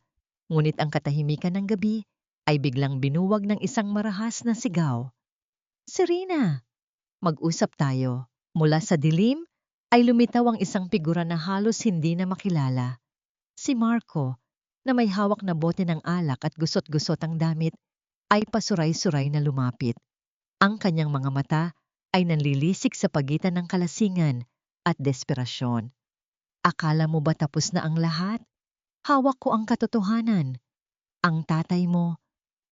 Ngunit ang katahimikan ng gabi ay biglang binuwag ng isang marahas na sigaw. Serena, mag-usap tayo. Mula sa dilim ay lumitaw ang isang figura na halos hindi na makilala. Si Marco, na may hawak na bote ng alak at gusot-gusot ang damit, ay pasuray-suray na lumapit. Ang kanyang mga mata ay nanlilisik sa pagitan ng kalasingan at desperasyon. Akala mo ba tapos na ang lahat? Hawak ko ang katotohanan. Ang tatay mo,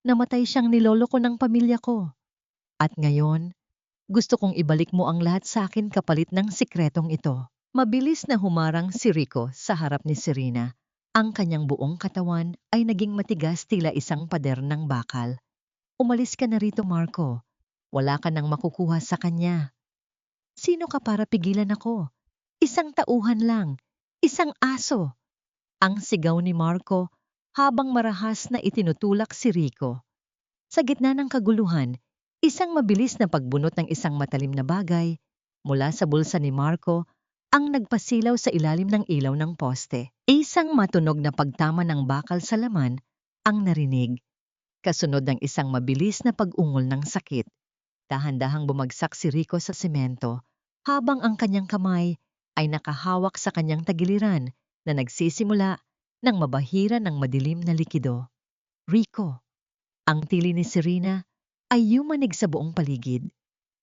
namatay siyang niloloko ng pamilya ko. At ngayon, gusto kong ibalik mo ang lahat sa akin kapalit ng sikretong ito. Mabilis na humarang si Rico sa harap ni Serena. Ang kanyang buong katawan ay naging matigas tila isang pader ng bakal. Umalis ka na rito, Marco. Wala ka nang makukuha sa kanya. Sino ka para pigilan ako? Isang tauhan lang. Isang aso. Ang sigaw ni Marco habang marahas na itinutulak si Rico. Sa gitna ng kaguluhan, isang mabilis na pagbunot ng isang matalim na bagay mula sa bulsa ni Marco ang nagpasilaw sa ilalim ng ilaw ng poste. Isang matunog na pagtama ng bakal sa laman ang narinig, kasunod ng isang mabilis na pag-ungol ng sakit. Dahan-dahang bumagsak si Rico sa semento habang ang kanyang kamay ay nakahawak sa kanyang tagiliran na nagsisimula ng mabahira ng madilim na likido. Rico. Ang tili ni Serena ay yumanig sa buong paligid.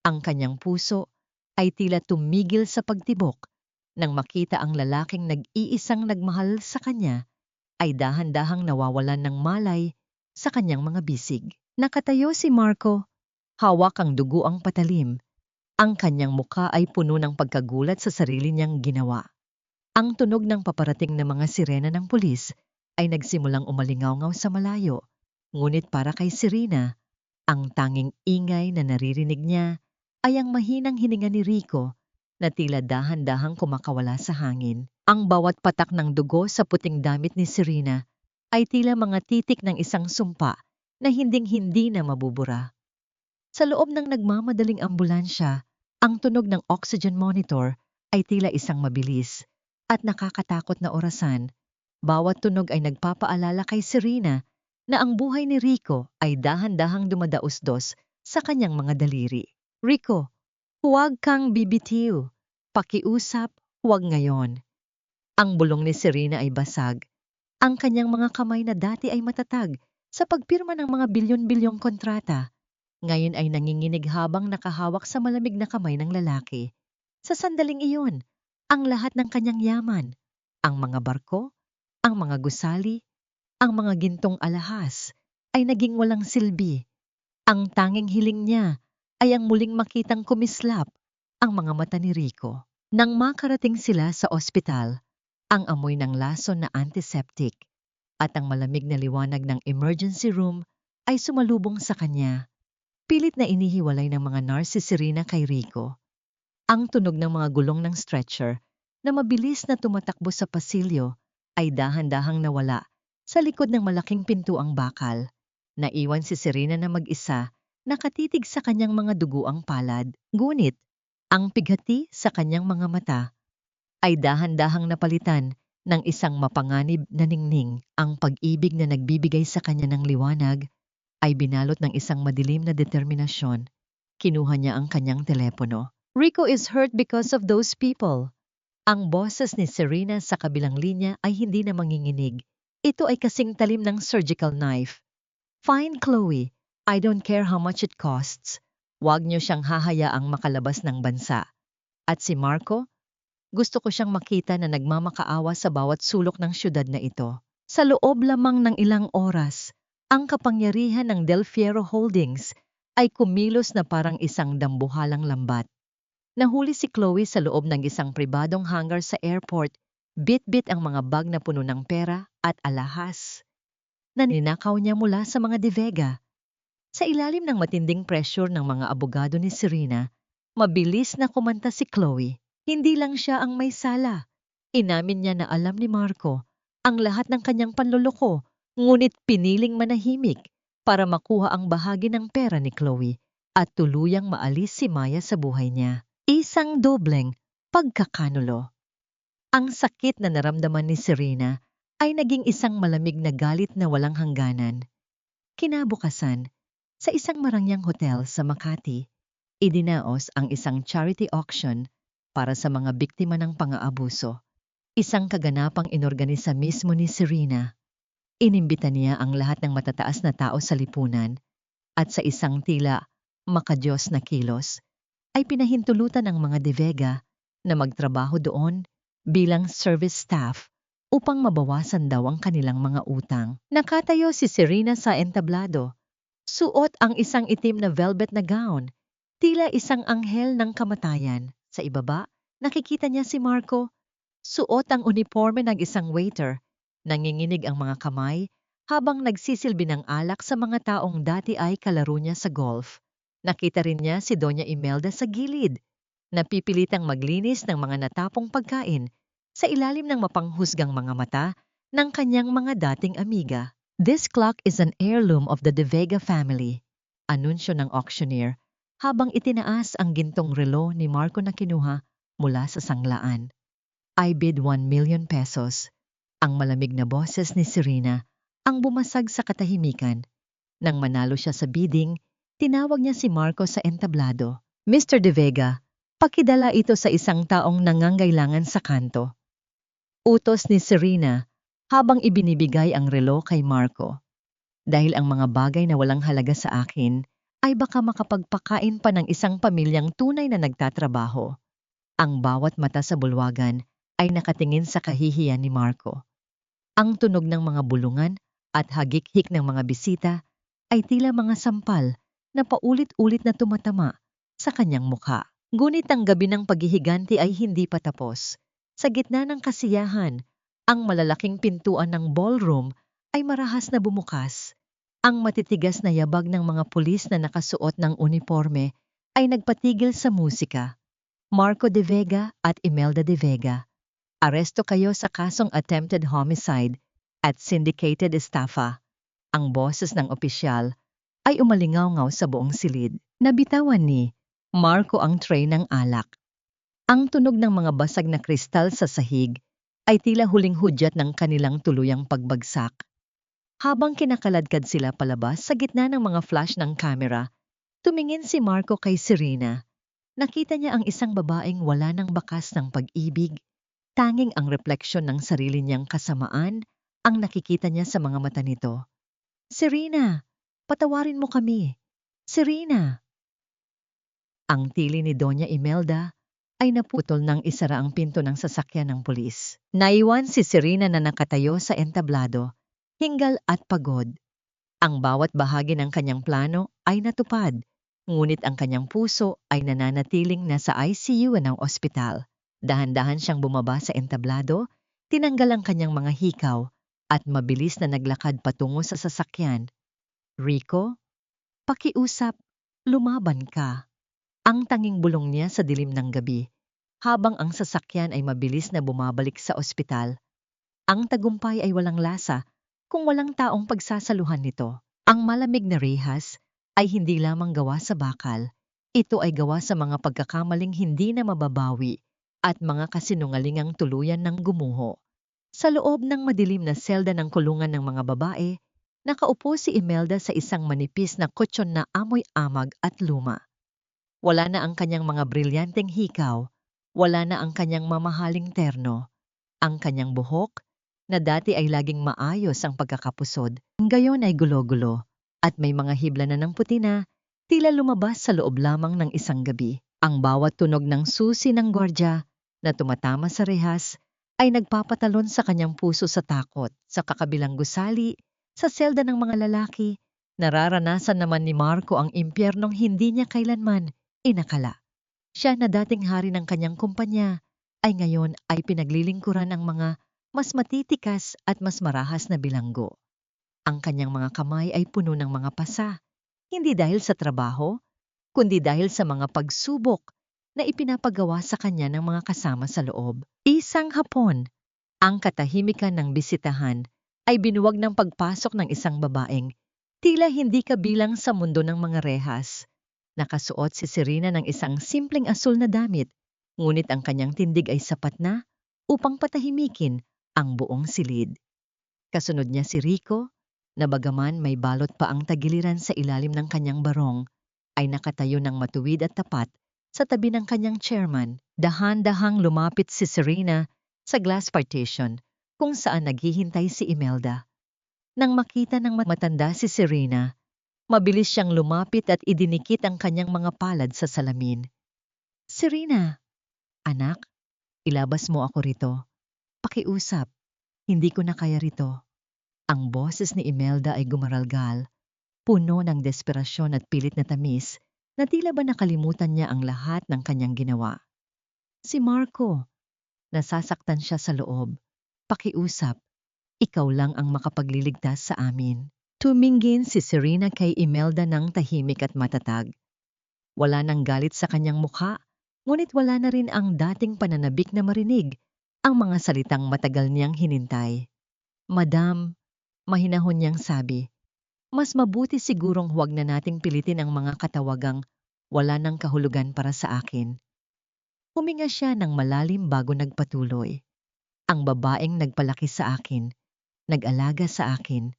Ang kanyang puso ay tila tumigil sa pagtibok nang makita ang lalaking nag-iisang nagmahal sa kanya ay dahan-dahang nawawalan ng malay sa kanyang mga bisig. Nakatayo si Marco, hawak ang dugo ang patalim. Ang kanyang muka ay puno ng pagkagulat sa sarili niyang ginawa. Ang tunog ng paparating na mga sirena ng pulis ay nagsimulang umalingaw-ngaw sa malayo. Ngunit para kay Serena, ang tanging ingay na naririnig niya ay ang mahinang hininga ni Rico na tila dahan-dahang kumakawala sa hangin. Ang bawat patak ng dugo sa puting damit ni Serena ay tila mga titik ng isang sumpa na hinding-hindi na mabubura. Sa loob ng nagmamadaling ambulansya, ang tunog ng oxygen monitor ay tila isang mabilis at nakakatakot na orasan. Bawat tunog ay nagpapaalala kay Serena na ang buhay ni Rico ay dahan-dahang dumadaos-dos sa kanyang mga daliri. Rico, huwag kang bibitiw. Pakiusap, huwag ngayon. Ang bulong ni Serena ay basag. Ang kanyang mga kamay na dati ay matatag sa pagpirma ng mga bilyon-bilyong kontrata, ngayon ay nanginginig habang nakahawak sa malamig na kamay ng lalaki. Sa sandaling iyon, ang lahat ng kanyang yaman, ang mga barko, ang mga gusali, ang mga gintong alahas, ay naging walang silbi. Ang tanging hiling niya ay ang muling makitang kumislap ang mga mata ni Rico. Nang makarating sila sa ospital, ang amoy ng lason na antiseptic at ang malamig na liwanag ng emergency room ay sumalubong sa kanya. Pilit na inihiwalay ng mga nurse si Serena kay Rico. Ang tunog ng mga gulong ng stretcher na mabilis na tumatakbo sa pasilyo ay dahan-dahang nawala sa likod ng malaking pintuang bakal. Naiwan si Serena na mag-isa, nakatitig sa kanyang mga duguang palad. Ngunit, ang pighati sa kanyang mga mata ay dahan-dahang napalitan ng isang mapanganib na ningning. Ang pag-ibig na nagbibigay sa kanya ng liwanag ay binalot ng isang madilim na determinasyon. Kinuha niya ang kanyang telepono. Rico is hurt because of those people. Ang boses ni Serena sa kabilang linya ay hindi na manginginig. Ito ay kasing talim ng surgical knife. Fine, Chloe. I don't care how much it costs. Huwag niyo siyang hahayaang makalabas ng bansa. At si Marco, gusto ko siyang makita na nagmamakaawa sa bawat sulok ng syudad na ito. Sa loob lamang ng ilang oras, ang kapangyarihan ng Del Fierro Holdings ay kumilos na parang isang dambuhalang lambat. Nahuli si Chloe sa loob ng isang pribadong hangar sa airport, bit-bit ang mga bag na puno ng pera at alahas na ninakaw niya mula sa mga De Vega. Sa ilalim ng matinding pressure ng mga abogado ni Serena, mabilis na kumanta si Chloe. Hindi lang siya ang may sala. Inamin niya na alam ni Marco ang lahat ng kanyang panloloko, ngunit piniling manahimik para makuha ang bahagi ng pera ni Chloe at tuluyang maalis si Maya sa buhay niya. Isang dobleng pagkakanulo. Ang sakit na naramdaman ni Serena ay naging isang malamig na galit na walang hangganan. Kinabukasan, sa isang marangyang hotel sa Makati, idinaos ang isang charity auction para sa mga biktima ng pang-aabuso. Isang kaganapang inorganisa mismo ni Serena. Inimbita niya ang lahat ng matataas na tao sa lipunan at sa isang tila makadiyos na kilos, ay pinahintulutan ng mga De Vega na magtrabaho doon bilang service staff upang mabawasan daw ang kanilang mga utang. Nakatayo si Serena sa entablado. Suot ang isang itim na velvet na gown, tila isang anghel ng kamatayan. Sa ibaba, Nakikita niya si Marco, suot ang uniforme ng isang waiter. Nanginginig ang mga kamay habang nagsisilbi ng alak sa mga taong dati ay kalaro niya sa golf. Nakita rin niya si Doña Imelda sa gilid, napipilitang maglinis ng mga natapong pagkain sa ilalim ng mapanghusgang mga mata ng kanyang mga dating amiga. This clock is an heirloom of the De Vega family, anunsyo ng auctioneer habang itinaas ang gintong relo ni Marco na kinuha mula sa sanglaan. I bid 1 million pesos. Ang malamig na boses ni Serena ang bumasag sa katahimikan. Nang manalo siya sa bidding, tinawag niya si Marco sa entablado. Mr. De Vega, pakidala ito sa isang taong nangangailangan sa kanto. Utos ni Serena habang ibinibigay ang relo kay Marco. Dahil ang mga bagay na walang halaga sa akin ay baka makapagpakain pa ng isang pamilyang tunay na nagtatrabaho. Ang bawat mata sa bulwagan ay nakatingin sa kahihiyan ni Marco. Ang tunog ng mga bulungan at hagik-hik ng mga bisita ay tila mga sampal na paulit-ulit na tumatama sa kanyang mukha. Ngunit ang gabi ng paghihiganti ay hindi pa tapos. Sa gitna ng kasiyahan, ang malalaking pintuan ng ballroom ay marahas na bumukas. Ang matitigas na yabag ng mga pulis na nakasuot ng uniforme ay nagpatigil sa musika. Marco De Vega at Imelda De Vega, aresto kayo sa kasong attempted homicide at syndicated estafa. Ang boses ng opisyal ay umalingaw-ngaw sa buong silid. Nabitawan ni Marco ang tray ng alak. Ang tunog ng mga basag na kristal sa sahig ay tila huling hudyat ng kanilang tuluyang pagbagsak. Habang kinakaladkad sila palabas sa gitna ng mga flash ng kamera, tumingin si Marco kay Serena. Nakita niya ang isang babaeng wala ng bakas ng pag-ibig. Tanging ang refleksyon ng sarili niyang kasamaan ang nakikita niya sa mga mata nito. Serena, patawarin mo kami. Serena! Ang tili ni Doña Imelda ay naputol nang isara ang pinto ng sasakyan ng pulis. Naiwan si Serena na nakatayo sa entablado, hinggal at pagod. Ang bawat bahagi ng kanyang plano ay natupad, ngunit ang kanyang puso ay nananatiling nasa ICU ng ospital. Dahan-dahan siyang bumaba sa entablado, tinanggal ang kanyang mga hikaw at mabilis na naglakad patungo sa sasakyan. Rico, pakiusap, lumaban ka. Ang tanging bulong niya sa dilim ng gabi, habang ang sasakyan ay mabilis na bumabalik sa ospital. Ang tagumpay ay walang lasa kung walang taong pagsasaluhan nito. Ang malamig na rehas ay hindi lamang gawa sa bakal. Ito ay gawa sa mga pagkakamaling hindi na mababawi at mga kasinungalingang tuluyan ng gumuho. Sa loob ng madilim na selda ng kulungan ng mga babae, nakaupo si Imelda sa isang manipis na kutsyon na amoy amag at luma. Wala na ang kanyang mga brilyanteng hikaw, wala na ang kanyang mamahaling terno. Ang kanyang buhok, na dati ay laging maayos ang pagkakapusod, ngayon ay gulo-gulo at may mga hibla na ng puti na tila lumabas sa loob lamang ng isang gabi. Ang bawat tunog ng susi ng gwardya na tumatama sa rehas ay nagpapatalon sa kanyang puso sa takot. Sa kakabilang gusali, sa selda ng mga lalaki, nararanasan naman ni Marco ang impyernong hindi niya kailanman inakala. Siya na dating hari ng kanyang kumpanya ay ngayon ay pinaglilingkuran ng mga mas matitikas at mas marahas na bilanggo. Ang kanyang mga kamay ay puno ng mga pasa, hindi dahil sa trabaho, kundi dahil sa mga pagsubok na ipinapagawa sa kanya ng mga kasama sa loob. Isang hapon, ang katahimikan ng bisitahan ay binuwag ng pagpasok ng isang babaeng tila hindi kabilang sa mundo ng mga rehas. Nakasuot si Serena ng isang simpleng asul na damit, ngunit ang kanyang tindig ay sapat na upang patahimikin ang buong silid. Kasunod niya si Rico, na bagaman may balot pa ang tagiliran sa ilalim ng kanyang barong, ay nakatayo ng matuwid at tapat sa tabi ng kanyang chairman. Dahan-dahang lumapit si Serena sa glass partition kung saan naghihintay si Imelda. Nang makita ng matanda si Serena, mabilis siyang lumapit at idinikit ang kanyang mga palad sa salamin. Serena, anak, ilabas mo ako rito. Pakiusap, hindi ko na kaya rito. Ang boses ni Imelda ay gumaralgal, puno ng desperasyon at pilit na tamis na tila ba nakalimutan niya ang lahat ng kanyang ginawa. Si Marco. Nasasaktan siya sa loob. Pakiusap. Ikaw lang ang makapagliligtas sa amin. Tumingin si Serena kay Imelda ng tahimik at matatag. Wala nang galit sa kanyang mukha, ngunit wala na rin ang dating pananabik na marinig ang mga salitang matagal niyang hinintay. Madam, mahinahon niyang sabi, mas mabuti sigurong huwag na nating pilitin ang mga katawagang wala ng kahulugan para sa akin. Huminga siya ng malalim bago nagpatuloy. Ang babaeng nagpalaki sa akin, nag-alaga sa akin,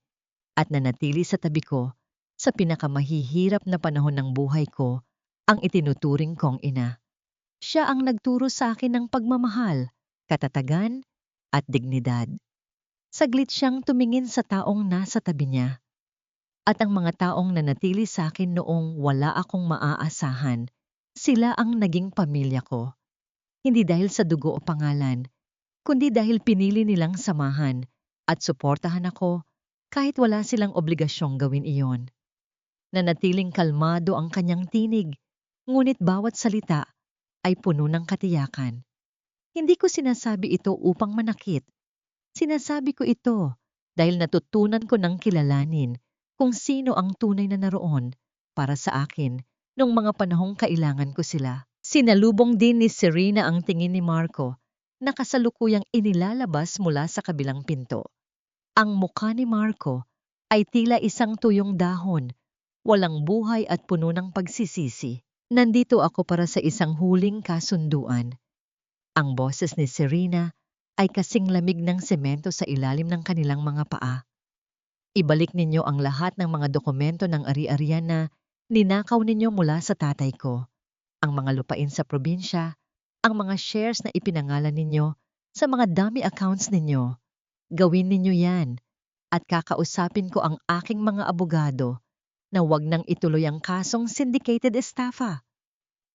at nanatili sa tabi ko sa pinakamahihirap na panahon ng buhay ko, ang itinuturing kong ina. Siya ang nagturo sa akin ng pagmamahal, katatagan, at dignidad. Saglit siyang tumingin sa taong nasa tabi niya. At ang mga taong nanatili sa akin noong wala akong maaasahan, sila ang naging pamilya ko. Hindi dahil sa dugo o pangalan, kundi dahil pinili nilang samahan at suportahan ako kahit wala silang obligasyong gawin iyon. Nanatiling kalmado ang kanyang tinig, ngunit bawat salita ay puno ng katiyakan. Hindi ko sinasabi ito upang manakit. Sinasabi ko ito dahil natutunan ko ng kilalanin kung sino ang tunay na naroon para sa akin noong mga panahong kailangan ko sila. Sinalubong din ni Serena ang tingin ni Marco na kasalukuyang inilalabas mula sa kabilang pinto. Ang mukha ni Marco ay tila isang tuyong dahon, walang buhay at puno ng pagsisisi. Nandito ako para sa isang huling kasunduan. Ang boses ni Serena ay kasing lamig ng semento sa ilalim ng kanilang mga paa. Ibalik ninyo ang lahat ng mga dokumento ng ari-arian na ninakaw ninyo mula sa tatay ko. Ang mga lupain sa probinsya, ang mga shares na ipinangalan ninyo sa mga dummy accounts ninyo. Gawin ninyo yan at kakausapin ko ang aking mga abogado na wag nang ituloy ang kasong syndicated estafa.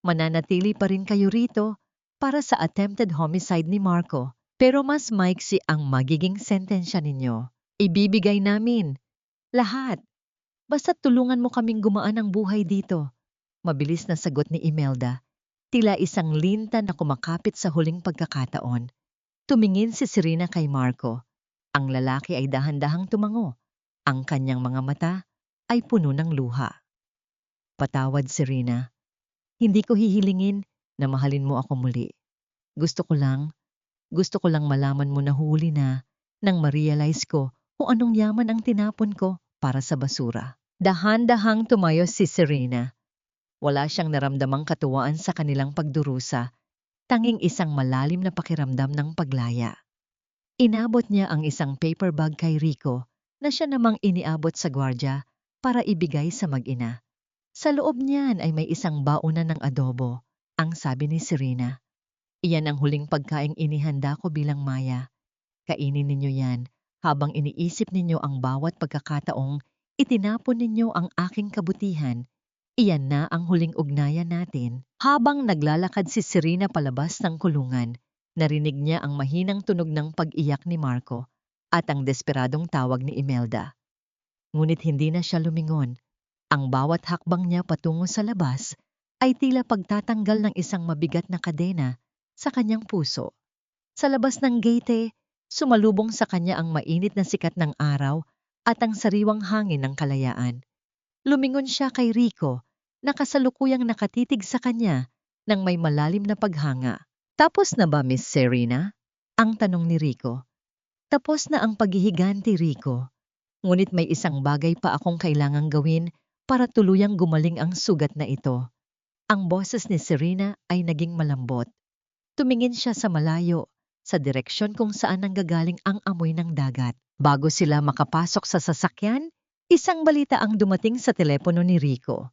Mananatili pa rin kayo rito para sa attempted homicide ni Marco, pero mas maiksi ang magiging sentensya ninyo. Ibibigay namin lahat. Basta tulungan mo kaming gumaan ang buhay dito. Mabilis na sagot ni Imelda, tila isang linta na kumakapit sa huling pagkakataon. Tumingin si Serena kay Marco. Ang lalaki ay dahan-dahang tumango. Ang kanyang mga mata ay puno ng luha. Patawad, Serena. Hindi ko hihilingin na mahalin mo ako muli. Gusto ko lang malaman mo na huli na nang ma-realize ko kung anong yaman ang tinapon ko para sa basura. Dahan-dahang tumayo si Serena. Wala siyang naramdamang katuwaan sa kanilang pagdurusa, tanging isang malalim na pakiramdam ng paglaya. Inabot niya ang isang paper bag kay Rico na siya namang iniabot sa gwardya para ibigay sa mag-ina. Sa loob niyan ay may isang baonan ng adobo, ang sabi ni Serena. Iyan ang huling pagkaing inihanda ko bilang maya. Kainin ninyo yan habang iniisip ninyo ang bawat pagkakataong itinapon ninyo ang aking kabutihan. Iyan na ang huling ugnayan natin. Habang naglalakad si Serena palabas ng kulungan, narinig niya ang mahinang tunog ng pag-iyak ni Marco at ang desperadong tawag ni Imelda. Ngunit hindi na siya lumingon. Ang bawat hakbang niya patungo sa labas ay tila pagtatanggal ng isang mabigat na kadena sa kanyang puso. Sa labas ng gate, sumalubong sa kanya ang mainit na sikat ng araw at ang sariwang hangin ng kalayaan. Lumingon siya kay Rico na kasalukuyang nakatitig sa kanya nang may malalim na paghanga. Tapos na ba, Miss Serena? Ang tanong ni Rico. Tapos na ang paghihiganti, Rico. Ngunit may isang bagay pa akong kailangang gawin para tuluyang gumaling ang sugat na ito. Ang boses ni Serena ay naging malambot. Tumingin siya sa malayo, sa direksyon kung saan nanggagaling ang amoy ng dagat. Bago sila makapasok sa sasakyan, isang balita ang dumating sa telepono ni Rico.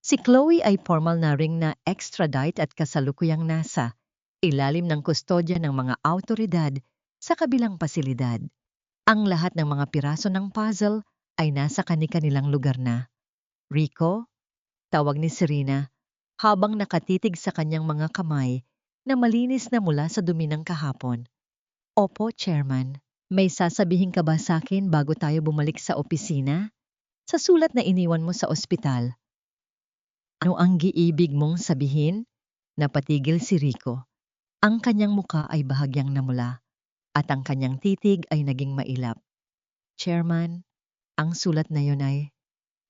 Si Chloe ay formal na ring na extradite at kasalukuyang nasa ilalim ng kustodya ng mga awtoridad sa kabilang pasilidad. Ang lahat ng mga piraso ng puzzle ay nasa kani-kanilang lugar na. Rico? Tawag ni Serena habang nakatitig sa kanyang mga kamay na malinis na mula sa dumi ng kahapon. Opo, Chairman. May sasabihin ka ba sa akin bago tayo bumalik sa opisina? Sa sulat na iniwan mo sa ospital. Ano ang giibig mong sabihin? Napatigil si Rico. Ang kanyang muka ay bahagyang namula at ang kanyang titig ay naging mailap. Chairman, ang sulat na yun ay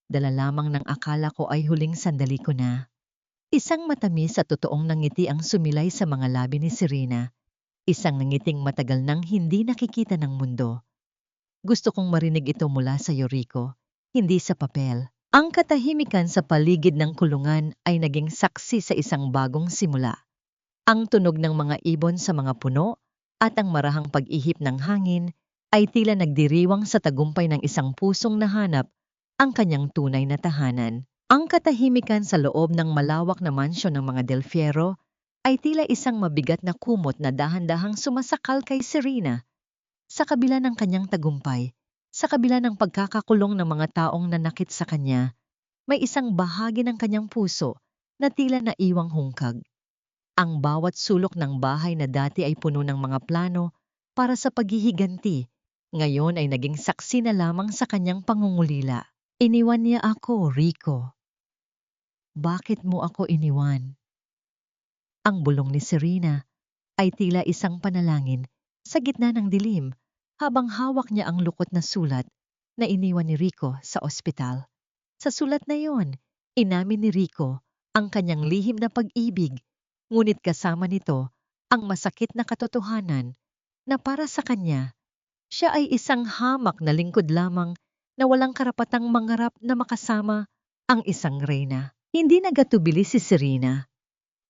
dala lamang ng akala ko ay huling sandali ko na. Isang matamis at totoong nangiti ang sumilay sa mga labi ni Serena. Isang ngiting matagal nang hindi nakikita ng mundo. Gusto kong marinig ito mula sa Rico, hindi sa papel. Ang katahimikan sa paligid ng kulungan ay naging saksi sa isang bagong simula. Ang tunog ng mga ibon sa mga puno at ang marahang pag-ihip ng hangin ay tila nagdiriwang sa tagumpay ng isang pusong nahanap ang kanyang tunay na tahanan. Ang katahimikan sa loob ng malawak na mansyon ng mga Del Fierro ay tila isang mabigat na kumot na dahan-dahang sumasakal kay Serena. Sa kabila ng kanyang tagumpay, sa kabila ng pagkakakulong ng mga taong nanakit sa kanya, may isang bahagi ng kanyang puso na tila naiwang hungkag. Ang bawat sulok ng bahay na dati ay puno ng mga plano para sa paghihiganti, ngayon ay naging saksi na lamang sa kanyang pangungulila. Iniwan niya ako, Rico. Bakit mo ako iniwan? Ang bulong ni Serena ay tila isang panalangin sa gitna ng dilim habang hawak niya ang lukot na sulat na iniwan ni Rico sa ospital. Sa sulat na yon, inamin ni Rico ang kanyang lihim na pag-ibig, ngunit kasama nito ang masakit na katotohanan na para sa kanya, siya ay isang hamak na lingkod lamang na walang karapatang mangarap na makasama ang isang reyna. Hindi nagatubili si Serena.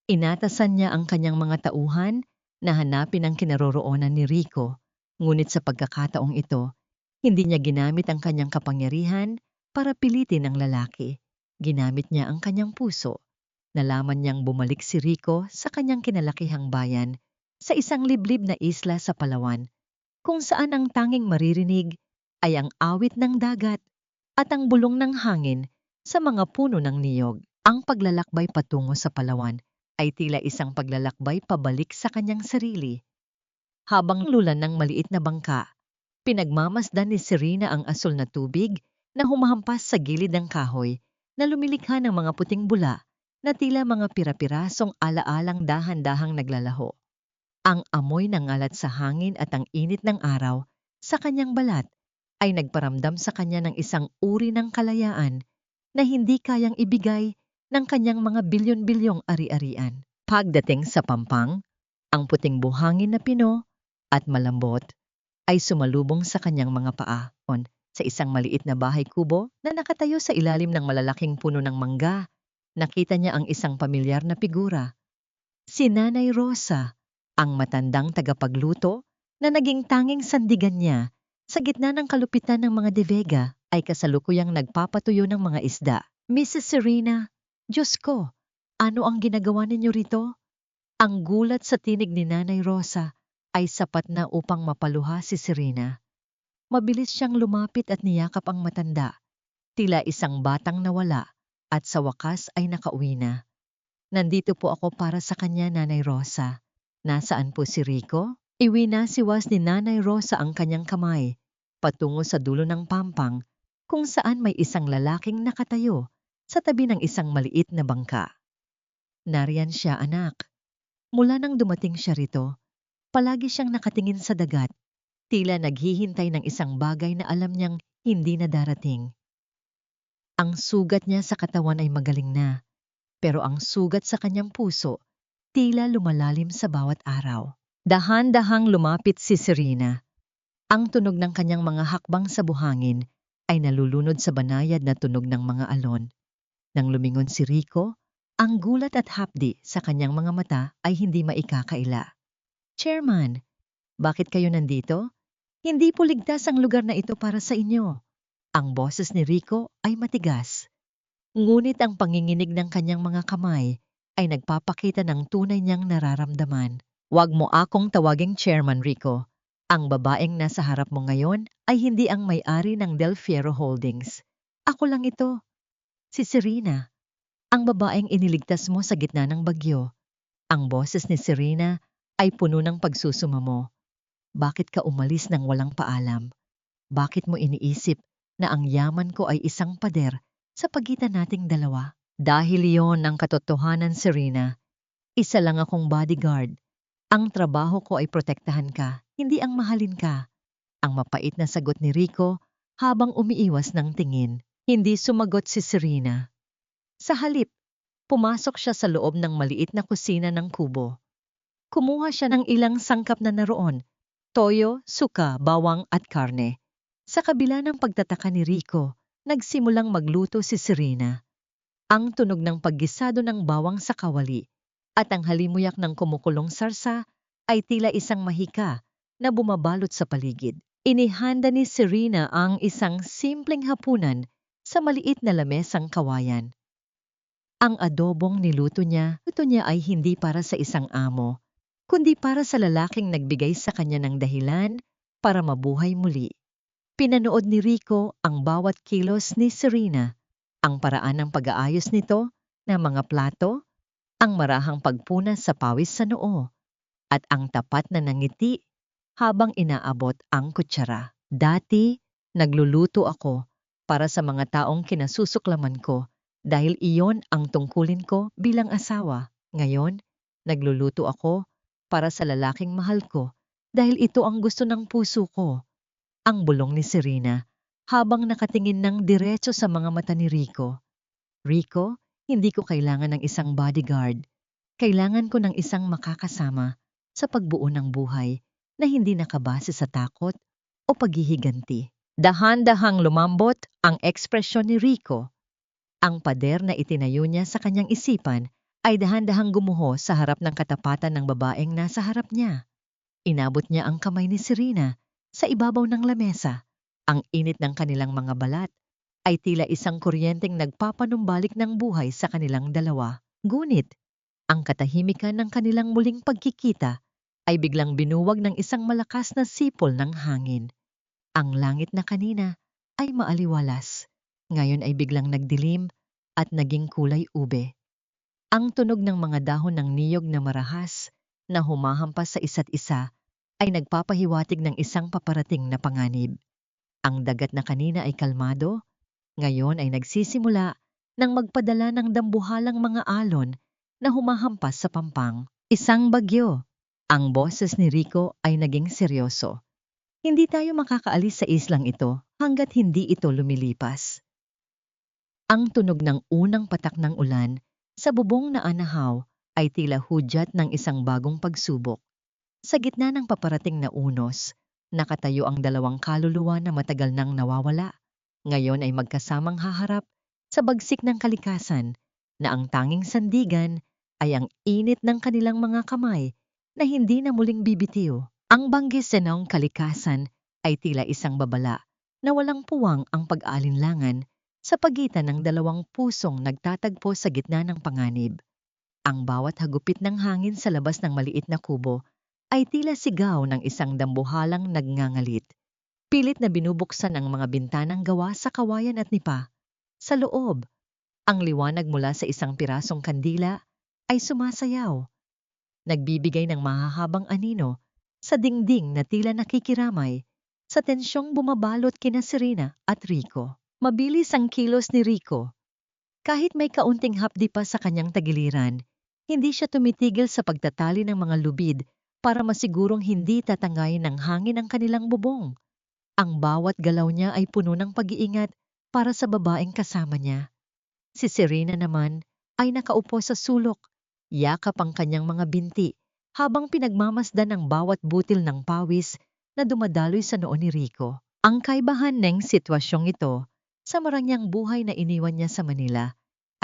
Inatasan niya ang kanyang mga tauhan na hanapin ang kinaroroonan ni Rico, ngunit sa pagkakataong ito, hindi niya ginamit ang kanyang kapangyarihan para pilitin ang lalaki. Ginamit niya ang kanyang puso. Nalaman niyang bumalik si Rico sa kanyang kinalakihang bayan sa isang liblib na isla sa Palawan, kung saan ang tanging maririnig ay ang awit ng dagat at ang bulong ng hangin sa mga puno ng niyog. Ang paglalakbay patungo sa Palawan ay tila isang paglalakbay pabalik sa kanyang sarili. Habang lulan ng maliit na bangka, pinagmamasdan ni Serena ang asul na tubig na humahampas sa gilid ng kahoy na lumilikha ng mga puting bula na tila mga pira-pirasong alaalang dahan-dahang naglalaho. Ang amoy ng alat sa hangin at ang init ng araw sa kanyang balat ay nagparamdam sa kanya ng isang uri ng kalayaan na hindi kayang ibigay ng kanyang mga bilyon-bilyong ari-arian. Pagdating sa Pampang, ang puting buhangin na pino at malambot ay sumalubong sa kanyang mga paa sa isang maliit na bahay kubo na nakatayo sa ilalim ng malalaking puno ng mangga. Nakita niya ang isang pamilyar na figura. Si Nanay Rosa, ang matandang tagapagluto na naging tanging sandigan niya sa gitna ng kalupitan ng mga De Vega ay kasalukuyang nagpapatuyo ng mga isda. Mrs. Serena, Diyos ko, ano ang ginagawa ninyo rito? Ang gulat sa tinig ni Nanay Rosa ay sapat na upang mapaluha si Serena. Mabilis siyang lumapit at niyakap ang matanda, tila isang batang nawala at sa wakas ay nakauwi na. Nandito po ako para sa kanya, Nanay Rosa. Nasaan po si Rico? Iwinasiwas ni Nanay Rosa ang kanyang kamay patungo sa dulo ng pampang kung saan may isang lalaking nakatayo sa tabi ng isang maliit na bangka. Nariyan siya, anak. Mula nang dumating siya rito, palagi siyang nakatingin sa dagat, tila naghihintay ng isang bagay na alam niyang hindi na darating. Ang sugat niya sa katawan ay magaling na, pero ang sugat sa kanyang puso tila lumalalim sa bawat araw. Dahan-dahang lumapit si Serena. Ang tunog ng kanyang mga hakbang sa buhangin ay nalulunod sa banayad na tunog ng mga alon. Nang lumingon si Rico, ang gulat at hapdi sa kanyang mga mata ay hindi maikakaila. Chairman, bakit kayo nandito? Hindi po ligtas ang lugar na ito para sa inyo. Ang boses ni Rico ay matigas. Ngunit ang panginginig ng kanyang mga kamay ay nagpapakita ng tunay niyang nararamdaman. Huwag mo akong tawaging Chairman, Rico. Ang babaeng nasa harap mo ngayon ay hindi ang may-ari ng Del Fierro Holdings. Ako lang ito. Si Serena, ang babaeng iniligtas mo sa gitna ng bagyo. Ang boses ni Serena ay puno ng pagsusumamo. Bakit ka umalis nang walang paalam? Bakit mo iniisip na ang yaman ko ay isang pader sa pagitan nating dalawa? Dahil iyon ang katotohanan, Serena. Isa lang akong bodyguard. Ang trabaho ko ay protektahan ka, hindi ang mahalin ka. Ang mapait na sagot ni Rico habang umiiwas ng tingin. Hindi sumagot si Serena. Sa halip, pumasok siya sa loob ng maliit na kusina ng kubo. Kumuha siya ng ilang sangkap na naroon, toyo, suka, bawang at karne. Sa kabila ng pagtataka ni Rico, nagsimulang magluto si Serena. Ang tunog ng paggisado ng bawang sa kawali at ang halimuyak ng kumukulong sarsa ay tila isang mahika na bumabalot sa paligid. Inihanda ni Serena ang isang simpleng hapunan sa maliit na lamesang kawayan. Ang adobong niluto niya ay hindi para sa isang amo, kundi para sa lalaking nagbigay sa kanya ng dahilan para mabuhay muli. Pinanood ni Rico ang bawat kilos ni Serena, ang paraan ng pag-aayos nito ng mga plato, ang marahang pagpunas sa pawis sa noo, at ang tapat na nangiti habang inaabot ang kutsara. Dati, nagluluto ako para sa mga taong kinasusuklaman ko dahil iyon ang tungkulin ko bilang asawa. Ngayon, nagluluto ako para sa lalaking mahal ko dahil ito ang gusto ng puso ko. Ang bulong ni Serena habang nakatingin ng diretso sa mga mata ni Rico. Rico, hindi ko kailangan ng isang bodyguard. Kailangan ko ng isang makakasama sa pagbuo ng buhay na hindi nakabase sa takot o paghihiganti. Dahan-dahang lumambot ang ekspresyon ni Rico. Ang pader na itinayo niya sa kanyang isipan ay dahan-dahang gumuho sa harap ng katapatan ng babaeng nasa harap niya. Inabot niya ang kamay ni Serena sa ibabaw ng lamesa. Ang init ng kanilang mga balat ay tila isang kuryenteng nagpapanumbalik ng buhay sa kanilang dalawa. Ngunit, ang katahimikan ng kanilang muling pagkikita ay biglang binuwag ng isang malakas na sipol ng hangin. Ang langit na kanina ay maaliwalas, ngayon ay biglang nagdilim at naging kulay ube. Ang tunog ng mga dahon ng niyog na marahas na humahampas sa isa't isa ay nagpapahiwatig ng isang paparating na panganib. Ang dagat na kanina ay kalmado, ngayon ay nagsisimula ng magpadala ng dambuhalang mga alon na humahampas sa pampang. Isang bagyo. Ang boses ni Rico ay naging seryoso. Hindi tayo makakaalis sa islang ito hanggat hindi ito lumilipas. Ang tunog ng unang patak ng ulan sa bubong na anahaw ay tila hudyat ng isang bagong pagsubok. Sa gitna ng paparating na unos, nakatayo ang dalawang kaluluwa na matagal nang nawawala. Ngayon ay magkasamang haharap sa bagsik ng kalikasan na ang tanging sandigan ay ang init ng kanilang mga kamay na hindi na muling bibitiw. Ang banggis ng kalikasan ay tila isang babala na walang puwang ang pag-alinlangan sa pagitan ng dalawang pusong nagtatagpo sa gitna ng panganib. Ang bawat hagupit ng hangin sa labas ng maliit na kubo ay tila sigaw ng isang dambuhalang nagngangalit. Pilit na binubuksan ang mga bintanang gawa sa kawayan at nipa. Sa loob, ang liwanag mula sa isang pirasong kandila ay sumasayaw. Nagbibigay ng mahahabang anino sa dingding na tila nakikiramay sa tensyong bumabalot kina Serena at Rico. Mabilis ang kilos ni Rico. Kahit may kaunting hapdi pa sa kanyang tagiliran, hindi siya tumitigil sa pagtatali ng mga lubid para masigurong hindi tatangayin ng hangin ang kanilang bubong. Ang bawat galaw niya ay puno ng pag-iingat para sa babaeng kasama niya. Si Serena naman ay nakaupo sa sulok, yakap ang kanyang mga binti habang pinagmamasdan ang bawat butil ng pawis na dumadaloy sa noo ni Rico. Ang kaibahan ng sitwasyong ito sa maranyang buhay na iniwan niya sa Manila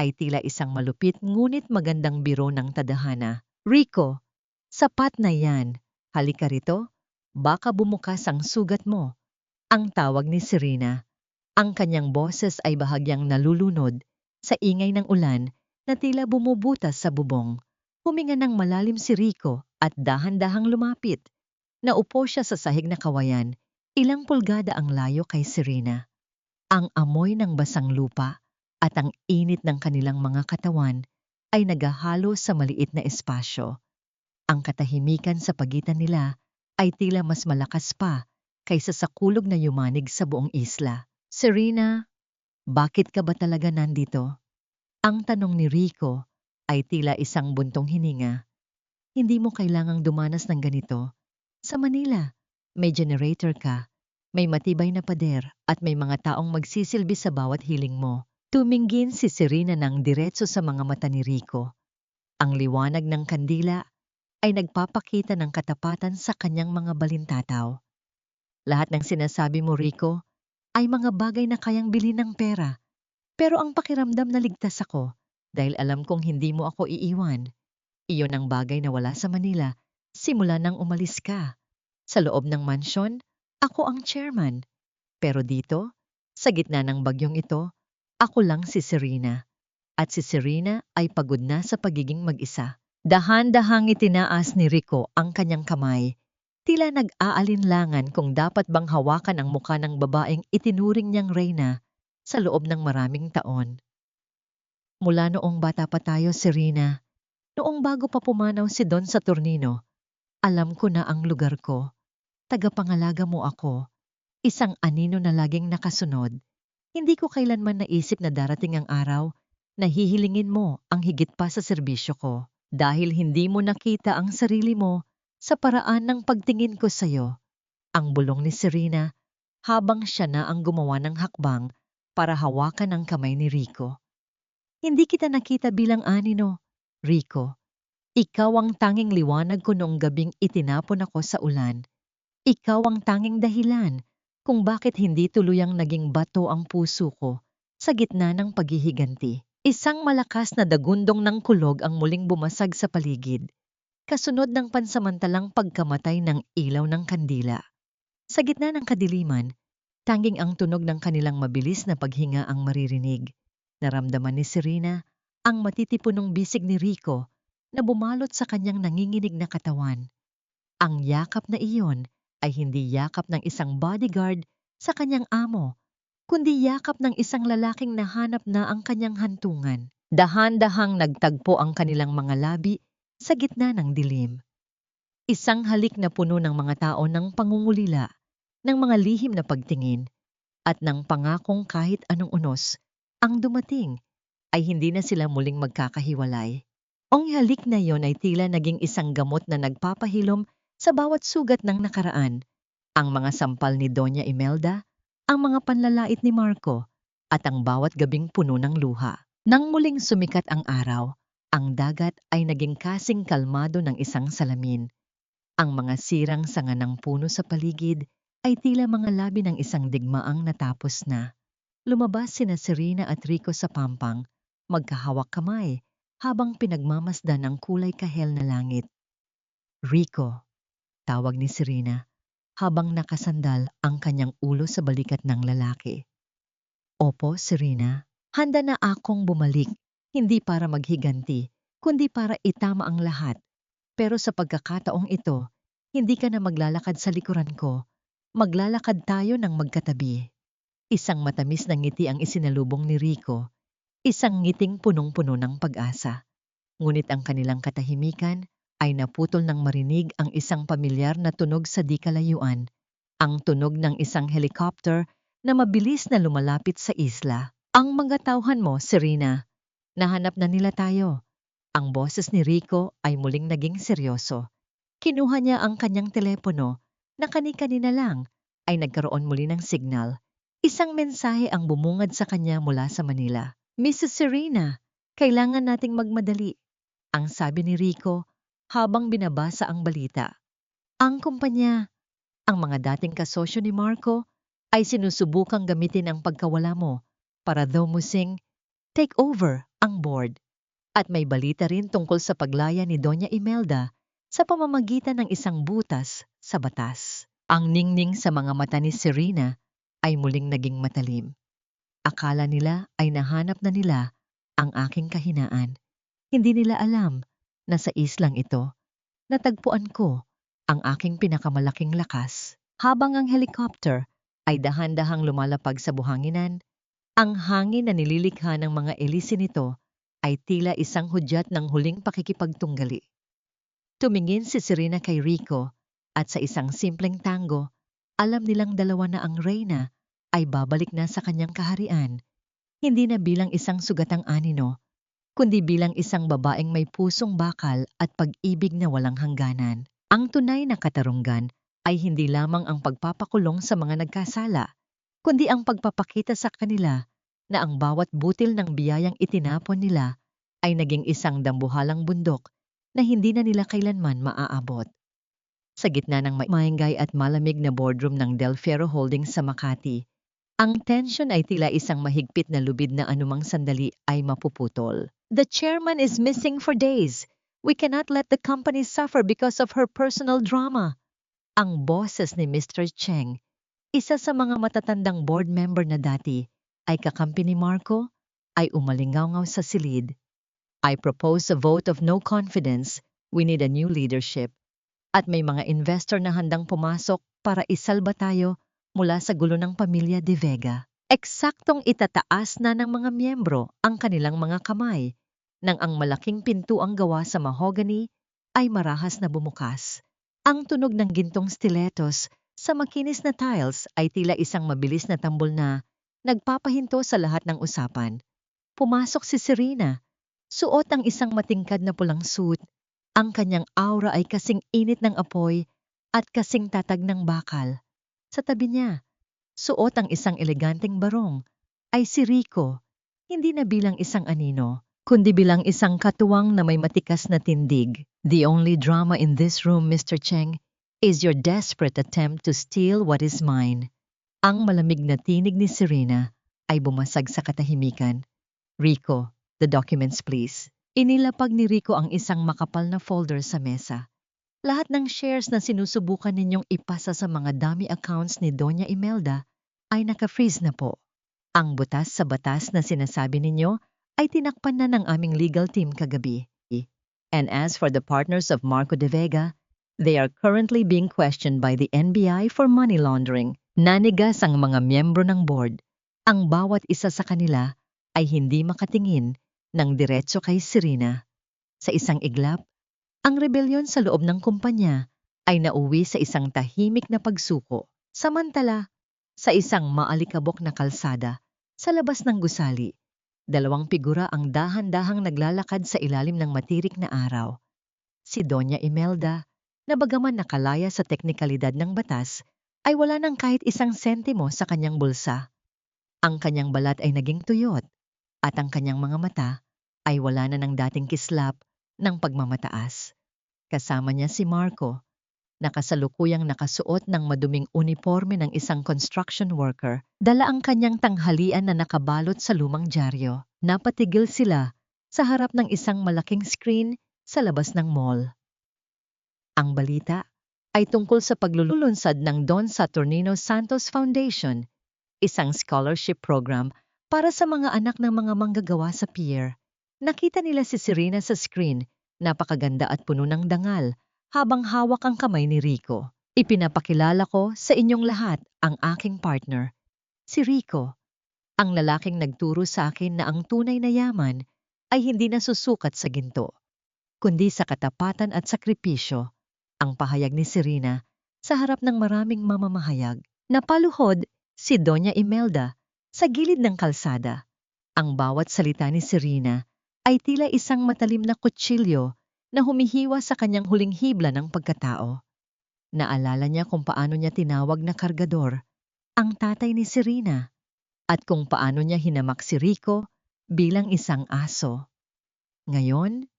ay tila isang malupit ngunit magandang biro ng tadhana. Rico, sapat na yan. Halika rito, baka bumukas ang sugat mo. Ang tawag ni Serena. Ang kanyang boses ay bahagyang nalulunod sa ingay ng ulan na tila bumubutas sa bubong. Huminga ng malalim si Rico at dahan-dahang lumapit. Naupo siya sa sahig na kawayan, ilang pulgada ang layo kay Serena. Ang amoy ng basang lupa at ang init ng kanilang mga katawan ay naghahalo sa maliit na espasyo. Ang katahimikan sa pagitan nila ay tila mas malakas pa kaysa sa kulog na yumanig sa buong isla. Serena, bakit ka ba talaga nandito? Ang tanong ni Rico ay tila isang buntong hininga. Hindi mo kailangang dumanas ng ganito. Sa Manila, may generator ka, may matibay na pader at may mga taong magsisilbi sa bawat hiling mo. Tumingin si Serena ng diretso sa mga mata ni Rico. Ang liwanag ng kandila ay nagpapakita ng katapatan sa kanyang mga balintataw. Lahat ng sinasabi mo, Rico, ay mga bagay na kayang bilhin ng pera. Pero ang pakiramdam na ligtas ako dahil alam kong hindi mo ako iiwan. Iyon ang bagay na wala sa Manila simula nang umalis ka. Sa loob ng mansyon, ako ang chairman. Pero dito, sa gitna ng bagyong ito, ako lang si Serena. At si Serena ay pagod na sa pagiging mag-isa. Dahan-dahang itinaas ni Rico ang kanyang kamay. Tila nag-aalinlangan kung dapat bang hawakan ang mukha ng babaeng itinuring niyang reyna sa loob ng maraming taon. Mula noong bata pa tayo, Serena, noong bago pa pumanaw si Don Saturnino, alam ko na ang lugar ko. Tagapangalaga mo ako. Isang anino na laging nakasunod. Hindi ko kailanman naisip na darating ang araw na hihilingin mo ang higit pa sa serbisyo ko dahil hindi mo nakita ang sarili mo sa paraan ng pagtingin ko sa'yo. Ang bulong ni Serena habang siya na ang gumawa ng hakbang para hawakan ang kamay ni Rico. Hindi kita nakita bilang anino, Rico. Ikaw ang tanging liwanag ko noong gabing itinapon ako sa ulan. Ikaw ang tanging dahilan kung bakit hindi tuluyang naging bato ang puso ko sa gitna ng paghihiganti. Isang malakas na dagundong ng kulog ang muling bumasag sa paligid, kasunod ng pansamantalang pagkamatay ng ilaw ng kandila. Sa gitna ng kadiliman, tanging ang tunog ng kanilang mabilis na paghinga ang maririnig. Naramdaman ni Serena ang matitipunong bisig ni Rico na bumalot sa kanyang nanginginig na katawan. Ang yakap na iyon ay hindi yakap ng isang bodyguard sa kanyang amo, kundi yakap ng isang lalaking nahanap na ang kanyang hantungan. Dahan-dahang nagtagpo ang kanilang mga labi sa gitna ng dilim. Isang halik na puno ng mga tao ng pangungulila, ng mga lihim na pagtingin, at ng pangakong kahit anong unos ang dumating ay hindi na sila muling magkakahiwalay. Ang halik na yon ay tila naging isang gamot na nagpapahilom sa bawat sugat ng nakaraan. Ang mga sampal ni Doña Imelda, ang mga panlalait ni Marco, at ang bawat gabing puno ng luha. Nang muling sumikat ang araw, ang dagat ay naging kasing kalmado ng isang salamin. Ang mga sirang sanga ng puno sa paligid ay tila mga labi ng isang digmaang natapos na. Lumabas sina Serena at Rico sa pampang, magkahawak kamay, habang pinagmamasdan ang kulay kahel na langit. Rico, tawag ni Serena, habang nakasandal ang kanyang ulo sa balikat ng lalaki. Opo, Serena, handa na akong bumalik, hindi para maghiganti, kundi para itama ang lahat. Pero sa pagkakataong ito, hindi ka na maglalakad sa likuran ko, maglalakad tayo ng magkatabi. Isang matamis na ngiti ang isinalubong ni Rico, isang ngiting punong-puno ng pag-asa. Ngunit ang kanilang katahimikan ay naputol nang marinig ang isang pamilyar na tunog sa di kalayuan, ang tunog ng isang helicopter na mabilis na lumalapit sa isla. Ang mga tauhan mo, Serena, nahanap na nila tayo. Ang boses ni Rico ay muling naging seryoso. Kinuha niya ang kanyang telepono na kani-kanina lang ay nagkaroon muli ng signal. Isang mensahe ang bumungad sa kanya mula sa Manila. Mrs. Serena, kailangan nating magmadali, ang sabi ni Rico habang binabasa ang balita. Ang kumpanya, ang mga dating kasosyo ni Marco, ay sinusubukang gamitin ang pagkawala mo para daw musing take over ang board. At may balita rin tungkol sa paglaya ni Doña Imelda sa pamamagitan ng isang butas sa batas. Ang ningning sa mga mata ni Serena ay muling naging matalim. Akala nila ay nahanap na nila ang aking kahinaan. Hindi nila alam na sa islang ito, natagpuan ko ang aking pinakamalaking lakas. Habang ang helicopter ay dahan-dahang lumalapag sa buhanginan, ang hangin na nililikha ng mga elise nito ay tila isang hudyat ng huling pakikipagtunggali. Tumingin si Serena kay Rico at sa isang simpleng tango, alam nilang dalawa na ang reyna ay babalik na sa kanyang kaharian, hindi na bilang isang sugatang anino, kundi bilang isang babaeng may pusong bakal at pag-ibig na walang hangganan. Ang tunay na katarungan ay hindi lamang ang pagpapakulong sa mga nagkasala, kundi ang pagpapakita sa kanila na ang bawat butil ng biyayang itinapon nila ay naging isang dambuhalang bundok na hindi na nila kailanman maaabot. Sa gitna ng maingay at malamig na boardroom ng Del Fierro Holdings sa Makati, ang tension ay tila isang mahigpit na lubid na anumang sandali ay mapuputol. The chairman is missing for days. We cannot let the company suffer because of her personal drama. Ang boses ni Mr. Cheng, isa sa mga matatandang board member na dati ay kakampi ni Marco, ay umalingaw sa silid. I propose a vote of no confidence. We need a new leadership. At may mga investor na handang pumasok para isalba tayo mula sa gulo ng pamilya De Vega. Eksaktong itataas na ng mga miyembro ang kanilang mga kamay nang ang malaking pintuang gawa sa mahogany ay marahas na bumukas. Ang tunog ng gintong stilettos sa makinis na tiles ay tila isang mabilis na tambol na nagpapahinto sa lahat ng usapan. Pumasok si Serena, suot ang isang matingkad na pulang suit. Ang kanyang aura ay kasing init ng apoy at kasing tatag ng bakal. Sa tabi niya, suot ang isang eleganteng barong, ay si Rico, hindi na bilang isang anino, kundi bilang isang katuwang na may matikas na tindig. The only drama in this room, Mr. Cheng, is your desperate attempt to steal what is mine. Ang malamig na tinig ni Serena ay bumasag sa katahimikan. Rico, the documents please. Inilapag ni Rico ang isang makapal na folder sa mesa. Lahat ng shares na sinusubukan ninyong ipasa sa mga dummy accounts ni Doña Imelda ay naka-freeze na po. Ang butas sa batas na sinasabi ninyo ay tinakpan na ng aming legal team kagabi. And as for the partners of Marco De Vega, they are currently being questioned by the NBI for money laundering. Nanigas ang mga miyembro ng board. Ang bawat isa sa kanila ay hindi makatingin ng diretso kay Serena. Sa isang iglap, ang rebelyon sa loob ng kumpanya ay nauwi sa isang tahimik na pagsuko. Samantala, sa isang maalikabok na kalsada, sa labas ng gusali, dalawang figura ang dahan-dahang naglalakad sa ilalim ng matirik na araw. Si Doña Imelda, na bagaman nakalaya sa teknikalidad ng batas, ay wala ng kahit isang sentimo sa kanyang bulsa. Ang kanyang balat ay naging tuyot, at ang kanyang mga mata ay wala na ng dating kislap ng pagmamataas. Kasama niya si Marco, na kasalukuyang nakasuot ng maduming uniforme ng isang construction worker, dala ang kanyang tanghalian na nakabalot sa lumang dyaryo. Napatigil sila sa harap ng isang malaking screen sa labas ng mall. Ang balita ay tungkol sa paglulunsad ng Don Saturnino Santos Foundation, isang scholarship program para sa mga anak ng mga manggagawa sa pier. Nakita nila si Serena sa screen, napakaganda at puno ng dangal, habang hawak ang kamay ni Rico. Ipinapakilala ko sa inyong lahat ang aking partner, si Rico, ang lalaking nagturo sa akin na ang tunay na yaman ay hindi nasusukat sa ginto, kundi sa katapatan at sakripisyo. Ang pahayag ni Serena sa harap ng maraming mamamahayag. Napaluhod si Doña Imelda sa gilid ng kalsada. Ang bawat salita ni Serena ay tila isang matalim na kutsilyo na humihiwa sa kanyang huling hibla ng pagkatao. Naalala niya kung paano niya tinawag na kargador ang tatay ni Serena at kung paano niya hinamak si Rico bilang isang aso. Ngayon,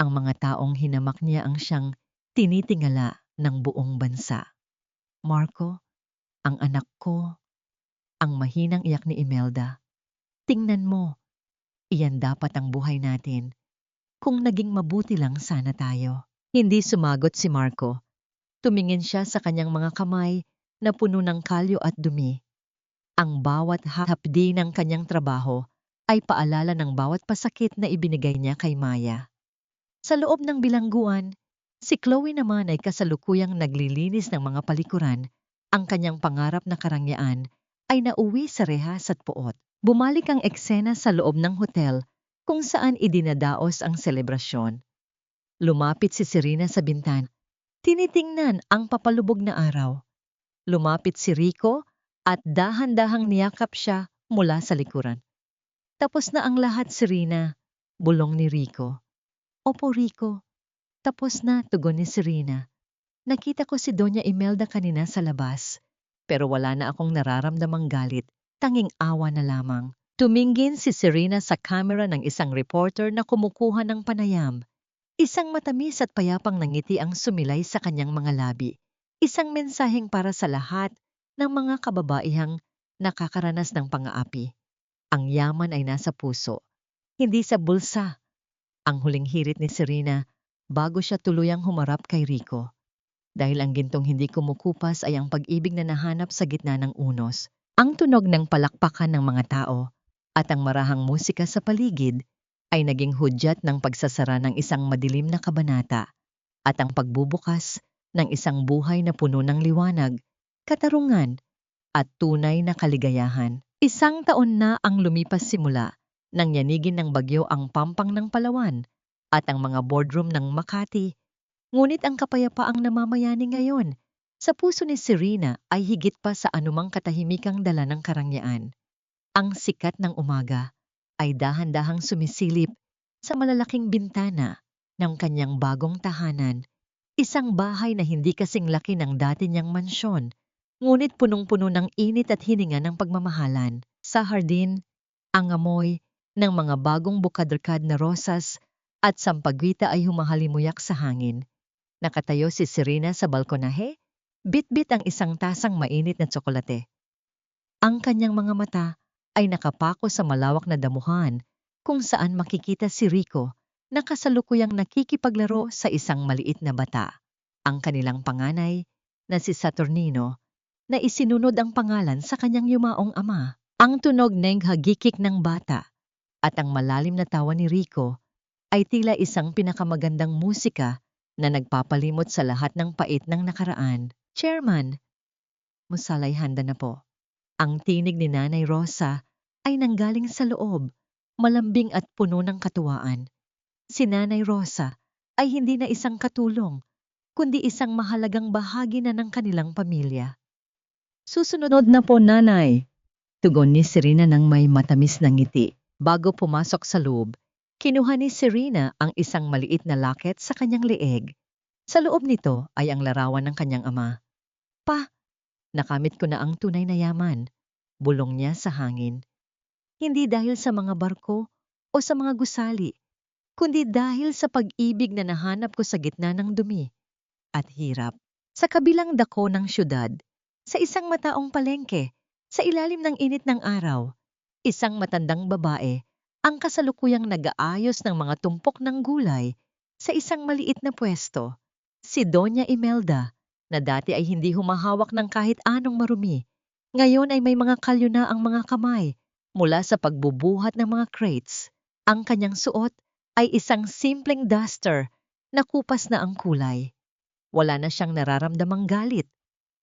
ang mga taong hinamak niya ang siyang tinitingala ng buong bansa. Marco, ang anak ko, ang mahinang iyak ni Imelda. Tingnan mo, iyan dapat ang buhay natin. Kung naging mabuti lang sana tayo. Hindi sumagot si Marco. Tumingin siya sa kanyang mga kamay na puno ng kalyo at dumi. Ang bawat hapdi ng kanyang trabaho ay paalala ng bawat pasakit na ibinigay niya kay Maya. Sa loob ng bilangguan, si Chloe naman ay kasalukuyang naglilinis ng mga palikuran. Ang kanyang pangarap na karangyaan ay nauwi sa rehas at poot. Bumalik ang eksena sa loob ng hotel kung saan idinadaos ang selebrasyon. Lumapit si Serena sa bintan. Tinitingnan ang papalubog na araw. Lumapit si Rico at dahan-dahang niyakap siya mula sa likuran. Tapos na ang lahat, Serena. Bulong ni Rico. Opo, Rico. Tapos na, tugon ni Serena. Nakita ko si Doña Imelda kanina sa labas. Pero wala na akong nararamdamang galit, tanging awa na lamang. Tumingin si Serena sa camera ng isang reporter na kumukuha ng panayam. Isang matamis at payapang ngiti ang sumilay sa kanyang mga labi. Isang mensaheng para sa lahat ng mga kababaihang nakakaranas ng pang-aapi. Ang yaman ay nasa puso, hindi sa bulsa. Ang huling hirit ni Serena bago siya tuluyang humarap kay Rico. Dahil ang gintong hindi kumukupas ay ang pag-ibig na nahanap sa gitna ng unos. Ang tunog ng palakpakan ng mga tao at ang marahang musika sa paligid ay naging hudyat ng pagsasara ng isang madilim na kabanata at ang pagbubukas ng isang buhay na puno ng liwanag, katarungan at tunay na kaligayahan. Isang taon na ang lumipas simula nang yanigin ng bagyo ang pampang ng Palawan at ang mga boardroom ng Makati. Ngunit ang kapayapaang namamayani ngayon sa puso ni Serena ay higit pa sa anumang katahimikang dala ng karangyaan. Ang sikat ng umaga ay dahan-dahang sumisilip sa malalaking bintana ng kanyang bagong tahanan, isang bahay na hindi kasing laki ng dati niyang mansyon, ngunit punong-puno ng init at hininga ng pagmamahalan. Sa hardin, ang amoy ng mga bagong bukadrekad na rosas at sampagwita ay humahalimuyak sa hangin. Nakatayo si Serena sa balkonahe, bit-bit ang isang tasang mainit na tsokolate. Ang kanyang mga mata ay nakapako sa malawak na damuhan kung saan makikita si Rico na kasalukuyang nakikipaglaro sa isang maliit na bata. Ang kanilang panganay na si Saturnino na isinunod ang pangalan sa kanyang yumaong ama. Ang tunog ng hagikik ng bata at ang malalim na tawa ni Rico ay tila isang pinakamagandang musika na nagpapalimot sa lahat ng pait ng nakaraan. Chairman, musalay handa na po. Ang tinig ni Nanay Rosa ay nanggaling sa loob, malambing at puno ng katuwaan. Si Nanay Rosa ay hindi na isang katulong, kundi isang mahalagang bahagi na ng kanilang pamilya. Susunod na po, Nanay. Tugon ni Serena ng may matamis na ngiti. Bago pumasok sa loob, kinuha ni Serena ang isang maliit na locket sa kanyang leeg. Sa loob nito ay ang larawan ng kanyang ama. Pa, nakamit ko na ang tunay na yaman, bulong niya sa hangin. Hindi dahil sa mga barko o sa mga gusali, kundi dahil sa pag-ibig na nahanap ko sa gitna ng dumi at hirap. Sa kabilang dako ng syudad, sa isang mataong palengke, sa ilalim ng init ng araw, isang matandang babae ang kasalukuyang nag-aayos ng mga tumpok ng gulay sa isang maliit na pwesto. Si Doña Imelda, na dati ay hindi humahawak ng kahit anong marumi, ngayon ay may mga kalyo na ang mga kamay mula sa pagbubuhat ng mga crates. Ang kanyang suot ay isang simpleng duster na kupas na ang kulay. Wala na siyang nararamdamang galit,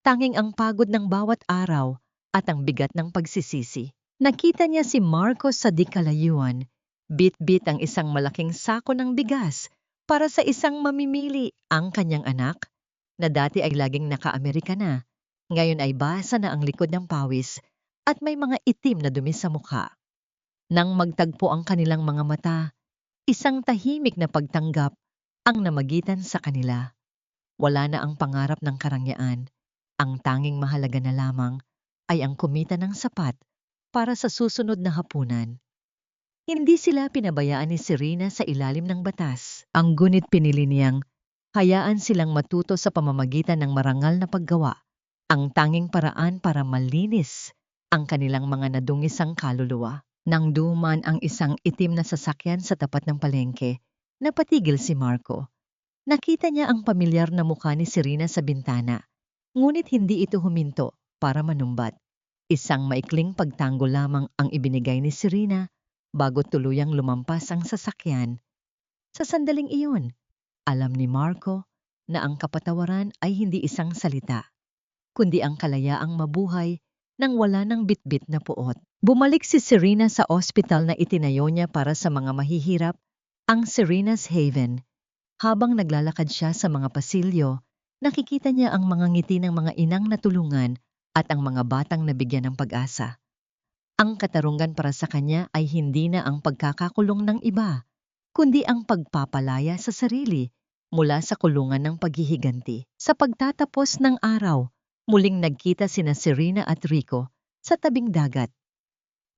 tanging ang pagod ng bawat araw at ang bigat ng pagsisisi. Nakita niya si Marcos sa di kalayuan, bit-bit ang isang malaking sako ng bigas para sa isang mamimili. Ang kanyang anak, na dati ay laging naka-Amerika na, ngayon ay basa na ang likod ng pawis at may mga itim na dumi sa mukha. Nang magtagpo ang kanilang mga mata, isang tahimik na pagtanggap ang namagitan sa kanila. Wala na ang pangarap ng karangyaan. Ang tanging mahalaga na lamang ay ang kumita ng sapat para sa susunod na hapunan. Hindi sila pinabayaan ni Serena sa ilalim ng batas. Ang gunit pinili niyang hayaan silang matuto sa pamamagitan ng marangal na paggawa, ang tanging paraan para malinis ang kanilang mga nadungisang kaluluwa. Nang duman ang isang itim na sasakyan sa tapat ng palengke, napatigil si Marco. Nakita niya ang pamilyar na mukha ni Serena sa bintana, ngunit hindi ito huminto para manumbat. Isang maikling pagtanggol lamang ang ibinigay ni Serena bago tuluyang lumampas ang sasakyan. Sa sandaling iyon, alam ni Marco na ang kapatawaran ay hindi isang salita, kundi ang kalayaang mabuhay nang wala ng bitbit na puot. Bumalik si Serena sa ospital na itinayo niya para sa mga mahihirap, ang Serena's Haven. Habang naglalakad siya sa mga pasilyo, nakikita niya ang mga ngiti ng mga inang natulungan at ang mga batang nabigyan ng pag-asa. Ang katarungan para sa kanya ay hindi na ang pagkakakulong ng iba, kundi ang pagpapalaya sa sarili mula sa kulungan ng paghihiganti. Sa pagtatapos ng araw, muling nagkita sina Serena at Rico sa tabing dagat.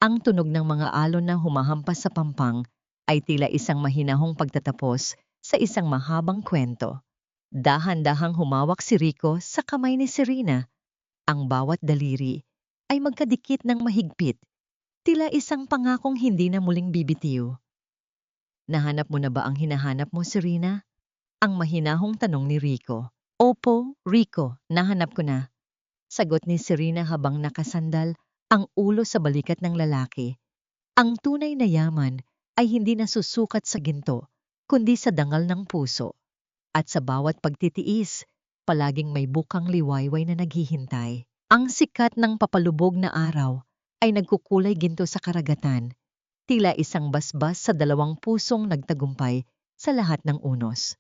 Ang tunog ng mga alon na humahampas sa pampang ay tila isang mahinahong pagtatapos sa isang mahabang kwento. Dahan-dahang humawak si Rico sa kamay ni Serena. Ang bawat daliri ay magkadikit ng mahigpit, tila isang pangakong hindi na muling bibitiw. Nahanap mo na ba ang hinahanap mo, Serena? Ang mahinahong tanong ni Rico. Opo, Rico, nahanap ko na. Sagot ni Serena habang nakasandal ang ulo sa balikat ng lalaki. Ang tunay na yaman ay hindi nasusukat sa ginto, kundi sa dangal ng puso. At sa bawat pagtitiis, palaging may bukang liwayway na naghihintay. Ang sikat ng papalubog na araw ay nagkukulay ginto sa karagatan, tila isang basbas sa dalawang pusong nagtagumpay sa lahat ng unos.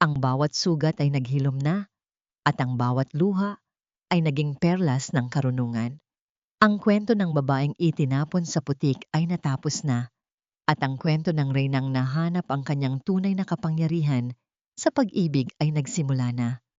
Ang bawat sugat ay naghilom na, at ang bawat luha ay naging perlas ng karunungan. Ang kwento ng babaeng itinapon sa putik ay natapos na, at ang kwento ng reynang nahanap ang kanyang tunay na kapangyarihan sa pag-ibig ay nagsimula na.